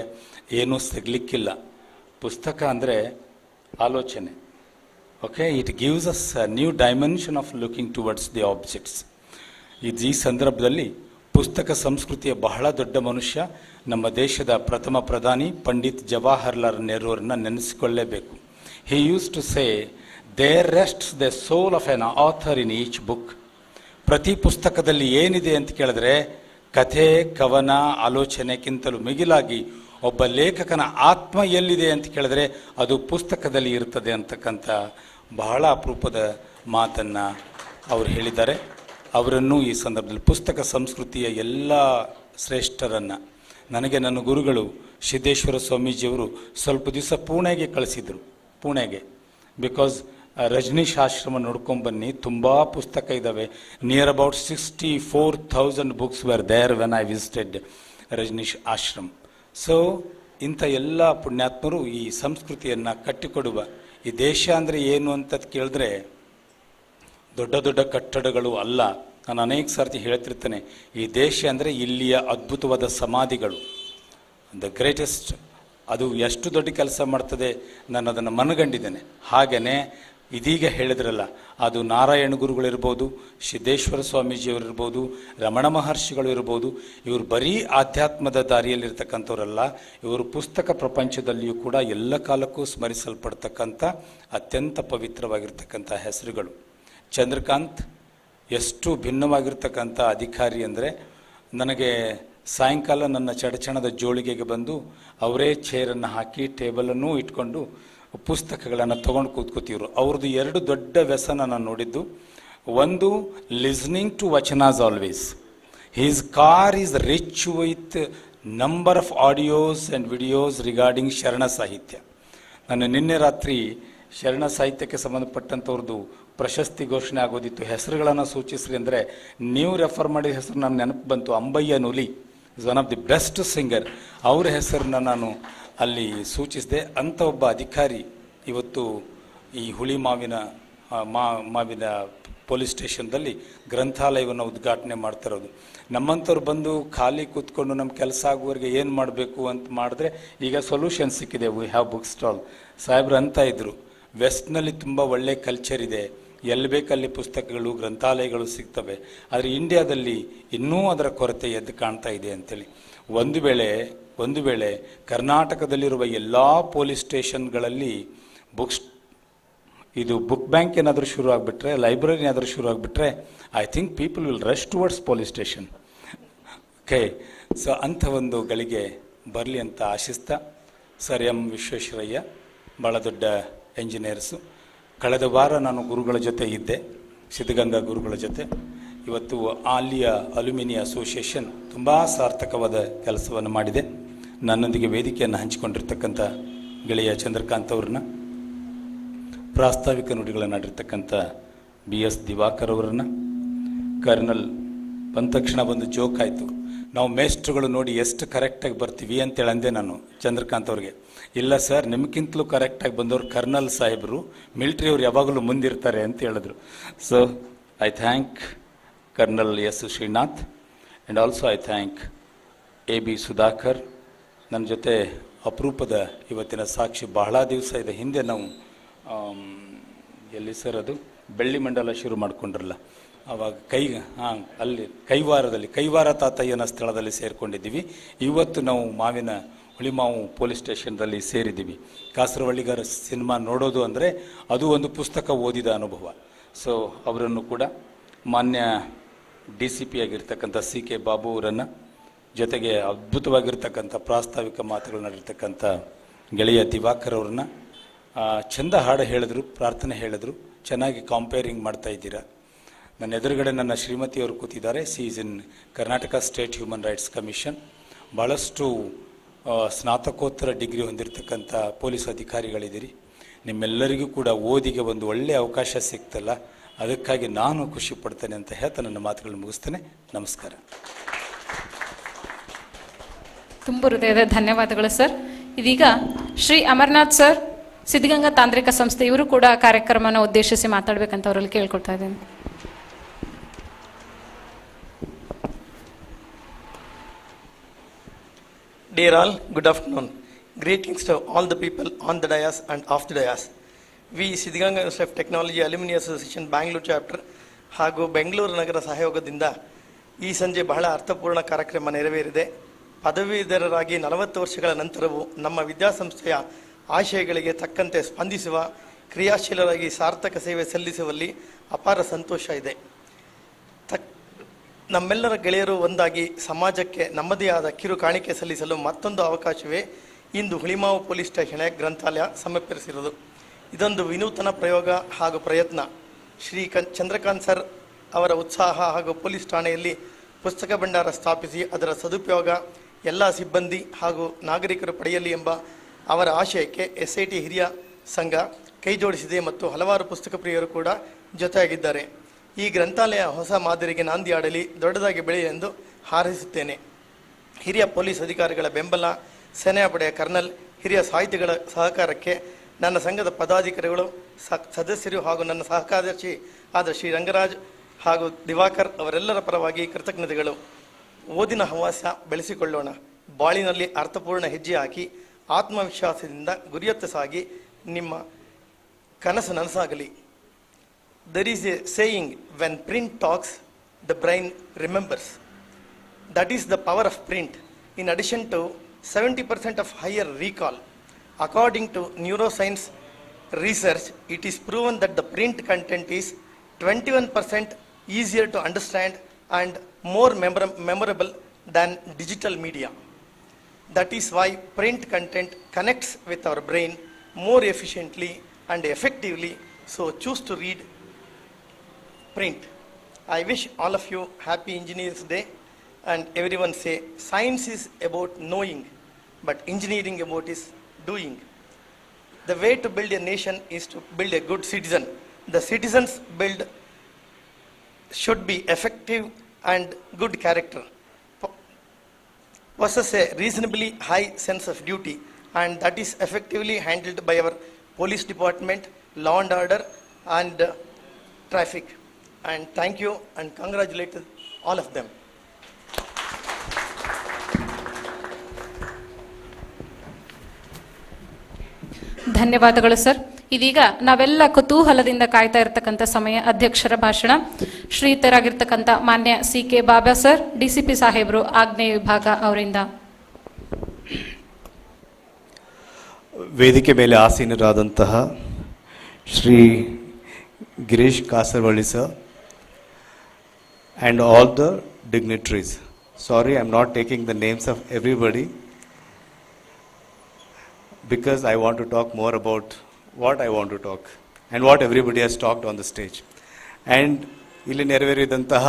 ಏನೂ ಸಿಗಲಿಕ್ಕಿಲ್ಲ. ಪುಸ್ತಕ ಅಂದರೆ ಆಲೋಚನೆ, Okay, it gives us a new dimension of looking towards the objects. ಈ ಸಂದರ್ಭದಲ್ಲಿ ಪುಸ್ತಕ ಸಂಸ್ಕೃತಿಯ ಬಹಳ ದೊಡ್ಡ ಮನುಷ್ಯ ನಮ್ಮ ದೇಶದ ಪ್ರಥಮ ಪ್ರಧಾನಿ Pandit Jawaharlal ನೆಹರೂರನ್ನ ನೆನೆಸಿಕೊಳ್ಳಲೇಬೇಕು. He used to say, there rests the soul of an author in each book. ಪ್ರತಿ ಪುಸ್ತಕದಲ್ಲಿ ಏನಿದೆ ಅಂತ ಕೇಳಿದ್ರೆ ಕಥೆ, ಕವನ, ಆಲೋಚನೆಗಿಂತಲೂ ಮಿಗಿಲಾಗಿ ಒಬ್ಬ ಲೇಖಕನ ಆತ್ಮ ಎಲ್ಲಿದೆ ಅಂತ ಕೇಳಿದ್ರೆ ಅದು ಪುಸ್ತಕದಲ್ಲಿ ಇರ್ತದೆ ಅಂತಕ್ಕಂಥ ಬಹಳ ಅಪರೂಪದ ಮಾತನ್ನು ಅವರು ಹೇಳಿದ್ದಾರೆ. ಅವರನ್ನು ಈ ಸಂದರ್ಭದಲ್ಲಿ ಪುಸ್ತಕ ಸಂಸ್ಕೃತಿಯ ಎಲ್ಲ ಶ್ರೇಷ್ಠರನ್ನು ನನಗೆ ನನ್ನ ಗುರುಗಳು ಸಿದ್ದೇಶ್ವರ ಸ್ವಾಮೀಜಿಯವರು ಸ್ವಲ್ಪ ದಿವಸ ಪುಣೆಗೆ ಕಳಿಸಿದರು. ಪುಣೆಗೆ ಬಿಕಾಸ್ ರಜನೀಶ್ ಆಶ್ರಮ ನೋಡ್ಕೊಂಬನ್ನಿ, ತುಂಬ ಪುಸ್ತಕ ಇದ್ದಾವೆ. Near about 64,000 books where there when I visited Rajneesh ashram. So ಇಂಥ ಎಲ್ಲ ಪುಣ್ಯಾತ್ಮರು ಈ ಸಂಸ್ಕೃತಿಯನ್ನು ಕಟ್ಟಿಕೊಡುವ, ಈ ದೇಶ ಅಂದರೆ ಏನು ಅಂತ ಕೇಳಿದ್ರೆ ದೊಡ್ಡ ದೊಡ್ಡ ಕಟ್ಟಡಗಳು ಅಲ್ಲ. ನಾನು ಅನೇಕ ಸರ್ತಿ ಹೇಳ್ತಿರ್ತೇನೆ, ಈ ದೇಶ ಅಂದರೆ ಇಲ್ಲಿಯ ಅದ್ಭುತವಾದ ಸಮಾಧಿಗಳು, ದ ಗ್ರೇಟೆಸ್ಟ್. ಅದು ಎಷ್ಟು ದೊಡ್ಡ ಕೆಲಸ ಮಾಡ್ತದೆ ನಾನು ಅದನ್ನು ಮನಗಂಡಿದ್ದೇನೆ. ಹಾಗೆಯೇ ಇದೀಗ ಹೇಳಿದ್ರಲ್ಲ, ಅದು ನಾರಾಯಣ ಗುರುಗಳಿರ್ಬೋದು, ಸಿದ್ದೇಶ್ವರ ಸ್ವಾಮೀಜಿಯವರಿರ್ಬೋದು, ರಮಣ ಮಹರ್ಷಿಗಳು ಇರ್ಬೋದು, ಇವರು ಬರೀ ಆಧ್ಯಾತ್ಮದ ದಾರಿಯಲ್ಲಿರ್ತಕ್ಕಂಥವರಲ್ಲ, ಇವರು ಪುಸ್ತಕ ಪ್ರಪಂಚದಲ್ಲಿಯೂ ಕೂಡ ಎಲ್ಲ ಕಾಲಕ್ಕೂ ಸ್ಮರಿಸಲ್ಪಡ್ತಕ್ಕಂಥ ಅತ್ಯಂತ ಪವಿತ್ರವಾಗಿರ್ತಕ್ಕಂಥ ಹೆಸರುಗಳು. ಚಂದ್ರಕಾಂತ್ ಎಷ್ಟು ಭಿನ್ನವಾಗಿರ್ತಕ್ಕಂಥ ಅಧಿಕಾರಿ ಅಂದರೆ, ನನಗೆ ಸಾಯಂಕಾಲ ನನ್ನ ಚಡಚಣದ ಜೋಳಿಗೆಗೆ ಬಂದು ಅವರೇ ಚೇರನ್ನು ಹಾಕಿ ಟೇಬಲನ್ನು ಇಟ್ಕೊಂಡು ಪುಸ್ತಕಗಳನ್ನು ತೊಗೊಂಡು ಕೂತ್ಕೋತಿದ್ರು. ಅವ್ರದ್ದು ಎರಡು ದೊಡ್ಡ ವ್ಯಸನ ನಾನು ನೋಡಿದ್ದು. ಒಂದು, listening to vachanas always. His car is rich with number of audios and videos regarding Sharana Sahitya. ನಾನು ನಿನ್ನೆ ರಾತ್ರಿ ಶರಣ ಸಾಹಿತ್ಯಕ್ಕೆ ಸಂಬಂಧಪಟ್ಟಂಥವ್ರದ್ದು ಪ್ರಶಸ್ತಿ ಘೋಷಣೆ ಆಗೋದಿತ್ತು. ಹೆಸರುಗಳನ್ನು ಸೂಚಿಸ್ರಿ ಅಂದರೆ ನೀವು ರೆಫರ್ ಮಾಡಿದ ಹೆಸರು ನನ್ನ ನೆನಪು ಬಂತು. Ambayya Nuli is one of the best singer. ಅವರ ಹೆಸರನ್ನ ನಾನು ಅಲ್ಲಿ ಸೂಚಿಸಿದೆ. ಅಂಥ ಒಬ್ಬ ಅಧಿಕಾರಿ ಇವತ್ತು ಈ ಹುಳಿ ಮಾವಿನ ಪೊಲೀಸ್ ಸ್ಟೇಷನ್ದಲ್ಲಿ ಗ್ರಂಥಾಲಯವನ್ನು ಉದ್ಘಾಟನೆ ಮಾಡ್ತಿರೋದು. ನಮ್ಮಂಥವ್ರು ಬಂದು ಖಾಲಿ ಕೂತ್ಕೊಂಡು ನಮ್ಮ ಕೆಲಸ ಆಗುವವರೆಗೆ ಏನು ಮಾಡಬೇಕು ಅಂತ ಮಾಡಿದ್ರೆ ಈಗ ಸೊಲ್ಯೂಷನ್ ಸಿಕ್ಕಿದೆ. We have book stall. ಸಾಹೇಬ್ರು ಅಂತ ಇದ್ದರು, ವೆಸ್ಟ್ನಲ್ಲಿ ತುಂಬ ಒಳ್ಳೆ ಕಲ್ಚರ್ ಇದೆ, ಎಲ್ಲಿ ಬೇಕಲ್ಲಿ ಪುಸ್ತಕಗಳು, ಗ್ರಂಥಾಲಯಗಳು ಸಿಗ್ತವೆ. ಆದರೆ ಇಂಡಿಯಾದಲ್ಲಿ ಇನ್ನೂ ಅದರ ಕೊರತೆ ಎದ್ದು ಕಾಣ್ತಾ ಇದೆ ಅಂತೇಳಿ. ಒಂದು ವೇಳೆ ಕರ್ನಾಟಕದಲ್ಲಿರುವ ಎಲ್ಲ ಪೊಲೀಸ್ ಸ್ಟೇಷನ್ಗಳಲ್ಲಿ ಬುಕ್ ಬ್ಯಾಂಕ್ ಏನಾದರೂ ಶುರು ಆಗಿಬಿಟ್ರೆ, ಲೈಬ್ರರಿ ಏನಾದರೂ ಶುರು ಆಗಿಬಿಟ್ರೆ, I think people will rush towards police station. Okay, so ಅಂಥ ಒಂದು ಗಳಿಗೆ ಬರಲಿ ಅಂತ ಆಶಿಸ್ತಾ, ಸರ್ ಎಂ ವಿಶ್ವೇಶ್ವರಯ್ಯ ಭಾಳ ದೊಡ್ಡ ಎಂಜಿನಿಯರ್ಸು. ಕಳೆದ ವಾರ ನಾನು ಗುರುಗಳ ಜೊತೆ ಇದ್ದೆ, ಸಿದ್ಧಗಂಗಾ ಗುರುಗಳ ಜೊತೆ. ಇವತ್ತು ಅಲ್ಲಿಯ ಅಲ್ಯುಮಿನಿ ಅಸೋಸಿಯೇಷನ್ ತುಂಬ ಸಾರ್ಥಕವಾದ ಕೆಲಸವನ್ನು ಮಾಡಿದೆ. ನನ್ನೊಂದಿಗೆ ವೇದಿಕೆಯನ್ನು ಹಂಚಿಕೊಂಡಿರ್ತಕ್ಕಂಥ ಗೆಳೆಯ ಚಂದ್ರಕಾಂತ್ ಅವ್ರನ್ನ, ಪ್ರಾಸ್ತಾವಿಕ ನುಡಿಗಳನ್ನು ಆಡಿರ್ತಕ್ಕಂಥ BS ದಿವಾಕರ್ ಅವರನ್ನು, ಕರ್ನಲ್ ಬಂದ ತಕ್ಷಣ ಒಂದು ಜೋಕ್ ಆಯಿತು, ನಾವು ಮೇಸ್ಟ್ರುಗಳು ನೋಡಿ ಎಷ್ಟು ಕರೆಕ್ಟಾಗಿ ಬರ್ತೀವಿ ಅಂತೇಳಿ ಅಂದೆ ನಾನು ಚಂದ್ರಕಾಂತ್ ಅವ್ರಿಗೆ. ಇಲ್ಲ ಸರ್, ನಿಮ್ಗಿಂತಲೂ ಕರೆಕ್ಟಾಗಿ ಬಂದವರು ಕರ್ನಲ್ ಸಾಹೇಬರು, ಮಿಲಿಟ್ರಿಯವರು ಯಾವಾಗಲೂ ಮುಂದಿರ್ತಾರೆ ಅಂತ ಹೇಳಿದ್ರು. So I thank colonel S. Srinath and also I thank AB Sudhakar. ನನ್ನ ಜೊತೆ ಅಪರೂಪದ ಇವತ್ತಿನ ಸಾಕ್ಷಿ. ಬಹಳ ದಿವಸ ಇದೆ, ಹಿಂದೆ ನಾವು ಎಲ್ಲಿ ಸರ್ ಅದು ಬೆಳ್ಳಿ ಮಂಡಲ ಶುರು ಮಾಡಿಕೊಂಡ್ರಲ್ಲ, ಆವಾಗ ಅಲ್ಲಿ ಕೈವಾರ ತಾತಯ್ಯನ ಸ್ಥಳದಲ್ಲಿ ಸೇರಿಕೊಂಡಿದ್ದೀವಿ. ಇವತ್ತು ನಾವು ಹುಳಿಮಾವು ಪೊಲೀಸ್ ಸ್ಟೇಷನ್ದಲ್ಲಿ ಸೇರಿದ್ದೀವಿ. ಕಾಸರವಳ್ಳಿಗಾರ ಸಿನಿಮಾ ನೋಡೋದು ಅಂದರೆ ಅದು ಒಂದು ಪುಸ್ತಕ ಓದಿದ ಅನುಭವ. ಸೊ ಅವರನ್ನು ಕೂಡ ಮಾನ್ಯ DCP ಆಗಿರ್ತಕ್ಕಂಥ CK ಬಾಬು ಅವರನ್ನು, ಜೊತೆಗೆ ಅದ್ಭುತವಾಗಿರ್ತಕ್ಕಂಥ ಪ್ರಾಸ್ತಾವಿಕ ಮಾತುಗಳು ನಡೆರ್ತಕ್ಕಂಥ ಗೆಳೆಯ ದಿವಾಕರ್ ಅವ್ರನ್ನ, ಚಂದ ಹಾಡು ಹೇಳಿದ್ರು, ಪ್ರಾರ್ಥನೆ ಹೇಳಿದ್ರು, ಚೆನ್ನಾಗಿ ಕಾಂಪೇರಿಂಗ್ ಮಾಡ್ತಾ ಇದ್ದೀರಾ. ನನ್ನ ಎದುರುಗಡೆ ನನ್ನ ಶ್ರೀಮತಿಯವರು ಕೂತಿದ್ದಾರೆ. C is in Karnataka state human rights commission. ಭಾಳಷ್ಟು ಸ್ನಾತಕೋತ್ತರ ಡಿಗ್ರಿ ಹೊಂದಿರತಕ್ಕಂಥ ಪೊಲೀಸ್ ಅಧಿಕಾರಿಗಳಿದ್ದೀರಿ. ನಿಮ್ಮೆಲ್ಲರಿಗೂ ಕೂಡ ಓದಿಗೆ ಒಂದು ಒಳ್ಳೆಯ ಅವಕಾಶ ಸಿಗ್ತಲ್ಲ, ಅದಕ್ಕಾಗಿ ನಾನು ಖುಷಿ ಪಡ್ತೇನೆ ಅಂತ ಹೇಳ್ತಾ ನನ್ನ ಮಾತುಗಳನ್ನು ಮುಗಿಸ್ತೇನೆ. ನಮಸ್ಕಾರ. ತುಂಬ ಹೃದಯದ ಧನ್ಯವಾದಗಳು ಸರ್. ಇದೀಗ ಶ್ರೀ ಅಮರನಾಥ್ ಸರ್, ಸಿದ್ಧಗಂಗಾ ತಾಂತ್ರಿಕ ಸಂಸ್ಥೆ, ಇವರು ಕೂಡ ಕಾರ್ಯಕ್ರಮನ ಉದ್ದೇಶಿಸಿ ಮಾತಾಡಬೇಕಂತ ಅವರಲ್ಲಿ ಕೇಳ್ಕೊಳ್ತಾ ಇದ್ದೇನೆ. Dear all, good afternoon. Greetings to all the people on the dais and off the dais. We Siddaganga university of technology alumni association Bangalore chapter ಹಾಗೂ ಬೆಂಗಳೂರು ನಗರ ಸಹಯೋಗದಿಂದ ಈ ಸಂಜೆ ಬಹಳ ಅರ್ಥಪೂರ್ಣ ಕಾರ್ಯಕ್ರಮ ನೆರವೇರಿದೆ. ಪದವೀಧರರಾಗಿ 40 ವರ್ಷಗಳ ನಂತರವೂ ನಮ್ಮ ವಿದ್ಯಾಸಂಸ್ಥೆಯ ಆಶಯಗಳಿಗೆ ತಕ್ಕಂತೆ ಸ್ಪಂದಿಸುವ, ಕ್ರಿಯಾಶೀಲರಾಗಿ ಸಾರ್ಥಕ ಸೇವೆ ಸಲ್ಲಿಸುವಲ್ಲಿ ಅಪಾರ ಸಂತೋಷ ಇದೆ. ನಮ್ಮೆಲ್ಲರ ಗೆಳೆಯರು ಒಂದಾಗಿ ಸಮಾಜಕ್ಕೆ ನಮ್ಮದೇ ಆದ ಕಿರು ಕಾಣಿಕೆ ಸಲ್ಲಿಸಲು ಮತ್ತೊಂದು ಅವಕಾಶವೇ ಇಂದು ಹುಳಿಮಾವು ಪೊಲೀಸ್ ಸ್ಟೇಷನ್ ಗ್ರಂಥಾಲಯ ಸಮರ್ಪಿಸಿರುವುದು. ಇದೊಂದು ವಿನೂತನ ಪ್ರಯೋಗ ಹಾಗೂ ಪ್ರಯತ್ನ. ಶ್ರೀ ಚಂದ್ರಕಾಂತ್ ಸರ್ ಅವರ ಉತ್ಸಾಹ ಹಾಗೂ ಪೊಲೀಸ್ ಠಾಣೆಯಲ್ಲಿ ಪುಸ್ತಕ ಭಂಡಾರ ಸ್ಥಾಪಿಸಿ ಅದರ ಸದುಪಯೋಗ ಎಲ್ಲ ಸಿಬ್ಬಂದಿ ಹಾಗೂ ನಾಗರಿಕರು ಪಡೆಯಲಿ ಎಂಬ ಅವರ ಆಶಯಕ್ಕೆ SIT ಹಿರಿಯ ಸಂಘ ಕೈಜೋಡಿಸಿದೆ ಮತ್ತು ಹಲವಾರು ಪುಸ್ತಕ ಪ್ರಿಯರು ಕೂಡ ಜೊತೆಯಾಗಿದ್ದಾರೆ. ಈ ಗ್ರಂಥಾಲಯ ಹೊಸ ಮಾದರಿಗೆ ನಾಂದಿ ಆಡಲಿ, ದೊಡ್ಡದಾಗಿ ಬೆಳೆಯಲಿ ಎಂದು ಹಾರೈಸುತ್ತೇನೆ. ಹಿರಿಯ ಪೊಲೀಸ್ ಅಧಿಕಾರಿಗಳ ಬೆಂಬಲ, ಸೇನಾಪಡೆಯ ಕರ್ನಲ್, ಹಿರಿಯ ಸಾಹಿತಿಗಳ ಸಹಕಾರಕ್ಕೆ ನನ್ನ ಸಂಘದ ಪದಾಧಿಕಾರಿಗಳು, ಸದಸ್ಯರು ಹಾಗೂ ನನ್ನ ಸಹಕಾರ್ಯದರ್ಶಿ ಆದ ಶ್ರೀ ರಂಗರಾಜ್ ಹಾಗೂ ದಿವಾಕರ್ ಅವರೆಲ್ಲರ ಪರವಾಗಿ ಕೃತಜ್ಞತೆಗಳು. ಓದಿನ ಹವ್ಯಾಸ ಬೆಳೆಸಿಕೊಳ್ಳೋಣ, ಬಾಳಿನಲ್ಲಿ ಅರ್ಥಪೂರ್ಣ ಹೆಜ್ಜೆ ಹಾಕಿ ಆತ್ಮವಿಶ್ವಾಸದಿಂದ ಗುರಿಯತ್ತ ಸಾಗಿ ನಿಮ್ಮ ಕನಸು ನನಸಾಗಲಿ. There is a saying, when print talks, the brain remembers. That is the power of print. In addition to 70% of higher recall, according to neuroscience research, it is proven that the print content is 21% easier to understand and more memorable than digital media. That is why print content connects with our brain more efficiently and effectively. So choose to read print. I wish all of you happy Engineers Day, and everyone say science is about knowing, but engineering about is doing. The way to build a nation is to build a good citizen. The citizens build should be effective and good character, possess a reasonably high sense of duty, and that is effectively handled by our police department, law and order, and traffic. And thank you and congratulate all of them. ಧನ್ಯವಾದಗಳು sir. ಇದೀಗ ನಾವೆಲ್ಲ ಕುತೂಹಲದಿಂದ ಕಾಯ್ತಾ ಇರತಕ್ಕಂಥ ಸಮಯ ಅಧ್ಯಕ್ಷರ ಭಾಷಣ. ಶ್ರೀಯುತರಾಗಿರ್ತಕ್ಕಂಥ ಮಾನ್ಯ CK ಬಾಬಾ ಸರ್, DCP ಸಾಹೇಬರು, ಆಗ್ನೇಯ ವಿಭಾಗ ಅವರಿಂದ. ವೇದಿಕೆ ಮೇಲೆ ಆಸೀನರಾದಂತಹ Shri Girish Kasaravalli sir and all the dignitaries. Sorry, I'm not taking the names of everybody because I want to talk more about what I want to talk and what everybody has talked on the stage. And ಇಲ್ಲಿ ನೆರವೇರಿದಂತಹ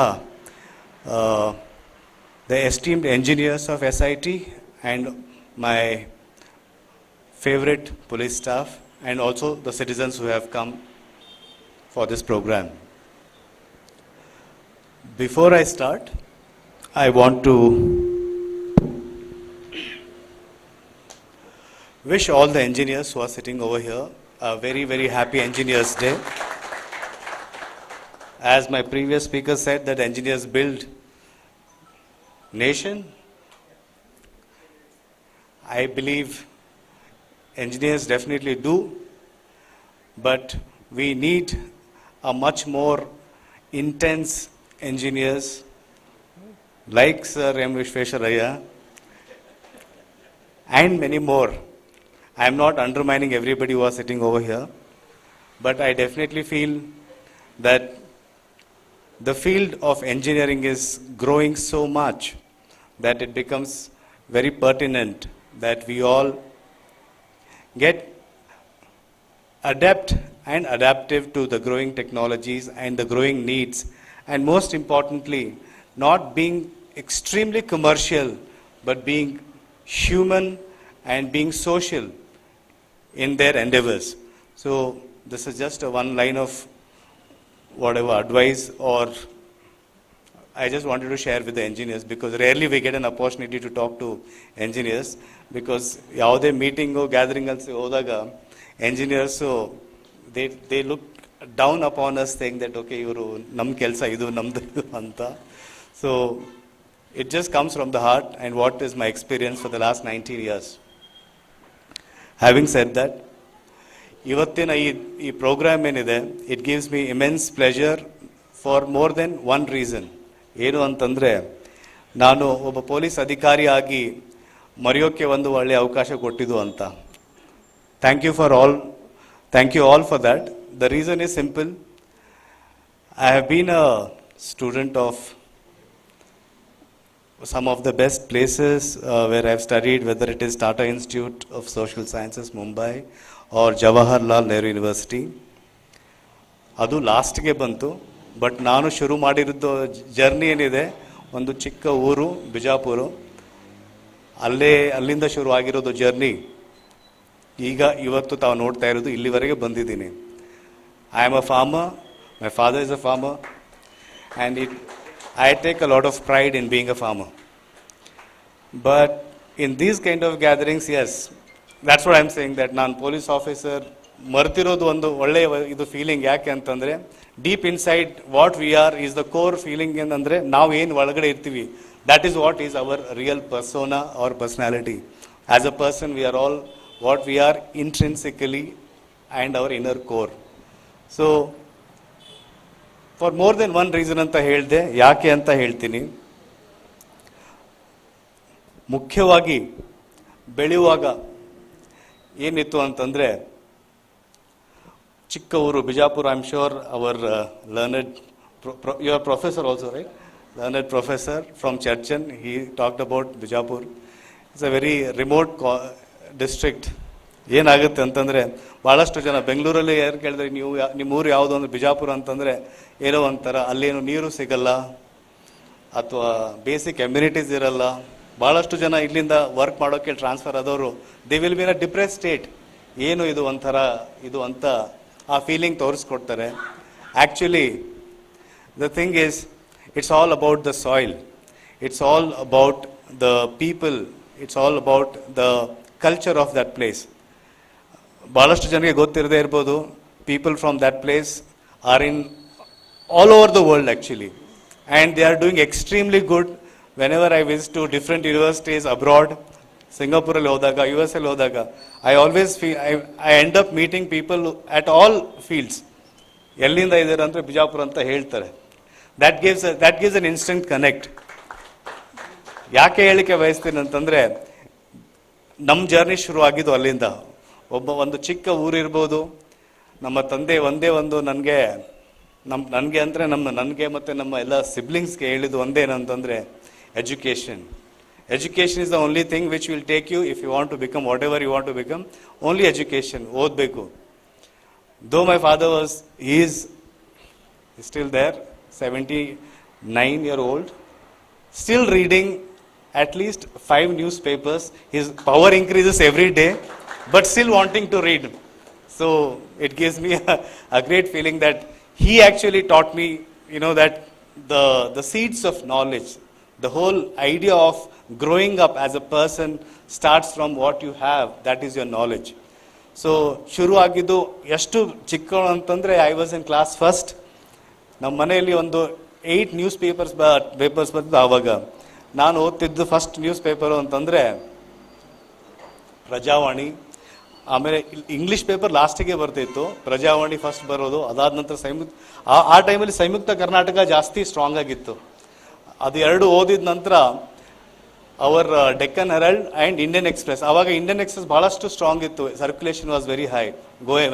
the esteemed engineers of SIT and my favorite police staff and also the citizens who have come for this program. Before I start, I want to wish all the engineers who are sitting over here a very, very happy Engineers Day. As my previous speaker said, that engineers build nation. I believe engineers definitely do, but we need a much more intense engineers like Sir M. Vishvesharaya and many more. I am not undermining everybody who are sitting over here, but I definitely feel that the field of engineering is growing so much that it becomes very pertinent that we all get adept and adaptive to the growing technologies and the growing needs, and most importantly, not being extremely commercial, but being human and being social in their endeavors. So this is just a one line of whatever advice, or I just wanted to share with the engineers, because rarely we get an opportunity to talk to engineers, because ಯಾವುದೇ meeting gathering ಅಲ್ಲಿ ಹೋದಾಗ engineers, so they look down upon us, saying that okay, ಇವರು ನಮ್ಮ ಕೆಲಸ ಇದು ನಮ್ದು ಅಂತ. So it just comes from the heart and what is my experience for the last 19 years. Having said that, ಇವತ್ತಿನ ಈ ಪ್ರೋಗ್ರಾಮ್ ಏನಿದೆ, it gives me immense pleasure for more than one reason. ಏನು ಅಂತಂದರೆ, ನಾನು ಒಬ್ಬ ಪೊಲೀಸ್ ಅಧಿಕಾರಿಯಾಗಿ ಮರೆಯೋಕ್ಕೆ ಒಂದು ಒಳ್ಳೆಯ ಅವಕಾಶ ಕೊಟ್ಟಿದ್ದು ಅಂತ. Thank you all for that. The reason is simple. I have been a student of some of the best places where I have studied, whether it is Tata Institute of Social Sciences, Mumbai, or Jawaharlal Nehru University. ಅದು ಲಾಸ್ಟ್ಗೆ ಬಂತು. But ನಾನು ಶುರು ಮಾಡಿರೋದು journey ಏನಿದೆ, ಒಂದು ಚಿಕ್ಕ ಊರು ಬಿಜಾಪುರ, ಅಲ್ಲಿಂದ ಶುರು ಆಗಿರೋದು ಜರ್ನಿ. ಇವತ್ತು ತಾವು ನೋಡ್ತಾ ಇರೋದು ಇಲ್ಲಿವರೆಗೆ ಬಂದಿದ್ದೀನಿ. I am a farmer. My father is a farmer, and I take a lot of pride in being a farmer. But in these kind of gatherings, yes, that's what I'm saying, that ನಾನು police officer ಮರ್ತಿರೋದು ಒಂದು ಒಳ್ಳೆಯ ಇದು feeling. ಯಾಕೆ ಅಂತಂದರೆ, deep inside what we are is the core feeling. ಏನಂದರೆ, ನಾವು ಏನು ಒಳಗಡೆ ಇರ್ತೀವಿ, that is what is our real persona or personality. As a person, we are all what we are intrinsically and our inner core. So, for more than one reason ಅಂತ ಹೇಳಿದೆ. ಯಾಕೆ ಅಂತ ಹೇಳ್ತೀನಿ. ಮುಖ್ಯವಾಗಿ ಬೆಳೆಯುವಾಗ ಏನಿತ್ತು ಅಂತಂದರೆ, ಚಿಕ್ಕ ಊರು Bijapur. I am sure our learned your professor also, right? Learned professor from Chadchan, he talked about Bijapur. It's a very remote district. ಏನಾಗುತ್ತೆ ಅಂತಂದರೆ, ಭಾಳಷ್ಟು ಜನ ಬೆಂಗಳೂರಲ್ಲಿ ಯಾರು ಕೇಳಿದ್ರೆ ನಿಮ್ಮ ಊರು ಯಾವುದು ಅಂದರೆ ಬಿಜಾಪುರ ಅಂತಂದರೆ ಏನೋ ಒಂಥರ, ಅಲ್ಲೇನು ನೀರು ಸಿಗಲ್ಲ ಅಥವಾ ಬೇಸಿಕ್ ಅಮ್ಯುನಿಟೀಸ್ ಇರಲ್ಲ. ಭಾಳಷ್ಟು ಜನ ಇಲ್ಲಿಂದ ವರ್ಕ್ ಮಾಡೋಕ್ಕೆ ಟ್ರಾನ್ಸ್ಫರ್ ಆದವರು, they will be in a depress state. ಏನು ಇದು ಒಂಥರ ಇದು ಅಂತ ಆ ಫೀಲಿಂಗ್ ತೋರಿಸ್ಕೊಡ್ತಾರೆ. Actually the thing is, it's all about the soil, it's all about the people, it's all about the culture of that place. ಭಾಳಷ್ಟು ಜನರಿಗೆ ಗೊತ್ತಿರದೇ ಇರ್ಬೋದು, people from that place are in all over the world actually, and they are doing extremely good. Whenever I visit to different universities abroad, Singapore ಅಲ್ಲಿ ಹೋದಾಗ, US ಅಲ್ಲಿ ಹೋದಾಗ, I always feel I end up meeting people at all fields. ಎಲ್ಲಿಂದ ಇದ್ದಾರೆ ಅಂದರೆ ಬಿಜಾಪುರ ಅಂತ ಹೇಳ್ತಾರೆ. that gives an instant connect. ಯಾಕೆ ಹೇಳಿಕೆ ಬಯಸ್ತೀನಿ ಅಂತಂದರೆ, ನಮ್ಮ ಜರ್ನಿ ಶುರು ಆಗಿದ್ದು ಅಲ್ಲಿಂದ. ಒಂದು ಚಿಕ್ಕ ಊರಿರ್ಬೋದು. ನಮ್ಮ ತಂದೆ ಒಂದೇ ಒಂದು ನನಗೆ ಅಂದರೆ ನನಗೆ ಮತ್ತು ನಮ್ಮ ಎಲ್ಲ ಸಿಬ್ಲಿಂಗ್ಸ್ಗೆ ಹೇಳಿದ್ದು ಒಂದೇನಂತಂದರೆ, education. Education is the only thing which will take you if you want to become whatever you want to become. Only education, ಓದಬೇಕು. Though my father is still there, 79-year-old, still reading at least 5 newspapers. His power increases every day, but still wanting to read. So it gives me a great feeling that he actually taught me, that the seeds of knowledge, the whole idea of growing up as a person starts from what you have, that is your knowledge. So ಶುರು ಆಗಿದ್ದು ಎಷ್ಟು ಚಿಕ್ಕವನು ಅಂತಂದರೆ, I was in class first. ನಮ್ಮ ಮನೆಯಲ್ಲಿ ಒಂದು 8 papers ಬರ್ತಿದ್ದು. ಆವಾಗ ನಾನು ಓದ್ತಿದ್ದು first news paper ಅಂತಂದರೆ ಪ್ರಜಾವಾಣಿ. ಆಮೇಲೆ ಇಂಗ್ಲೀಷ್ ಪೇಪರ್ ಲಾಸ್ಟಿಗೆ ಬರ್ತಿತ್ತು, ಪ್ರಜಾವಾಣಿ ಫಸ್ಟ್ ಬರೋದು. ಅದಾದ ನಂತರ ಆ ಟೈಮಲ್ಲಿ ಸಂಯುಕ್ತ ಕರ್ನಾಟಕ ಜಾಸ್ತಿ ಸ್ಟ್ರಾಂಗ್ ಆಗಿತ್ತು. ಅದು ಎರಡು ಓದಿದ ನಂತರ our Deccan Herald and Indian Express. ಆವಾಗ ಇಂಡಿಯನ್ ಎಕ್ಸ್ಪ್ರೆಸ್ ಭಾಳಷ್ಟು ಸ್ಟ್ರಾಂಗ್ ಇತ್ತು, circulation was very high.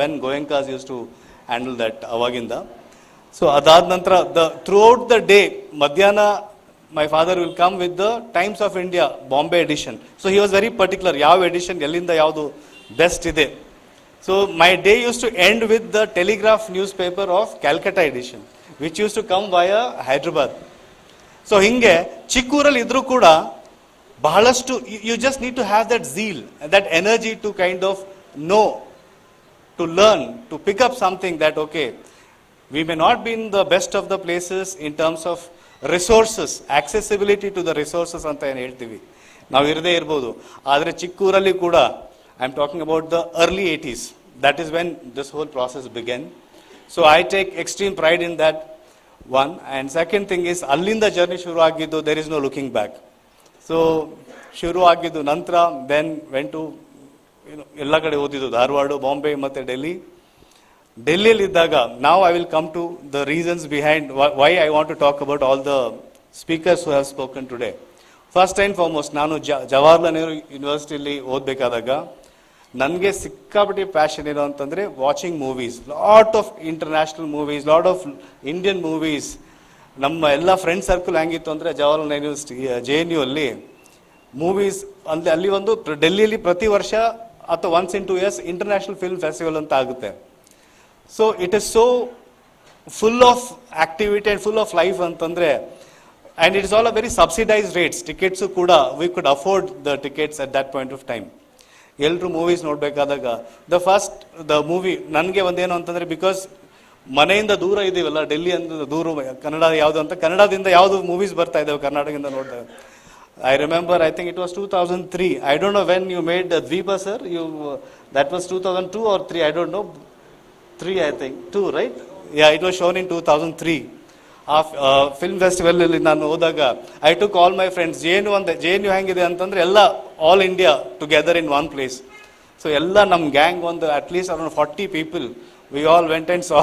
When Goenkas use to handle that ಅವಾಗಿಂದ. ಸೊ ಅದಾದ ನಂತರ ಥ್ರೂಔಟ್ ದ ಡೇ, ಮಧ್ಯಾಹ್ನ my father will come with the Times of India Bombay edition. So he was very particular, ಯಾವ edition ಎಲ್ಲಿಂದ ಯಾವುದು best ಇದೆ. So my day use to end with the Telegraph newspaper of Calcutta edition, which use to come via Hyderabad. So ಹಿಂಗೆ ಚಿಕ್ಕೂರಲ್ಲಿ ಇದ್ರೂ ಕೂಡ ಬಹಳಷ್ಟು, you just need to have that zeal, that energy to kind of know, to learn, to pick up something that okay, we may not be in the best of the places in terms of resources, accessibility to the resources ಅಂತ ಏನು ಹೇಳ್ತೀವಿ, ನಾವು ಇರದೇ ಇರ್ಬೋದು. ಆದರೆ ಚಿಕ್ಕೂರಲ್ಲಿ ಕೂಡ, I am talking about the early 80s, that is when this whole process began. So I take extreme pride in that one. And second thing is, ಅಲ್ಲಿಂದ journey ಶುರು ಆಗಿದ್ದು, there is no looking back. So ಶುರು ಆಗಿದ್ದು ನಂತರ, then went to ಎಲ್ಲ ಕಡೆ ಓದಿದ್ದು, ಧಾರವಾಡ, ಬಾಂಬೆ ಮತ್ತು ಡೆಲ್ಲಿಯಲ್ಲಿದ್ದಾಗ ನಾವು I will come to the reasons behind why I want to talk about all the speakers who have spoken today. First and foremost, ನಾನು ಜವಾಹರ್ಲಾಲ್ ನೆಹರು ಯೂನಿವರ್ಸಿಟಿಯಲ್ಲಿ ಓದಬೇಕಾದಾಗ ನನಗೆ ಸಿಕ್ಕಾಪಟ್ಟಿ ಪ್ಯಾಷನ್ ಏನು ಅಂತಂದರೆ watching movies, lot of international movies, lot of Indian movies. ನಮ್ಮ ಎಲ್ಲ friend circle ಹೆಂಗಿತ್ತು ಅಂದರೆ Jawaharlal Nehru university JNU ಅಲ್ಲಿ movies ಅಲ್ಲಿ ಒಂದು ಡೆಲ್ಲಿಯಲ್ಲಿ ಪ್ರತಿ ವರ್ಷ ಅಥವಾ once in 2 years international film festival ಅಂತ ಆಗುತ್ತೆ. So it is so full of activity and full of life ಅಂತಂದರೆ, and it is all a very subsidise rates. Tickets ಕೂಡ we could afford the tickets at that point of time. ಎಲ್ಲರೂ movies ನೋಡಬೇಕಾದಾಗ the movie ನನಗೆ ಒಂದೇನು ಅಂತಂದರೆ, because ಮನೆಯಿಂದ ದೂರ ಇದ್ದೀವಲ್ಲ, ಡೆಲ್ಲಿ ಅಂತ ದೂರ, ಕನ್ನಡ ಯಾವುದು ಅಂತ, ಕನ್ನಡದಿಂದ ಯಾವುದು ಮೂವೀಸ್ ಬರ್ತಾ ಇದ್ದಾವೆ ಕರ್ನಾಟಕದಿಂದ ನೋಡಿದಾಗ. I remember, I think it was 2003. I don't know when you made Dvipa, sir. That was 2002 or 3, I don't know. 3, I think. 2, right? Yeah, it was shown in 2003. Film ಫೆಸ್ಟಿವಲಲ್ಲಿ ನಾನು ಹೋದಾಗ I took all my friends. JNU ಹೆಂಗಿದೆ ಅಂತಂದರೆ ಎಲ್ಲ all India together in one place. So ಎಲ್ಲ ನಮ್ಮ gang ಒಂದು at least around 40 people. We all went and saw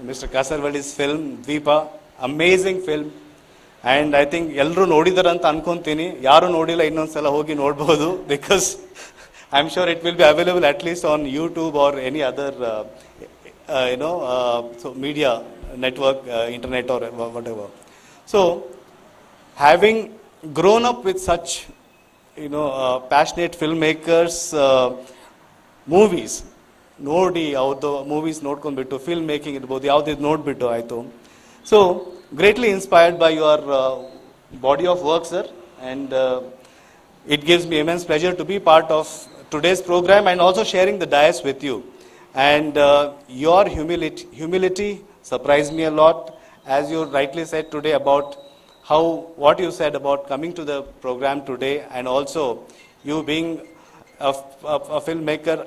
mister ಕಾಸರವಳ್ಳಿ's film ದ್ವೀಪ. Amazing film. And I think ಎಲ್ಲರೂ ನೋಡಿದಾರೆ ಅಂತ ಅನ್ಕೊತೀನಿ. ಯಾರು ನೋಡಿಲ್ಲ ಇನ್ನೊಂದ್ಸಲ ಹೋಗಿ ನೋಡ್ಬೋದು, because I am sure it will be available at least on YouTube R any other so media network, internet or whatever. So having grown up with such passionate filmmakers, movies ನೋಡಿ ಅವ್ರದ್ದು ಮೂವೀಸ್ ನೋಡ್ಕೊಂಡ್ಬಿಟ್ಟು ಫಿಲ್ಮ್ ಮೇಕಿಂಗ್ ಇರ್ಬೋದು ಯಾವುದಿದ್ದು ನೋಡಿಬಿಟ್ಟು ಆಯಿತು. So greatly inspired by your body of work, sir, and it gives me immense pleasure to be part of today's programme and also sharing the dais with you. And your humility surprised me a lot, as you rightly said today about what you said about coming to the program today, and also you being a filmmaker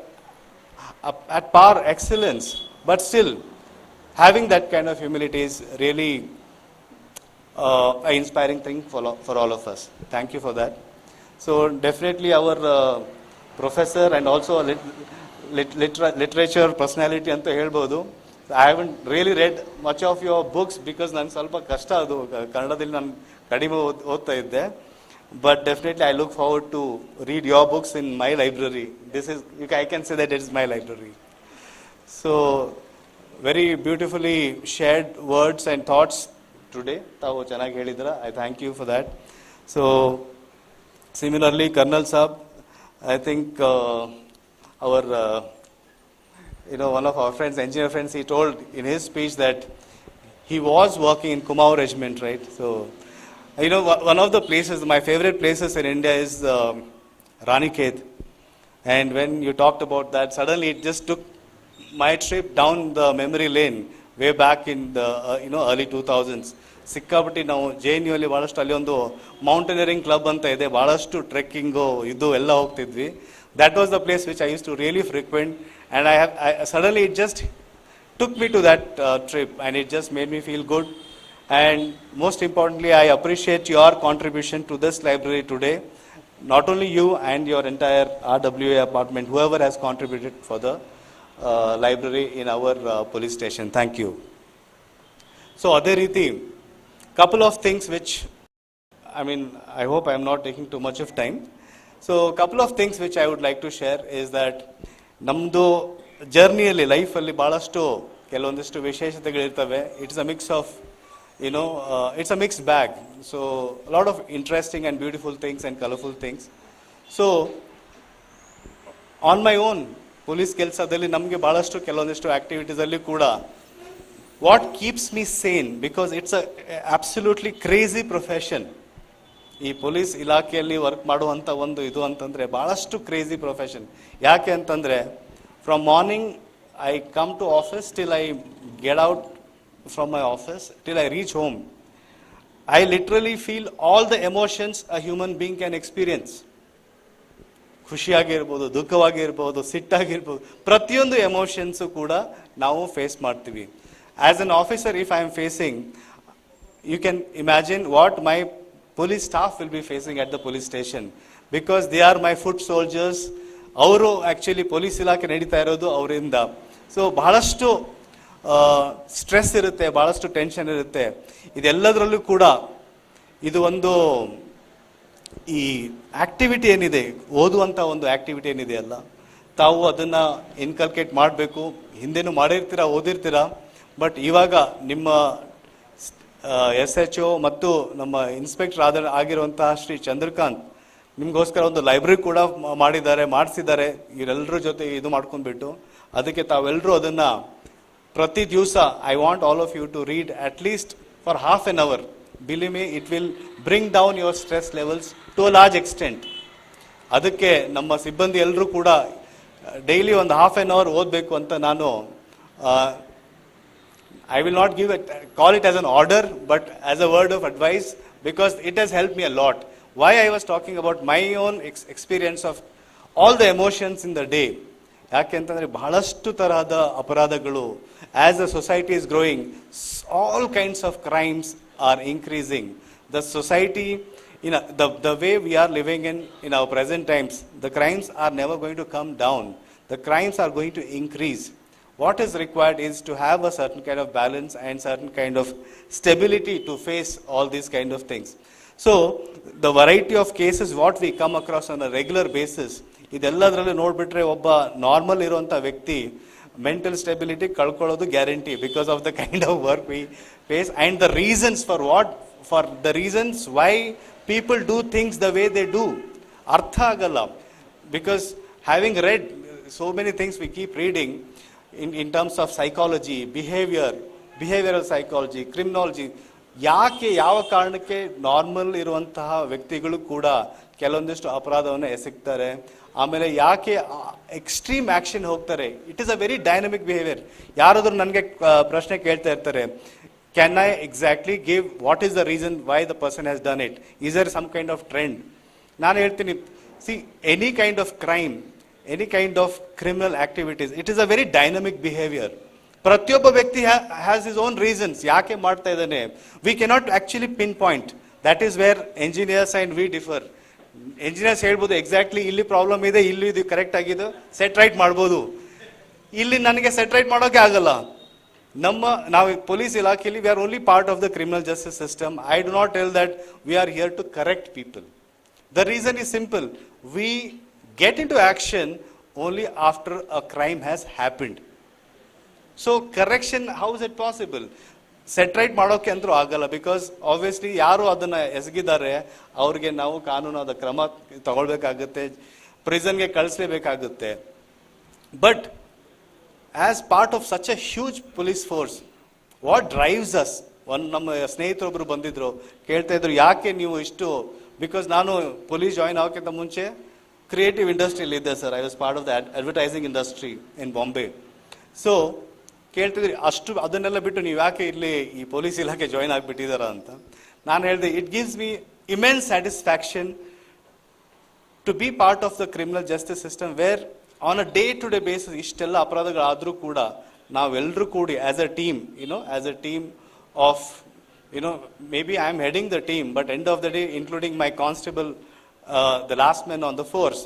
at par excellence, but still having that kind of humility is really an inspiring thing for all of us. Thank you for that. So definitely our professor and also literature personality ಅಂತ ಹೇಳ್ಬೋದು. I haven't really read much of your books, because ನನಗೆ ಸ್ವಲ್ಪ ಕಷ್ಟ ಅದು, ಕನ್ನಡದಲ್ಲಿ ನಾನು ಕಡಿಮೆ ಓದ್ತಾ ಇದ್ದೆ. But definitely I look forward to read your books in my library. I can say that it is my library. So very beautifully shared words and thoughts today. ತಾವು ಚೆನ್ನಾಗಿ ಹೇಳಿದ್ರ, I thank you for that. So similarly colonel ಸಾಬ್, I think our one of our friends, engineer friends, he told in his speech that he was working in Kumaon regiment, right? So one of the places, my favorite places in India is Ranikhet. And when you talked about that, suddenly it just took my trip down the memory lane way back in the early 2000s. ಸಿಕ್ಕಾಪಟ್ಟಿ ನಾವು JNU ಅಲ್ಲಿ ಭಾಳಷ್ಟು ಅಲ್ಲಿ ಒಂದು mountaineering club ಅಂತ ಇದೆ, ಭಾಳಷ್ಟು trekking ಇದು ಎಲ್ಲ ಹೋಗ್ತಿದ್ವಿ. That was the place which I used to really frequent, and suddenly it just took me to that trip, and it just made me feel good. And most importantly, I appreciate your contribution to this library today. Not only you and your entire RWA apartment, whoever has contributed for the library in our police station. Thank you. So ಅದೇ ರೀತಿ couple of things which, I hope I am not taking too much of time. So a couple of things which I would like to share is that ನಮ್ಮದು ಜರ್ನಿಯಲ್ಲಿ ಲೈಫಲ್ಲಿ ಭಾಳಷ್ಟು ಕೆಲವೊಂದಿಷ್ಟು ವಿಶೇಷತೆಗಳಿರ್ತವೆ. It's a mix of it's a mixed bag. So a lot of interesting and beautiful things and colorful things. So on my own police ಕೆಲಸದಲ್ಲಿ ನಮಗೆ ಭಾಳಷ್ಟು ಕೆಲವೊಂದಿಷ್ಟು ಆ್ಯಕ್ಟಿವಿಟೀಸಲ್ಲಿ ಕೂಡ what keeps me sane, because it's a absolutely crazy profession. ಈ police ಇಲಾಖೆಯಲ್ಲಿ work ಮಾಡುವಂಥ ಒಂದು ಇದು ಅಂತಂದರೆ ಭಾಳಷ್ಟು ಕ್ರೇಜಿ ಪ್ರೊಫೆಷನ್. ಯಾಕೆ ಅಂತಂದರೆ from morning I come to office till I get out from my office till I reach home, I literally feel all the emotions a human being can experience. ಖುಷಿಯಾಗಿರ್ಬೋದು, ದುಃಖವಾಗಿರ್ಬೋದು, ಸಿಟ್ಟಾಗಿರ್ಬೋದು, ಪ್ರತಿಯೊಂದು ಎಮೋಷನ್ಸು ಕೂಡ ನಾವು face ಮಾಡ್ತೀವಿ. As an officer, if I am facing, you can imagine what my police staff will be facing at the police station. Because they are my foot soldiers. ಅವರು actually police ಇಲಾಖೆ ನಡೀತಾ ಇರೋದು ಅವರಿಂದ. So ಬಹಳಷ್ಟು stress ಇರುತ್ತೆ, ಭಾಳಷ್ಟು tension ಇರುತ್ತೆ. ಇದೆಲ್ಲದರಲ್ಲೂ ಕೂಡ ಇದು ಒಂದು ಈ ಆಕ್ಟಿವಿಟಿ ಏನಿದೆ, ಓದುವಂಥ ಒಂದು ಆಕ್ಟಿವಿಟಿ ಏನಿದೆ ಅಲ್ಲ, ತಾವು ಅದನ್ನು ಇನ್ಕಲ್ಕೇಟ್ ಮಾಡಬೇಕು. ಹಿಂದೆನೂ ಮಾಡಿರ್ತೀರ, ಓದಿರ್ತೀರ. ಬಟ್ ಇವಾಗ ನಿಮ್ಮ SHO ಮತ್ತು ನಮ್ಮ ಇನ್ಸ್ಪೆಕ್ಟರ್ ಆಗಿರುವಂತಹ ಶ್ರೀ ಚಂದ್ರಕಾಂತ್ ನಿಮಗೋಸ್ಕರ ಒಂದು ಲೈಬ್ರರಿ ಕೂಡ ಮಾಡಿಸಿದ್ದಾರೆ ಇವರೆಲ್ಲರ ಜೊತೆ ಇದು ಮಾಡ್ಕೊಂಡ್ಬಿಟ್ಟು. ಅದಕ್ಕೆ ತಾವೆಲ್ಲರೂ ಅದನ್ನು ಪ್ರತಿ ದಿವಸ I want all of you to read at least for half an hour. Believe me, it will bring down your stress levels to a large extent. ಅದಕ್ಕೆ ನಮ್ಮ ಸಿಬ್ಬಂದಿ ಎಲ್ಲರೂ ಕೂಡ ಡೈಲಿ ಒಂದು ಹಾಫ್ ಎನ್ ಅವರ್ ಓದಬೇಕು ಅಂತ ನಾನು I will not call it as an order, but as a word of advice, because it has helped me a lot. Why I was talking about my own experience of all the emotions in the day. ಯಾಕೆಂತಂದರೆ ಬಹಳಷ್ಟು ತರಹದ ಅಪರಾಧಗಳು, as the society is growing, all kinds of crimes are increasing. The society, the way we are living in our present times, the crimes are never going to come down. The crimes are going to increase. What is required is to have a certain kind of balance and certain kind of stability to face all these kind of things. So, the variety of cases what we come across on a regular basis, ಇದೆಲ್ಲದರಲ್ಲಿ ನೋಡ್ಬಿಟ್ರೆ ಒಬ್ಬ normal ಇರುವಂಥ ವ್ಯಕ್ತಿ mental stability ಕಳ್ಕೊಳ್ಳೋದು guarantee, because of the kind of work we face and the reasons for the reasons why people do things the way they do. ಅರ್ಥ ಆಗಲ್ಲ, because having read so many things we keep reading in terms of psychology, behavioral psychology, criminology. ಯಾಕೆ ಯಾವ ಕಾರಣಕ್ಕೆ normal ಇರುವಂತಹ ವ್ಯಕ್ತಿಗಳು ಕೂಡ ಕೆಲವೊಂದಿಷ್ಟು ಅಪರಾಧವನ್ನು ಎಸಗ್ತಾರೆ, ಆಮೇಲೆ ಯಾಕೆ ಎಕ್ಸ್ಟ್ರೀಮ್ ಆ್ಯಕ್ಷನ್ ಹೋಗ್ತಾರೆ. It is a very dynamic behaviour. ಯಾರಾದರೂ ನನಗೆ ಪ್ರಶ್ನೆ ಕೇಳ್ತಾ ಇರ್ತಾರೆ, can I exactly give what is the reason why the person has done it, is there some kind of trend? ನಾನು ಹೇಳ್ತೀನಿ, see, any kind of crime, any kind of criminal activities, it is a very dynamic behavior. ಪ್ರತಿಯೊಬ್ಬ ವ್ಯಕ್ತಿ has his own reasons ಯಾಕೆ ಮಾಡ್ತಾ ಇದ್ದಾನೆ. we cannot actually pinpoint. that is where engineers and we differ. engineers ಹೇಳ್ಬೋದು exactly ಇಲ್ಲಿ problem ಇದೆ, ಇಲ್ಲಿ ಇದು ಕರೆಕ್ಟ್ ಆಗಿದೆ, ಸೆಟ್ ರೈಟ್ ಮಾಡ್ಬೋದು. ಇಲ್ಲಿ ನನಗೆ ಸೆಟ್ ರೈಟ್ ಮಾಡೋಕೆ ಆಗಲ್ಲ. ನಾವು ಪೊಲೀಸ್ ಇಲಾಖೆಯಲ್ಲಿ we are only part of the criminal justice system. I do not tell that we are here to correct people. The reason is simple. We get into action only after a crime has happened. So correction, how is it possible? Set right ಮಾಡೋಕೆ ಅಂತೂ ಆಗಲ್ಲ, because obviously ಯಾರು ಅದನ್ನು ಎಸಗಿದ್ದಾರೆ ಅವ್ರಿಗೆ ನಾವು ಕಾನೂನಾದ ಕ್ರಮ ತಗೊಳ್ಬೇಕಾಗುತ್ತೆ, ಪ್ರಿಸನ್ಗೆ ಕಳಿಸ್ಲೇಬೇಕಾಗುತ್ತೆ. But as part of such a huge police force, what drives us? ನಮ್ಮ ಸ್ನೇಹಿತರೊಬ್ಬರು ಬಂದಿದ್ರು, ಕೇಳ್ತಾ ಇದ್ರು ಯಾಕೆ ನೀವು ಇಷ್ಟು, ಬಿಕಾಸ್ ನಾನು ಪೊಲೀಸ್ ಜಾಯಿನ್ ಆಗೋಕ್ಕಿಂತ ಮುಂಚೆ ಕ್ರಿಯೇಟಿವ್ ಇಂಡಸ್ಟ್ರಿಯಲ್ಲಿ ಇದ್ದೆ sir. I was part of the advertising industry in Bombay. So ಕೇಳ್ತಿದ್ರಿ, ಅಷ್ಟು ಅದನ್ನೆಲ್ಲ ಬಿಟ್ಟು ನೀವು ಯಾಕೆ ಇಲ್ಲಿ ಈ ಪೊಲೀಸ್ ಇಲಾಖೆ ಜಾಯಿನ್ ಆಗಿಬಿಟ್ಟಿದಾರ ಅಂತ. ನಾನು ಹೇಳಿದೆ, it gives me immense satisfaction to be part of the criminal justice system, where on a day to day basis ಇಷ್ಟೆಲ್ಲ ಅಪರಾಧಗಳಾದರೂ ಕೂಡ ನಾವೆಲ್ಲರೂ ಕೂಡಿ as a team, as a team of maybe I am heading the team, but end of the day including my constable, the last man on the force,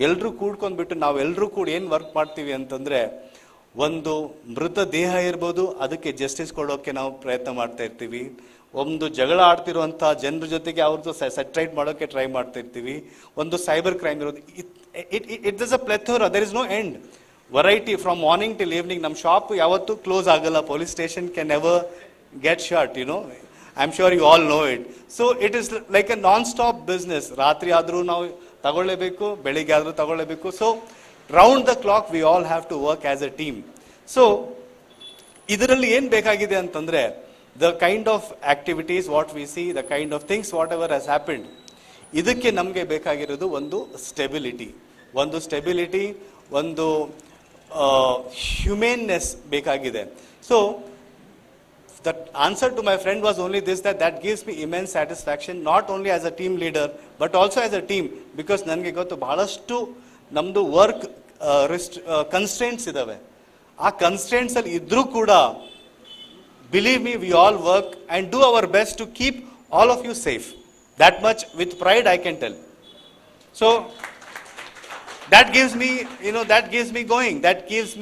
ಎಲ್ಲರೂ ಕೂಡ್ಕೊಂಡ್ಬಿಟ್ಟು ನಾವೆಲ್ಲರೂ ಕೂಡ ಏನು work ಮಾಡ್ತೀವಿ ಅಂತಂದರೆ, ಒಂದು ಮೃತ ದೇಹ ಇರ್ಬೋದು, ಅದಕ್ಕೆ ಜಸ್ಟಿಸ್ ಕೊಡೋಕ್ಕೆ ನಾವು ಪ್ರಯತ್ನ ಮಾಡ್ತಾ ಇರ್ತೀವಿ. ಒಂದು ಜಗಳ ಆಡ್ತಿರುವಂಥ ಜನರ ಜೊತೆಗೆ ಅವ್ರದ್ದು ಸೆಟ್ರೈಟ್ ಮಾಡೋಕ್ಕೆ ಟ್ರೈ ಮಾಡ್ತಾ ಇರ್ತೀವಿ. ಒಂದು ಸೈಬರ್ ಕ್ರೈಮ್ ಇರೋದು, it is a plethora, there is no end. Variety from morning till evening. ನಮ್ಮ ಶಾಪ್ ಯಾವತ್ತೂ ಕ್ಲೋಸ್ ಆಗಲ್ಲ. Police station can never get shut, I'm sure you all know it. So it is like a non-stop business. ರಾತ್ರಿ ಆದರೂ ನಾವು ತಗೊಳ್ಳೇಬೇಕು, ಬೆಳಿಗ್ಗೆ ಆದರೂ ತಗೊಳ್ಳೇಬೇಕು. So round the clock we all have to work as a team. So ಇದರಲ್ಲಿ ಏನು ಬೇಕಾಗಿದೆ ಅಂತಂದರೆ, the kind of activities what we see, the kind of things whatever has happened, ಇದಕ್ಕೆ ನಮಗೆ ಬೇಕಾಗಿರೋದು ಒಂದು ಸ್ಟೆಬಿಲಿಟಿ, ಒಂದು ಹ್ಯೂಮೇನ್ನೆಸ್ ಬೇಕಾಗಿದೆ. So the answer to my friend was only this, that gives me immense satisfaction, not only as a team leader but also as a team, because ನನಗೆ ಗೊತ್ತು ಬಹಳಷ್ಟು ನಮ್ಮದು ವರ್ಕ್ ಕನ್ಸ್ಟ್ರೆಂಟ್ಸ್ ಇದ್ದಾವೆ. ಆ ಕನ್ಸ್ಟ್ರೆಂಟ್ಸಲ್ಲಿ ಇದ್ದರೂ ಕೂಡ, believe me, we all work and do our best to keep all of you safe. That much with pride I can tell. So that gives me, that gives me going. That keeps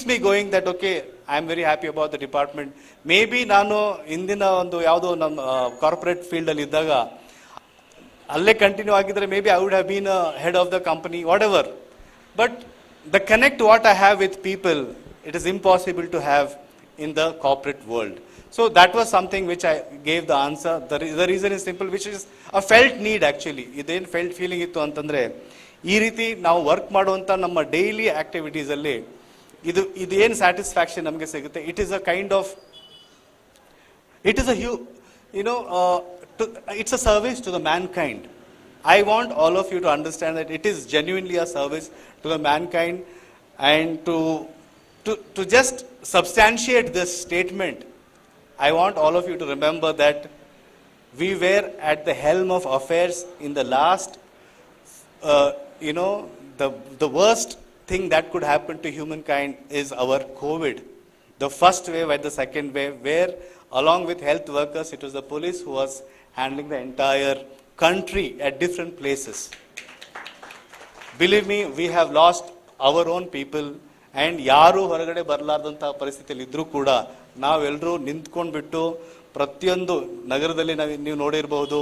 me going. That okay, I am very happy about the department. Maybe ನಾನು ಇಂದಿನ ಒಂದು ಯಾವುದೋ ನಮ್ಮ corporate field ಅಲ್ಲಿ ಇದ್ದಾಗ ಅಲ್ಲೇ continue ಆಗಿದ್ರೆ maybe I would have been a head of the company, whatever. But the connect what I have with people, it is impossible to have in the corporate world. So that was something which I gave the answer. The reason is simple, which is a felt need actually. ಇದೇನು felt feeling ಇತ್ತು ಅಂತಂದ್ರೆ, ಈ ರೀತಿ ನಾವು work ಮಾಡುವಂಥ ನಮ್ಮ daily ಆಕ್ಟಿವಿಟೀಸಲ್ಲಿ ಇದು ಏನು ಸ್ಯಾಟಿಸ್ಫ್ಯಾಕ್ಷನ್ ನಮಗೆ ಸಿಗುತ್ತೆ, it is a kind of, it is it's a service to the mankind. I want all of you to understand that it is genuinely a service to the mankind, and to just substantiate this statement, I want all of you to remember that we were at the helm of affairs in the last, the worst thing that could happen to humankind is our COVID. The first wave and the second wave, where along with health workers, it was the police who was handling the entire country at different places. Believe me, we have lost our own people, and ಯಾರು ಹೊರಗಡೆ ಬರಲಾರ್ದಂಥ ಪರಿಸ್ಥಿತಿಯಲ್ಲಿ ಇದ್ರೂ ಕೂಡ ನಾವೆಲ್ಲರೂ ನಿಂತ್ಕೊಂಡ್ಬಿಟ್ಟು ಪ್ರತಿಯೊಂದು ನಗರದಲ್ಲಿ ನೀವು ನೋಡಿರಬಹುದು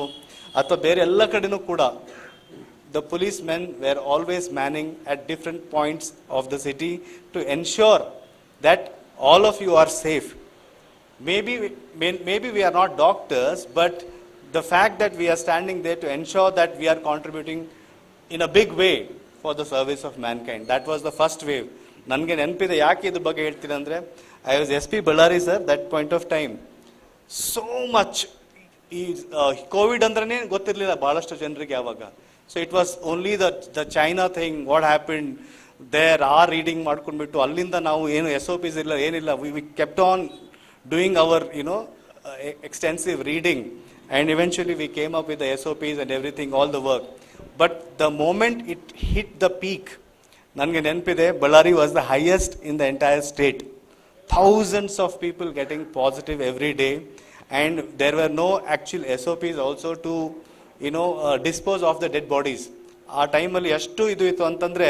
ಅಥವಾ ಬೇರೆ ಎಲ್ಲ ಕಡೆನೂ ಕೂಡ the policemen were always manning at different points of the city to ensure that all of you are safe. Maybe we are not doctors, but the fact that we are standing there to ensure that we are contributing in a big way for the service of mankind. That was the first wave. ನನಗೆ ನೆನಪಿದೆ, ಯಾಕೆ ಇದ್ರ ಬಗ್ಗೆ ಹೇಳ್ತೀನಿ ಅಂದರೆ, I was SP Ballari sir that point of time. So much ಈ Covid ಅಂದ್ರೇ ಗೊತ್ತಿರಲಿಲ್ಲ ಭಾಳಷ್ಟು ಜನರಿಗೆ ಆವಾಗ. So it was only the China thing, what happen there, reading ಮಾಡ್ಕೊಂಡ್ಬಿಟ್ಟು ಅಲ್ಲಿಂದ ನಾವು ಏನು SOPs ಇಲ್ಲ ಏನಿಲ್ಲ, we kept on doing our extensive reading, and eventually we came up with the SOPs and everything, all the work. But the moment it hit the peak, ನನಗೆ ನೆನಪಿದೆ, Ballari was the highest in the entire state. Thousands of people getting positive every day, and there were no actual SOPs also to dispose of the dead bodies. ಆ ಟೈಮಲ್ಲಿ ಎಷ್ಟು ಇದು ಇತ್ತು ಅಂತಂದರೆ,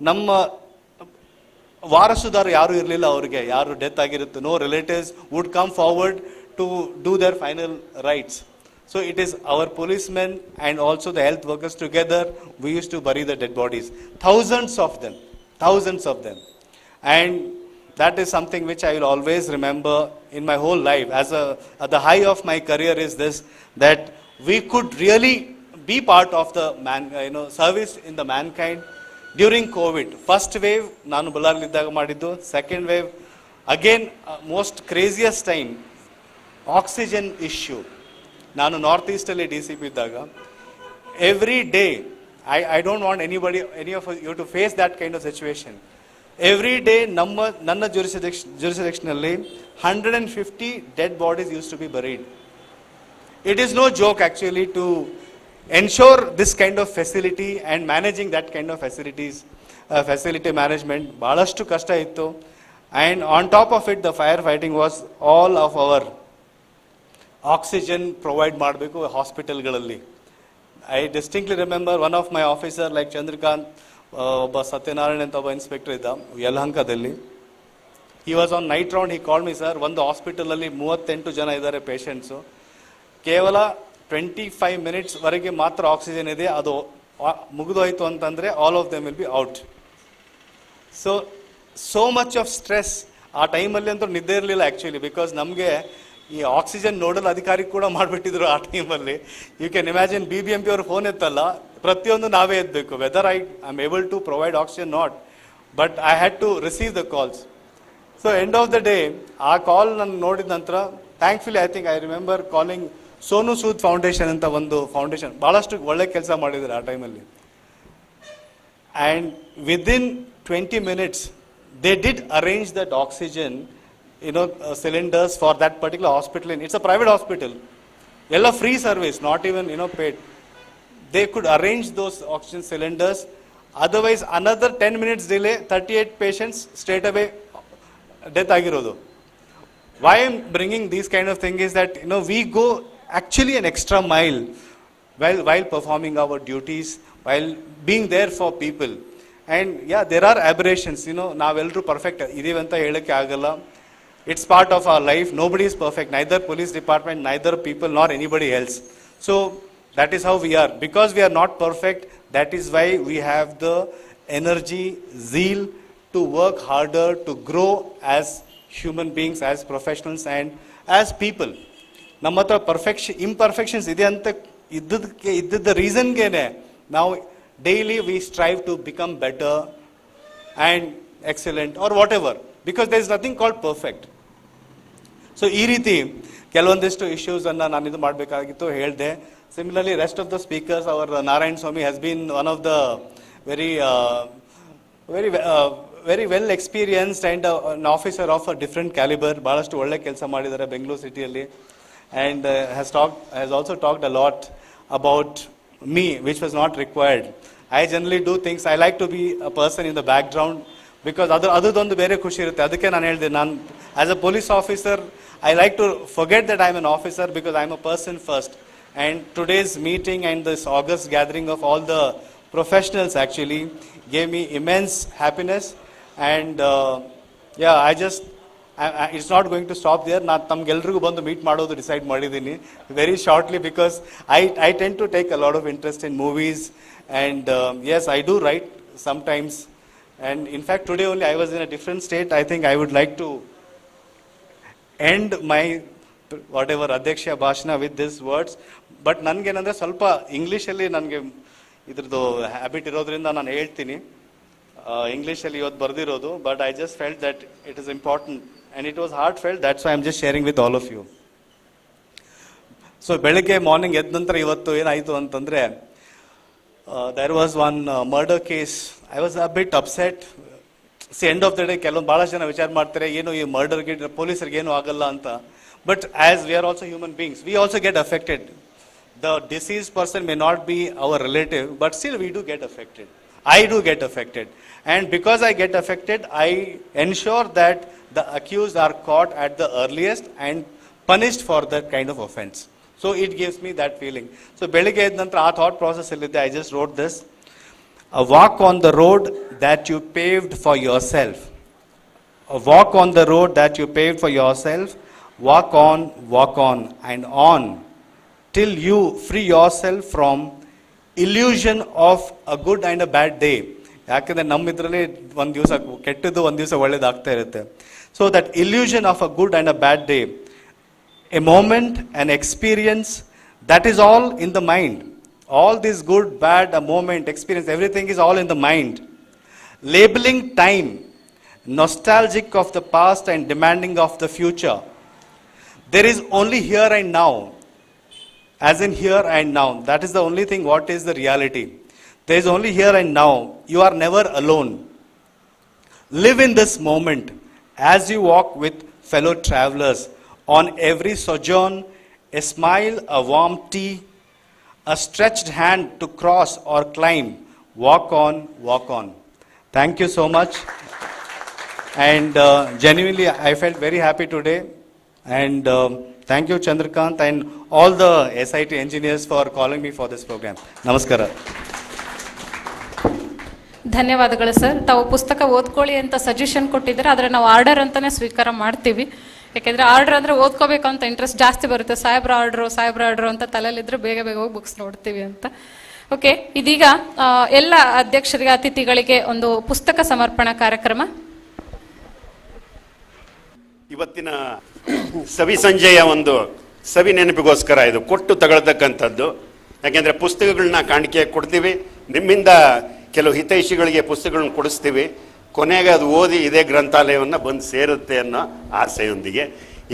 ನಮ್ಮ ವಾರಸುದಾರ ಯಾರು ಇರಲಿಲ್ಲ, ಅವರಿಗೆ ಯಾರು ಡೆತ್ ಆಗಿರುತ್ತೆ, no relatives would come forward to do their final rites. So it is our policemen and also the health workers together, we used to bury the dead bodies. Thousands of them. And that is something which I will always remember in my whole life. At the high of my career is this, that we could really be part of the service in the mankind during COVID. First wave, ನಾನು ಬಳ್ಳಾರಿಲಿದ್ದಾಗ ಮಾಡಿದ್ದು. Second wave, again, most craziest time, oxygen issue. ನಾನು north ಈಸ್ಟಲ್ಲಿ DCP ಇದ್ದಾಗ every day, I don't want any of you to face that kind of situation. Every day ನನ್ನ ಜುರಿಸ್ಡಿಕ್ಷನಲ್ಲಿ 150 dead bodies use to be buried. It is no joke actually to ensure this kind of facility and managing that kind of facility management. ಭಾಳಷ್ಟು ಕಷ್ಟ ಇತ್ತು. And on top of it, the firefighting was all of our oxygen provide ಮಾಡಬೇಕು ಹಾಸ್ಪಿಟಲ್ಗಳಲ್ಲಿ. I distinctly remember one of my officer like Chandrakant, ಒಬ್ಬ ಸತ್ಯನಾರಾಯಣ್ ಅಂತ ಒಬ್ಬ inspector ಇದ್ದ ಯಲಹಂಕದಲ್ಲಿ. He was on night round. He called me, sir, ಒಂದು ಹಾಸ್ಪಿಟಲಲ್ಲಿ 38 ಜನ ಇದ್ದಾರೆ ಪೇಷಂಟ್ಸು, ಕೇವಲ 25 ಮಿನಿಟ್ಸ್ವರೆಗೆ ಮಾತ್ರ ಆಕ್ಸಿಜನ್ ಇದೆ, ಅದು ಮುಗಿದೋಯ್ತು ಅಂತಂದರೆ all of them will be out. So much of stress. ಆ ಟೈಮಲ್ಲಿ ಅಂತೂ ನಿದ್ದೆ ಇರಲಿಲ್ಲ ಆ್ಯಕ್ಚುಲಿ, ಬಿಕಾಸ್ ನಮಗೆ ಈ ಆಕ್ಸಿಜನ್ ನೋಡಲ್ ಅಧಿಕಾರಿ ಕೂಡ ಮಾಡಿಬಿಟ್ಟಿದ್ರು ಆ ಟೈಮಲ್ಲಿ. ಯು ಕ್ಯಾನ್ ಇಮ್ಯಾಜಿನ್, BBMP ಅವ್ರ ಫೋನ್ ಎತ್ತಲ್ಲ, ಪ್ರತಿಯೊಂದು ನಾವೇ ಎತ್ತಬೇಕು, whether I am able to provide oxygen not, but I had to receive the calls. So end of the day ಆ ಕಾಲ್ ನಾನು ನೋಡಿದ ನಂತರ, thankfully I think I remember calling Sonu Sood foundation ಅಂತ ಒಂದು ಫೌಂಡೇಶನ್, ಭಾಳಷ್ಟು ಒಳ್ಳೆ ಕೆಲಸ ಮಾಡಿದ್ದಾರೆ ಆ ಟೈಮಲ್ಲಿ. And within 20 minutes they did arrange that oxygen cylinders for that particular hospital. It's a private hospital, ella free service, not even paid. They could arrange those oxygen cylinders. Otherwise another 10 minutes delay, 38 patients straight away death agirodu. Why I'm bringing these kind of thing is that we go actually an extra mile while performing our duties, while being there for people. And yeah, there are aberrations, ನಾವೆಲ್ಲರೂ perfect ಇದೀವಿ ಅಂತ ಹೇಳಕ್ಕೆ ಆಗಲ್ಲ. It's part of our life. Nobody is perfect, neither police department, neither people, nor anybody else. So that is how we are. Because we are not perfect, that is why we have the energy, zeal to work harder, to grow as human beings, as professionals, and as people. ನಮ್ಮ ಹತ್ರ imperfections ಇದೆ ಅಂತ ಇದ್ದದ ರೀಸನ್ಗೇನೆ ನಾವು daily we strive to become better and excellent or whatever, because there is nothing called perfect. So ಈ ರೀತಿ ಕೆಲವೊಂದಿಷ್ಟು ಇಶ್ಯೂಸನ್ನು ನಾನು ಇದು ಮಾಡಬೇಕಾಗಿತ್ತು, ಹೇಳಿದೆ. Similarly rest of the speakers, our Narayana Swamy has been one of the very very well experienced and an officer of a different calibre. ಭಾಳಷ್ಟು ಒಳ್ಳೆ ಕೆಲಸ ಮಾಡಿದ್ದಾರೆ ಬೆಂಗಳೂರು ಸಿಟಿಯಲ್ಲಿ. And has also talked a lot about me, which was not required. I generally do things, I like to be a person in the background, because ಅದೊಂದು ಬೇರೆ ಖುಷಿ ಇರುತ್ತೆ. ಅದಕ್ಕೆ ನಾನು ಹೇಳಿದೆ, ನಾನು as a police officer I like to forget that I'm an officer, because I'm a person first. And today's meeting and this August gathering of all the professionals actually gave me immense happiness. And it's not going to stop there. ನಾನು ತಮ್ಗೆಲ್ರಿಗೂ ಬಂದು meet ಮಾಡೋದು decide ಮಾಡಿದ್ದೀನಿ very shortly, because I tend to take a lot of interest in movies. And yes, I do write sometimes. And in fact, today only I was in a different state. I think I would like to end my whatever ಅಧ್ಯಕ್ಷ ಭಾಷಣ with these words. But ನನಗೇನಂದರೆ ಸ್ವಲ್ಪ ಇಂಗ್ಲೀಷಲ್ಲಿ ನನಗೆ ಇದ್ರದ್ದು habit ಇರೋದ್ರಿಂದ ನಾನು ಹೇಳ್ತೀನಿ ಇಂಗ್ಲೀಷಲ್ಲಿ ಇವತ್ತು ಬರೆದಿರೋದು. But I just felt that it is important and it was heartfelt. That's why I'm just sharing with all of you. So ಬೆಳಗ್ಗೆ ಮಾರ್ನಿಂಗ್ ಎದ್ದ ನಂತರ ಇವತ್ತು ಏನಾಯಿತು ಅಂತಂದರೆ, there was one murder case. I was a bit upset. See, end of the day ಕೆಲವೊಂದು ಭಾಳ ಜನ ವಿಚಾರ ಮಾಡ್ತಾರೆ, ಏನು ಈ ಮರ್ಡರ್ಗೆ ಪೊಲೀಸರಿಗೆ ಏನೂ ಆಗಲ್ಲ ಅಂತ. But as we are also human beings, we also get affected. The deceased person may not be our relative, but still we do get affected. I do get affected. And because I get affected, I ensure that the accused are caught at the earliest and punished for that kind of offense. So it gives me that feeling. So ಬೆಳಿಗ್ಗೆ ಎದ್ದ ನಂತರ ಆ thought process ಎಲ್ಲಿದೆ, I just wrote this. A walk on the road that you paved for yourself. A walk on the road that you paved for yourself. Walk on and on till you free yourself from illusion of a good and a bad day. ಯಾಕಂದರೆ ನಮ್ಮಿದ್ರಲ್ಲಿ ಒಂದು ದಿವಸ ಕೆಟ್ಟದ್ದು, ಒಂದು ದಿವಸ ಒಳ್ಳೇದಾಗ್ತಾ ಇರುತ್ತೆ. So that illusion of a good and a bad day, a moment, an experience, that is all in the mind. All this good, bad, a moment, experience, everything is all in the mind. Labeling time, nostalgic of the past and demanding of the future. There is only here and now, as in here and now. That is the only thing what is the reality. There is only here and now. You are never alone. Live in this moment as you walk with fellow travelers. On every sojourn, a smile, a warm tea, a stretched hand to cross or climb. Walk on. Thank you so much. And genuinely, I felt very happy today. And thank you, Chandrakant, and all the SIT engineers for calling me for this program. Namaskara. ಧನ್ಯವಾದಗಳು sir. ತಾವು ಪುಸ್ತಕ ಓದ್ಕೊಳ್ಳಿ ಅಂತ suggestion ಕೊಟ್ಟಿದ್ದಾರೆ, ಆದರೆ ನಾವು order ಅಂತಲೇ ಸ್ವೀಕಾರ ಮಾಡ್ತೀವಿ. ಯಾಕೆಂದರೆ ಆರ್ಡರ್ ಅಂದರೆ ಓದ್ಕೋಬೇಕು ಅಂತ ಇಂಟ್ರೆಸ್ಟ್ ಜಾಸ್ತಿ ಬರುತ್ತೆ. ಸಾಹೇಬ್ರ ಆರ್ಡ್ರು ಅಂತ ತಲೆಯಲ್ಲಿದ್ದರೆ ಬೇಗ ಹೋಗಿ ಬುಕ್ಸ್ ನೋಡ್ತೀವಿ ಅಂತ. ಓಕೆ, ಇದೀಗ ಎಲ್ಲ ಅಧ್ಯಕ್ಷರಿಗೆ, ಅತಿಥಿಗಳಿಗೆ ಒಂದು ಪುಸ್ತಕ ಸಮರ್ಪಣಾ ಕಾರ್ಯಕ್ರಮ. ಇವತ್ತಿನ ಸವಿ ಸಂಜೆಯ ಒಂದು ಸವಿ ನೆನಪಿಗೋಸ್ಕರ ಇದು ಕೊಟ್ಟು ತಗೊಳ್ತಕ್ಕಂಥದ್ದು. ಯಾಕೆಂದರೆ ಪುಸ್ತಕಗಳನ್ನ ಕಾಣಿಕೆ ಕೊಡ್ತೀವಿ, ನಿಮ್ಮಿಂದ ಕೆಲವು ಹಿತೈಷಿಗಳಿಗೆ ಪುಸ್ತಕಗಳನ್ನ ಕೊಡಿಸ್ತೀವಿ, ಕೊನೆಗೆ ಅದು ಓದಿ ಇದೇ ಗ್ರಂಥಾಲಯವನ್ನು ಬಂದು ಸೇರುತ್ತೆ ಅನ್ನೋ ಆಸೆಯೊಂದಿಗೆ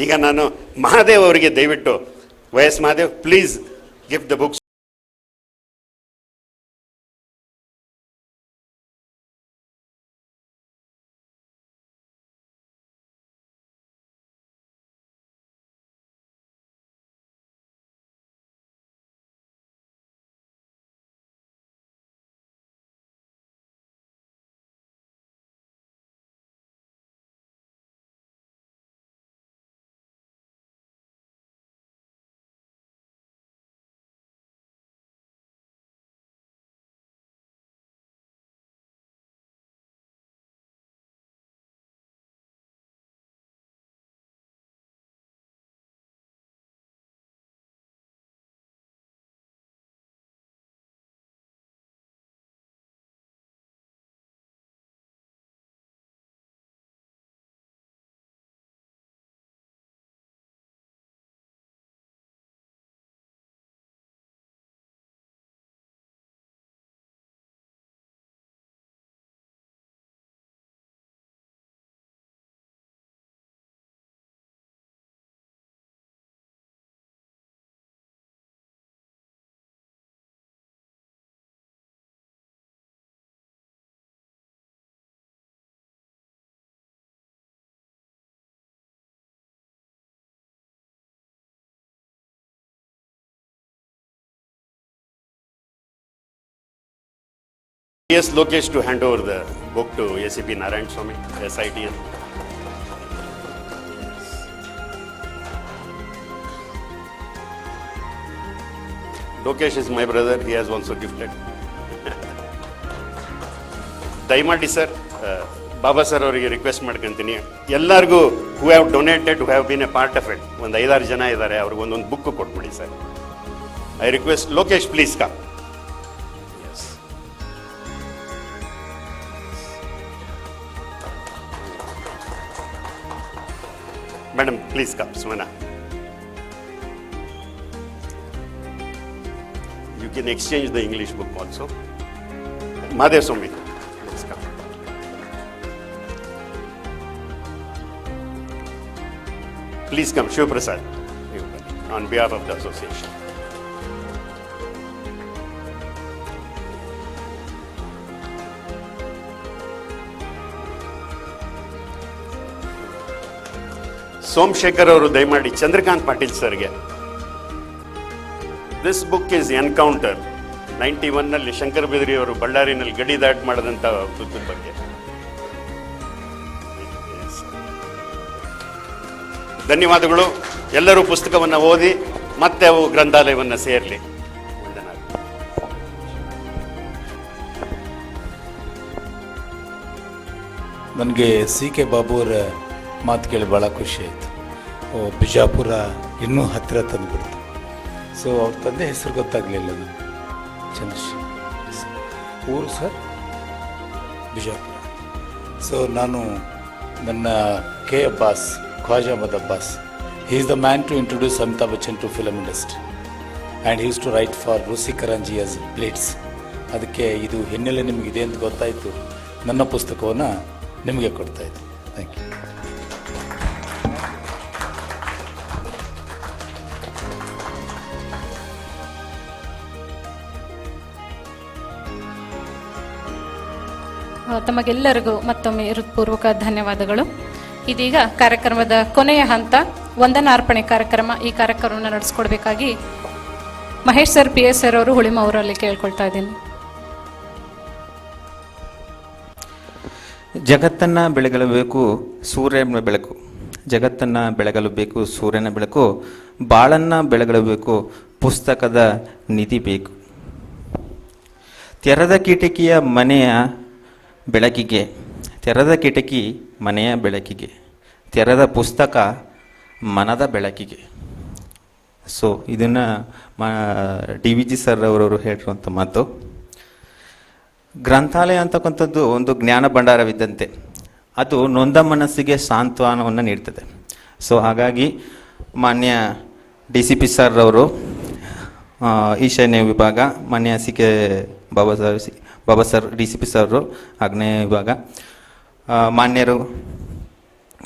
ಈಗ ನಾನು ಮಹಾದೇವ್ ಅವರಿಗೆ ದಯವಿಟ್ಟು YS Mahadev, please give the books. Yes, Lokesh to hand over the book to ACP Narayan Swami, SITL. Lokesh is my brother, he has also gifted. ದಯಮಾಡಿ ಸರ್, ಬಾಬಾ ಸರ್ ಅವರಿಗೆ ರಿಕ್ವೆಸ್ಟ್ ಮಾಡ್ಕೊಂತೀನಿ, ಎಲ್ಲರಿಗೂ who have donated, who have been a part of it, ಒಂದು 5-6 ಜನ ಇದ್ದಾರೆ, ಅವ್ರಿಗೆ ಒಂದೊಂದು book ಕೊಟ್ಬಿಡಿ sir. I request Lokesh, please come. Madam, please come, Sumana. You can exchange the English book also. Mahadev Swami, please come. Please come, Shiv Prasad, on behalf of the association. Somashekar ಅವರು ದಯಮಾಡಿ ಚಂದ್ರಕಾಂತ್ ಪಾಟೀಲ್ ಸರ್ಗೆ. This book is encounter. 91ನಲ್ಲಿ ಶಂಕರ ಬಿದರಿ ಅವರು ಬಳ್ಳಾರಿನಲ್ಲಿ ಗಡಿ ದಾಟ್ ಮಾಡಿದಂಥ ಬುಕ್ಕಿನ ಬಗ್ಗೆ. ಧನ್ಯವಾದಗಳು. ಎಲ್ಲರೂ ಪುಸ್ತಕವನ್ನು ಓದಿ ಮತ್ತೆ ಅವು ಗ್ರಂಥಾಲಯವನ್ನು ಸೇರಲಿ. ನನಗೆ ಸಿ ಕೆ ಬಾಬು ಅವರ ಮಾತು ಕೇಳಿ ಭಾಳ ಖುಷಿ ಆಯಿತು. ಬಿಜಾಪುರ ಇನ್ನೂ ಹತ್ತಿರ ತಂದುಬಿಡ್ತು. ಸೊ ಅವ್ರ ತಂದೆ ಹೆಸರು ಗೊತ್ತಾಗಲಿಲ್ಲ ನನಗೆ. ಚಂದ್ರಶೇಖರ್ ಊರು ಸರ್ ಬಿಜಾಪುರ. ಸೊ ನಾನು ನನ್ನ K Abbas, Khwaja Ahmad Abbas, he is the man to introduce Amitabh Bachchan to film industry and he's to write for Russi Karanjia as plates. ಅದಕ್ಕೆ ಇದು ಹಿನ್ನೆಲೆ ನಿಮಗಿದೆ ಅಂತ ಗೊತ್ತಾಯಿತು, ನನ್ನ ಪುಸ್ತಕವನ್ನು ನಿಮಗೆ ಕೊಡ್ತಾಯಿದ್ದೆ. Thank you. ತಮಗೆಲ್ಲರಿಗೂ ಮತ್ತೊಮ್ಮೆ ಹೃತ್ಪೂರ್ವಕ ಧನ್ಯವಾದಗಳು. ಇದೀಗ ಕಾರ್ಯಕ್ರಮದ ಕೊನೆಯ ಹಂತ ವಂದನಾರ್ಪಣೆ ಕಾರ್ಯಕ್ರಮ. ಈ ಕಾರ್ಯಕ್ರಮವನ್ನು ನಡೆಸ್ಕೊಡ್ಬೇಕಾಗಿ ಮಹೇಶ್ ಸರ್, PS ಸರ್ ಅವರು ಹುಳಿಮ ಅವರಲ್ಲಿ ಕೇಳ್ಕೊಳ್ತಾ ಇದ್ದೀನಿ. ಜಗತ್ತನ್ನು ಬೆಳಗಬೇಕು ಸೂರ್ಯನ ಬೆಳಕು, ಜಗತ್ತನ್ನು ಬೆಳಗಲು ಬೇಕು ಸೂರ್ಯನ ಬೆಳಕು, ಬಾಳನ್ನು ಬೆಳಗಬೇಕು ಪುಸ್ತಕದ ನಿಧಿ ಬೇಕು. ತೆರೆದ ಕಿಟಕಿಯ ಮನೆಯ ಬೆಳಕಿಗೆ, ತೆರೆದ ಕಿಟಕಿ ಮನೆಯ ಬೆಳಕಿಗೆ, ತೆರೆದ ಪುಸ್ತಕ ಮನದ ಬೆಳಕಿಗೆ. ಸೊ ಇದನ್ನು DVG ಸರ್ ಅವರವರು ಹೇಳಿರುವಂಥ ಮಾತು. ಗ್ರಂಥಾಲಯ ಅಂತಕ್ಕಂಥದ್ದು ಒಂದು ಜ್ಞಾನ ಭಂಡಾರವಿದ್ದಂತೆ, ಅದು ನೊಂದ ಮನಸ್ಸಿಗೆ ಸಾಂತ್ವನವನ್ನು ನೀಡ್ತದೆ. ಸೊ ಹಾಗಾಗಿ ಮಾನ್ಯ DCP ಸರ್ ಅವರು, ಈಶಾನ್ಯ ವಿಭಾಗ, ಮಾನ್ಯ CK Baba sir DCP sir, ಆಗ್ನೇಯ ವಿಭಾಗ, ಮಾನ್ಯರು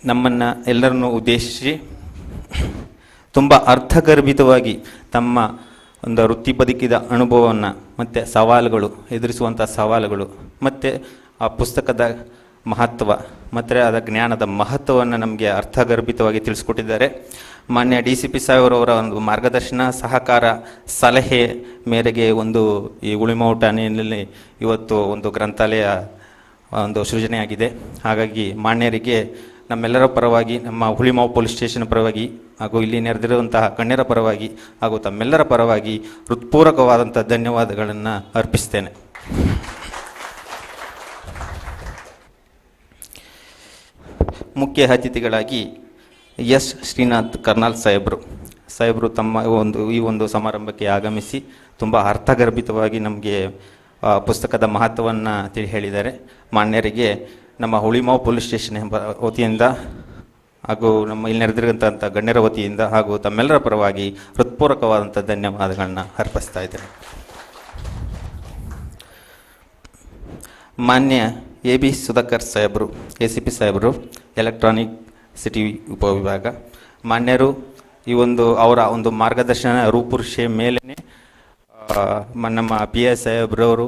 ನಮ್ಮನ್ನು ಎಲ್ಲರನ್ನು ಉದ್ದೇಶಿಸಿ ತುಂಬ ಅರ್ಥಗರ್ಭಿತವಾಗಿ ತಮ್ಮ ಒಂದು ವೃತ್ತಿ ಬದುಕಿದ ಅನುಭವವನ್ನು ಮತ್ತು ಸವಾಲುಗಳು, ಎದುರಿಸುವಂಥ ಸವಾಲುಗಳು ಮತ್ತು ಆ ಪುಸ್ತಕದ ಮಹತ್ವ ಮತ್ತು ಅದರ ಜ್ಞಾನದ ಮಹತ್ವವನ್ನು ನಮಗೆ ಅರ್ಥಗರ್ಭಿತವಾಗಿ ತಿಳಿಸ್ಕೊಟ್ಟಿದ್ದಾರೆ. ಮಾನ್ಯ DCP ಸಾಹೇಬರವರ ಒಂದು ಮಾರ್ಗದರ್ಶನ, ಸಹಕಾರ, ಸಲಹೆ ಮೇರೆಗೆ ಈ ಉಳಿಮೌ ಠಾಣೆಯಲ್ಲಿ ಇವತ್ತು ಒಂದು ಗ್ರಂಥಾಲಯ ಒಂದು ಸೃಜನೆಯಾಗಿದೆ. ಹಾಗಾಗಿ ಮಾನ್ಯರಿಗೆ ನಮ್ಮೆಲ್ಲರ ಪರವಾಗಿ, ನಮ್ಮ ಹುಳಿಮಾವು ಪೊಲೀಸ್ ಸ್ಟೇಷನ್ ಪರವಾಗಿ ಹಾಗೂ ಇಲ್ಲಿ ನೆರೆದಿರುವಂತಹ ಗಣ್ಯರ ಪರವಾಗಿ ಹಾಗೂ ತಮ್ಮೆಲ್ಲರ ಪರವಾಗಿ ಹೃತ್ಪೂರ್ವಕವಾದಂಥ ಧನ್ಯವಾದಗಳನ್ನು ಅರ್ಪಿಸ್ತೇನೆ. ಮುಖ್ಯ ಅತಿಥಿಗಳಾಗಿ ಎಸ್ ಶ್ರೀನಾಥ್ ಕರ್ನಾಲ್ ಸಾಹೇಬರು ತಮ್ಮ ಈ ಒಂದು ಸಮಾರಂಭಕ್ಕೆ ಆಗಮಿಸಿ ತುಂಬ ಅರ್ಥಗರ್ಭಿತವಾಗಿ ನಮಗೆ ಪುಸ್ತಕದ ಮಹತ್ವವನ್ನು ತಿಳಿ ಹೇಳಿದ್ದಾರೆ. ಮಾನ್ಯರಿಗೆ ನಮ್ಮ ಹುಳಿಮಾವು ಪೊಲೀಸ್ ಸ್ಟೇಷನ್ ವತಿಯಿಂದ ಹಾಗೂ ನಮ್ಮ ಇಲ್ಲಿ ನೆರೆದಿರುವಂಥ ಗಣ್ಯರ ವತಿಯಿಂದ ಹಾಗೂ ತಮ್ಮೆಲ್ಲರ ಪರವಾಗಿ ಹೃತ್ಪೂರ್ವಕವಾದಂಥ ಧನ್ಯವಾದಗಳನ್ನ ಅರ್ಪಿಸ್ತಾ ಇದ್ದೇನೆ. ಮಾನ್ಯ AB ಸುಧಾಕರ್ ಸಾಹೇಬರು, ACP ಸಾಹೇಬರು, ಎಲೆಕ್ಟ್ರಾನಿಕ್ ಸಿಟಿ ಉಪವಿಭಾಗ, ಮಾನ್ಯರು ಅವರ ಒಂದು ಮಾರ್ಗದರ್ಶನ ರೂಪುರೇಷೆ ಮೇಲೆ ನಮ್ಮ PS ಸಾಹೇಬ್ರವರು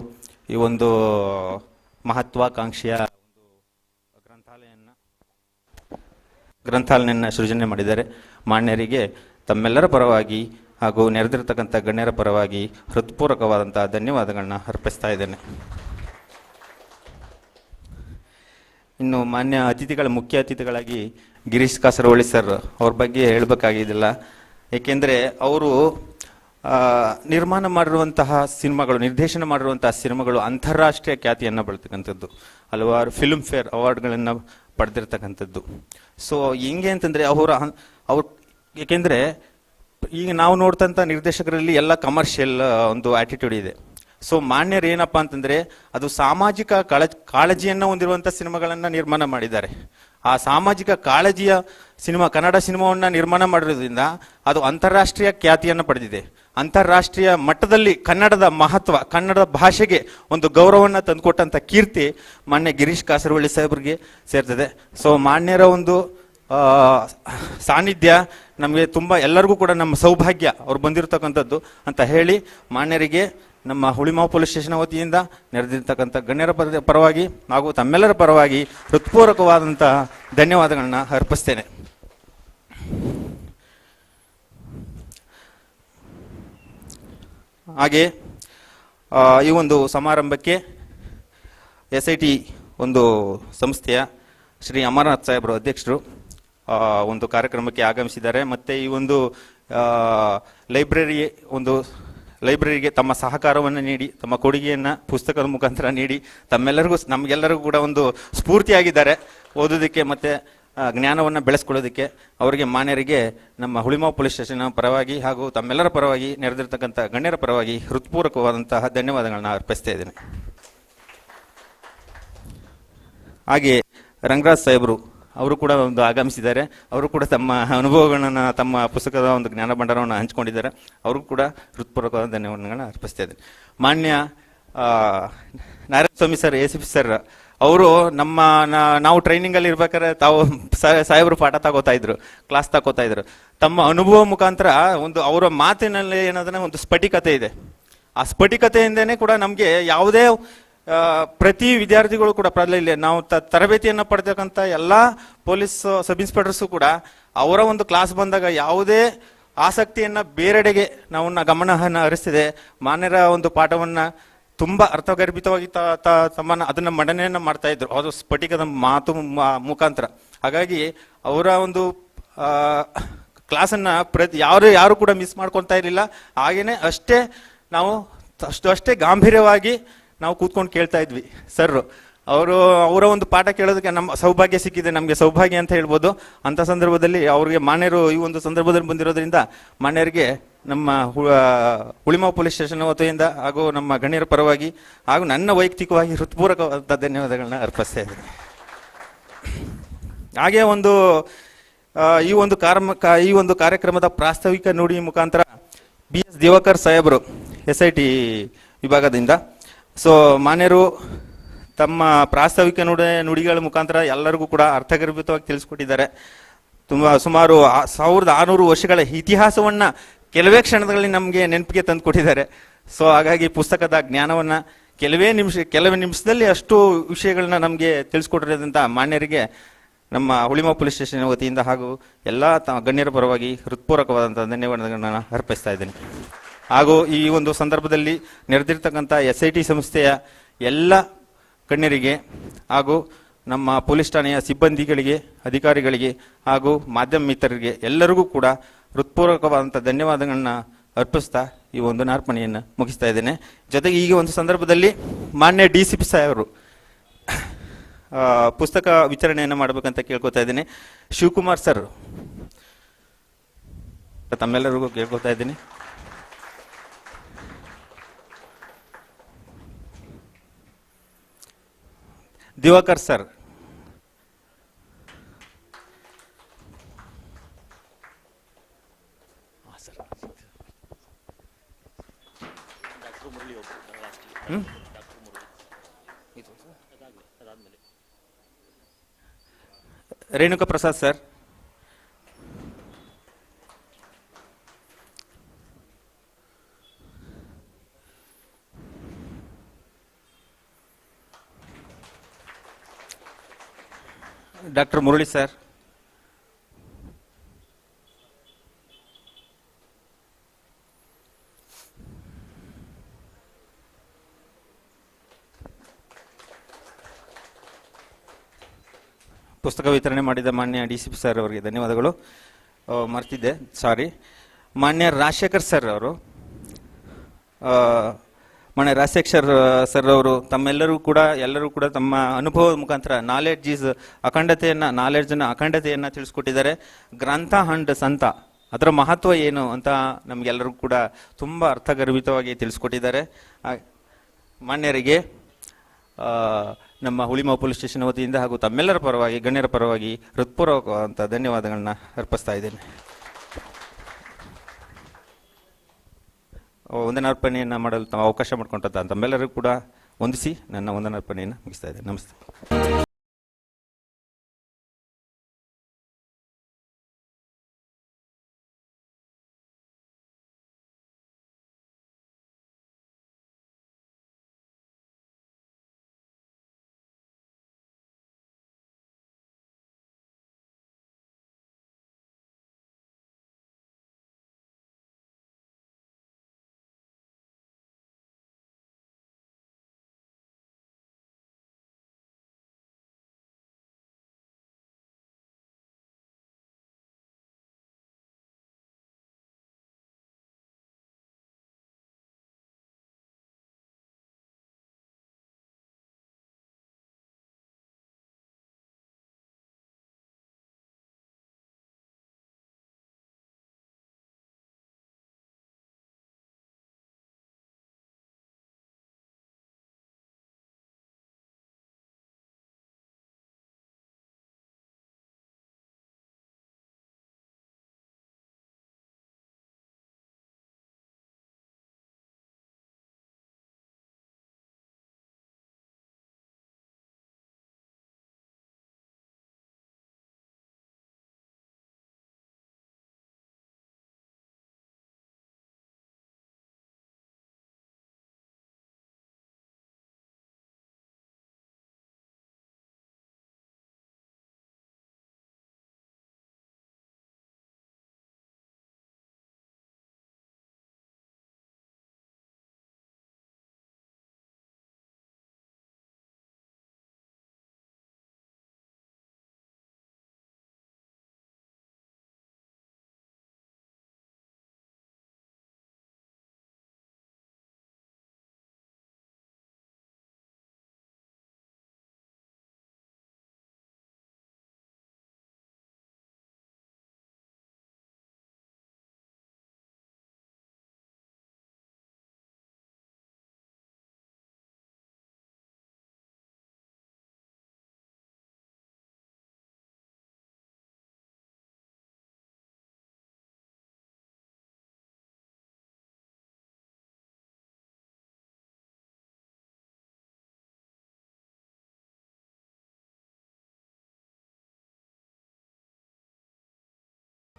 ಈ ಒಂದು ಮಹತ್ವಾಕಾಂಕ್ಷೆಯ ಗ್ರಂಥಾಲಯವನ್ನು ಸೃಜನೆ ಮಾಡಿದ್ದಾರೆ. ಮಾನ್ಯರಿಗೆ ತಮ್ಮೆಲ್ಲರ ಪರವಾಗಿ ಹಾಗೂ ನೆರೆದಿರತಕ್ಕಂಥ ಗಣ್ಯರ ಪರವಾಗಿ ಹೃತ್ಪೂರ್ವಕವಾದಂಥ ಧನ್ಯವಾದಗಳನ್ನ ಅರ್ಪಿಸ್ತಾ ಇದ್ದೇನೆ. ಇನ್ನು ಮಾನ್ಯ ಅತಿಥಿಗಳ ಮುಖ್ಯ ಅತಿಥಿಗಳಾಗಿ ಗಿರೀಶ್ ಕಾಸರವಳ್ಳಿ ಸರ್ ಅವ್ರ ಬಗ್ಗೆ ಹೇಳಬೇಕಾಗಿದ್ದಿಲ್ಲ. ಏಕೆಂದರೆ ಅವರು ನಿರ್ಮಾಣ ಮಾಡಿರುವಂತಹ ಸಿನಿಮಾಗಳು, ನಿರ್ದೇಶನ ಮಾಡಿರುವಂತಹ ಸಿನಿಮಾಗಳು ಅಂತಾರಾಷ್ಟ್ರೀಯ ಖ್ಯಾತಿಯನ್ನು ಪಡೆತಕ್ಕಂಥದ್ದು, ಹಲವಾರು ಫಿಲ್ಮ್ ಫೇರ್ ಅವಾರ್ಡ್ಗಳನ್ನು ಪಡೆದಿರ್ತಕ್ಕಂಥದ್ದು. ಸೊ ಹೆಂಗೆ ಅಂತಂದರೆ ಅವ್ರು ಏಕೆಂದರೆ ಈಗ ನಾವು ನೋಡ್ತಂಥ ನಿರ್ದೇಶಕರಲ್ಲಿ ಎಲ್ಲ ಕಮರ್ಷಿಯಲ್ ಒಂದು ಆಟಿಟ್ಯೂಡ್ ಇದೆ. ಸೊ ಮಾನ್ಯರು ಏನಪ್ಪ ಅಂತಂದರೆ ಅದು ಸಾಮಾಜಿಕ ಕಾಳಜಿಯನ್ನು ಹೊಂದಿರುವಂಥ ಸಿನಿಮಾಗಳನ್ನು ನಿರ್ಮಾಣ ಮಾಡಿದ್ದಾರೆ. ಆ ಸಾಮಾಜಿಕ ಕಾಳಜಿಯ ಸಿನಿಮಾ, ಕನ್ನಡ ಸಿನಿಮಾವನ್ನು ನಿರ್ಮಾಣ ಮಾಡಿರೋದ್ರಿಂದ ಅದು ಅಂತಾರಾಷ್ಟ್ರೀಯ ಖ್ಯಾತಿಯನ್ನು ಪಡೆದಿದೆ. ಅಂತಾರಾಷ್ಟ್ರೀಯ ಮಟ್ಟದಲ್ಲಿ ಕನ್ನಡದ ಮಹತ್ವ, ಕನ್ನಡ ಭಾಷೆಗೆ ಒಂದು ಗೌರವವನ್ನು ತಂದುಕೊಟ್ಟಂಥ ಕೀರ್ತಿ ಮಾನ್ಯ ಗಿರೀಶ್ ಕಾಸರವಳ್ಳಿ ಸಾಹೇಬ್ರಿಗೆ ಸೇರ್ತದೆ. ಸೊ ಮಾನ್ಯರ ಒಂದು ಸಾನ್ನಿಧ್ಯ ನಮಗೆ ತುಂಬ, ಎಲ್ಲರಿಗೂ ಕೂಡ ನಮ್ಮ ಸೌಭಾಗ್ಯ ಅವ್ರು ಬಂದಿರತಕ್ಕಂಥದ್ದು ಅಂತ ಹೇಳಿ ಮಾನ್ಯರಿಗೆ ನಮ್ಮ ಹುಳಿಮಾವು ಪೊಲೀಸ್ ಸ್ಟೇಷನ್ ವತಿಯಿಂದ ನೆರೆದಿರ್ತಕ್ಕಂಥ ಗಣ್ಯರ ಪರವಾಗಿ ಹಾಗೂ ತಮ್ಮೆಲ್ಲರ ಪರವಾಗಿ ಹೃತ್ಪೂರ್ವಕವಾದಂತಹ ಧನ್ಯವಾದಗಳನ್ನ ಅರ್ಪಿಸ್ತೇನೆ. ಹಾಗೆ ಈ ಒಂದು ಸಮಾರಂಭಕ್ಕೆ SIT ಒಂದು ಸಂಸ್ಥೆಯ ಶ್ರೀ ಅಮರನಾಥ್ ಸಾಹೇಬರು ಅಧ್ಯಕ್ಷರು ಒಂದು ಕಾರ್ಯಕ್ರಮಕ್ಕೆ ಆಗಮಿಸಿದ್ದಾರೆ. ಮತ್ತು ಈ ಒಂದು ಲೈಬ್ರರಿಗೆ ತಮ್ಮ ಸಹಕಾರವನ್ನು ನೀಡಿ, ತಮ್ಮ ಕೊಡುಗೆಯನ್ನು ಪುಸ್ತಕದ ಮುಖಾಂತರ ನೀಡಿ ನಮಗೆಲ್ಲರಿಗೂ ಕೂಡ ಒಂದು ಸ್ಫೂರ್ತಿಯಾಗಿದ್ದಾರೆ ಓದೋದಕ್ಕೆ ಮತ್ತು ಜ್ಞಾನವನ್ನು ಬೆಳೆಸ್ಕೊಳ್ಳೋದಕ್ಕೆ. ಅವರಿಗೆ ಮಾನ್ಯರಿಗೆ ನಮ್ಮ ಹುಳಿಮಾವು ಪೊಲೀಸ್ ಸ್ಟೇಷನ್ ಪರವಾಗಿ ಹಾಗೂ ತಮ್ಮೆಲ್ಲರ ಪರವಾಗಿ ನೆರೆದಿರ್ತಕ್ಕಂಥ ಗಣ್ಯರ ಪರವಾಗಿ ಹೃತ್ಪೂರ್ವಕವಾದಂತಹ ಧನ್ಯವಾದಗಳನ್ನ ಅರ್ಪಿಸ್ತಾ ಇದ್ದೇನೆ. ಹಾಗೆ ರಂಗರಾಜ್ ಸಾಹೇಬರು ಅವರು ಕೂಡ ಒಂದು ಆಗಮಿಸಿದ್ದಾರೆ. ಅವರು ಕೂಡ ತಮ್ಮ ಅನುಭವಗಳನ್ನು, ತಮ್ಮ ಪುಸ್ತಕದ ಒಂದು ಜ್ಞಾನ ಭಂಡಾರವನ್ನು ಹಂಚಿಕೊಂಡಿದ್ದಾರೆ. ಅವ್ರಿಗೂ ಕೂಡ ಹೃತ್ಪೂರ್ವಕವಾದ ಧನ್ಯವಾದಗಳನ್ನ ಅರ್ಪಿಸ್ತಾ ಇದ್ದೇನೆ. ಮಾನ್ಯ ನಾರಾಯಣಸ್ವಾಮಿ ಸರ್, ACP ಸರ್ ಅವರು ನಾವು ಟ್ರೈನಿಂಗಲ್ಲಿ ಇರ್ಬೇಕಾದ್ರೆ ತಾವು ಸಾಹೇಬರು ಪಾಠ ಕ್ಲಾಸ್ ತಗೋತಾ ಇದ್ರು. ತಮ್ಮ ಅನುಭವ ಮುಖಾಂತರ ಒಂದು ಅವರ ಮಾತಿನಲ್ಲಿ ಏನಾದ್ರೆ ಒಂದು ಸ್ಫಟಿಕತೆ ಇದೆ. ಆ ಸ್ಫಟಿಕತೆಯಿಂದನೇ ಕೂಡ ನಮಗೆ ಯಾವುದೇ ಪ್ರತಿ ವಿದ್ಯಾರ್ಥಿಗಳು ಕೂಡ ನಾವು ತರಬೇತಿಯನ್ನು ಪಡೆತಕ್ಕಂಥ ಎಲ್ಲ ಪೊಲೀಸ್ ಸಬ್ ಇನ್ಸ್ಪೆಕ್ಟರ್ಸು ಕೂಡ ಅವರ ಒಂದು ಕ್ಲಾಸ್ ಬಂದಾಗ ಯಾವುದೇ ಆಸಕ್ತಿಯನ್ನು ಬೇರೆಡೆಗೆ ನಾವು ಗಮನವನ್ನು ಹರಿಸ್ತಿದೆ. ಮಾನ್ಯರ ಒಂದು ಪಾಠವನ್ನು ತುಂಬ ಅರ್ಥಗರ್ಭಿತವಾಗಿ ಅದನ್ನು ಮಂಡನೆಯನ್ನು ಮಾಡ್ತಾ ಇದ್ರು, ಅದು ಸ್ಫಟಿಕದ ಮಾತು ಮುಖಾಂತರ. ಹಾಗಾಗಿ ಅವರ ಒಂದು ಕ್ಲಾಸನ್ನು ಯಾರು ಕೂಡ ಮಿಸ್ ಮಾಡ್ಕೊತಾ ಇರಲಿಲ್ಲ. ಹಾಗೇನೆ ಅಷ್ಟೇ ಗಾಂಭೀರ್ಯವಾಗಿ ನಾವು ಕೂತ್ಕೊಂಡು ಕೇಳ್ತಾ ಇದ್ವಿ. ಸರ್ ಅವರ ಒಂದು ಪಾಠ ಕೇಳೋದಕ್ಕೆ ನಮ್ಮ ಸೌಭಾಗ್ಯ ಸಿಕ್ಕಿದೆ, ನಮಗೆ ಸೌಭಾಗ್ಯ ಅಂತ ಹೇಳ್ಬೋದು. ಅಂಥ ಸಂದರ್ಭದಲ್ಲಿ ಅವ್ರಿಗೆ ಮಾನ್ಯರು ಈ ಒಂದು ಸಂದರ್ಭದಲ್ಲಿ ಬಂದಿರೋದ್ರಿಂದ ಮಾನ್ಯರಿಗೆ ನಮ್ಮ ಹುಳಿಮಾವು ಪೊಲೀಸ್ ಸ್ಟೇಷನ್ ವತಿಯಿಂದ ಹಾಗೂ ನಮ್ಮ ಗಣ್ಯರ ಪರವಾಗಿ ಹಾಗೂ ನನ್ನ ವೈಯಕ್ತಿಕವಾಗಿ ಹೃತ್ಪೂರ್ವಕವಾದ ಧನ್ಯವಾದಗಳನ್ನ ಅರ್ಪಿಸ್ತಾ ಇದ್ದೀನಿ. ಹಾಗೆ ಈ ಒಂದು ಕಾರ್ಯಕ್ರಮದ ಪ್ರಾಸ್ತಾವಿಕ ನುಡಿ ಮುಖಾಂತರ BS ದಿವಾಕರ್ ಸಾಹೇಬರು SIT ವಿಭಾಗದಿಂದ. ಸೊ ಮಾನ್ಯರು ತಮ್ಮ ಪ್ರಾಸ್ತಾವಿಕ ನುಡಿಗಳ ಮುಖಾಂತರ ಎಲ್ಲರಿಗೂ ಕೂಡ ಅರ್ಥಗರ್ಭಿತವಾಗಿ ತಿಳಿಸ್ಕೊಟ್ಟಿದ್ದಾರೆ. ಸುಮಾರು 1600 ವರ್ಷಗಳ ಇತಿಹಾಸವನ್ನು ಕೆಲವೇ ಕ್ಷಣಗಳಲ್ಲಿ ನಮಗೆ ನೆನಪಿಗೆ ತಂದು ಕೊಟ್ಟಿದ್ದಾರೆ. ಸೊ ಹಾಗಾಗಿ ಪುಸ್ತಕದ ಜ್ಞಾನವನ್ನು ಕೆಲವೇ ನಿಮಿಷದಲ್ಲಿ ಅಷ್ಟು ವಿಷಯಗಳನ್ನ ನಮಗೆ ತಿಳಿಸ್ಕೊಟ್ಟಿರೋದ್ರಿಂದ ಮಾನ್ಯರಿಗೆ ನಮ್ಮ ಹುಳಿಮಾವು ಪೊಲೀಸ್ ಸ್ಟೇಷನ್ ವತಿಯಿಂದ ಹಾಗೂ ಎಲ್ಲ ಗಣ್ಯರ ಪರವಾಗಿ ಹೃತ್ಪೂರ್ವಕವಾದಂಥ ಧನ್ಯವಾದಗಳನ್ನು ಅರ್ಪಿಸ್ತಾ ಇದ್ದೇನೆ. ಹಾಗೂ ಈ ಒಂದು ಸಂದರ್ಭದಲ್ಲಿ ನೆರೆದಿರ್ತಕ್ಕಂಥ SIT ಸಂಸ್ಥೆಯ ಎಲ್ಲ ಗಣ್ಯರಿಗೆ ಹಾಗೂ ನಮ್ಮ ಪೊಲೀಸ್ ಠಾಣೆಯ ಸಿಬ್ಬಂದಿಗಳಿಗೆ, ಅಧಿಕಾರಿಗಳಿಗೆ ಹಾಗೂ ಮಾಧ್ಯಮ ಮಿತ್ರರಿಗೆ ಎಲ್ಲರಿಗೂ ಕೂಡ ಹೃತ್ಪೂರ್ವಕವಾದಂಥ ಧನ್ಯವಾದಗಳನ್ನ ಅರ್ಪಿಸ್ತಾ ಈ ಒಂದು ನಾರ್ಪಣೆಯನ್ನು ಮುಗಿಸ್ತಾ ಇದ್ದೇನೆ. ಜೊತೆಗೆ ಈಗ ಒಂದು ಸಂದರ್ಭದಲ್ಲಿ ಮಾನ್ಯ DCP ಸಾಹೇಬರು ಪುಸ್ತಕ ವಿತರಣೆಯನ್ನು ಮಾಡಬೇಕಂತ ಕೇಳ್ಕೊತಾ ಇದ್ದೀನಿ. ಶಿವಕುಮಾರ್ ಸರ್ ತಮ್ಮೆಲ್ಲರಿಗೂ ಕೇಳ್ಕೊತಾ ಇದ್ದೀನಿ. Diwakar sir, Renuka Prasad sir, doctor Murali sir, ಪುಸ್ತಕ ವಿತರಣೆ ಮಾಡಿದ ಮಾನ್ಯ DCP ಸರ್ ಅವರಿಗೆ ಧನ್ಯವಾದಗಳು. ಮರ್ತಿದ್ದೆ, ಸಾರಿ. ಮಾನ್ಯ ರಾಜಶೇಖರ್ ಸರ್ ಅವರು, ಮಾನ್ಯ ರಾಜಶೇಖರ್ ಸರ್ ಅವರು ಎಲ್ಲರೂ ಕೂಡ ತಮ್ಮ ಅನುಭವದ ಮುಖಾಂತರ ನಾಲೆಡ್ಜನ್ನ ಅಖಂಡತೆಯನ್ನು ತಿಳಿಸ್ಕೊಟ್ಟಿದ್ದಾರೆ. ಗ್ರಂಥ ಅಂಡ್ ಸಂತ ಅದರ ಮಹತ್ವ ಏನು ಅಂತ ನಮಗೆಲ್ಲರಿಗೂ ಕೂಡ ತುಂಬ ಅರ್ಥಗರ್ಭಿತವಾಗಿ ತಿಳಿಸ್ಕೊಟ್ಟಿದ್ದಾರೆ. ಮಾನ್ಯರಿಗೆ ನಮ್ಮ ಹುಳಿಮಾವು ಪೊಲೀಸ್ ಸ್ಟೇಷನ್ ವತಿಯಿಂದ ಹಾಗೂ ತಮ್ಮೆಲ್ಲರ ಪರವಾಗಿ, ಗಣ್ಯರ ಪರವಾಗಿ ಹೃತ್ಪೂರ್ವಕವಾದಂಥ ಧನ್ಯವಾದಗಳನ್ನ ಅರ್ಪಿಸ್ತಾ ಇದ್ದೇನೆ. ವಂದನಾರ್ಪಣೆಯನ್ನು ಮಾಡಲು ಅವಕಾಶ ಮಾಡಿಕೊಂಡಂಥ ತಮ್ಮೆಲ್ಲರಿಗೂ ಕೂಡ ವಂದಿಸಿ ನನ್ನ ವಂದನಾರ್ಪಣೆಯನ್ನು ಮುಗಿಸ್ತಾ ಇದ್ದೇನೆ. ನಮಸ್ತೆ.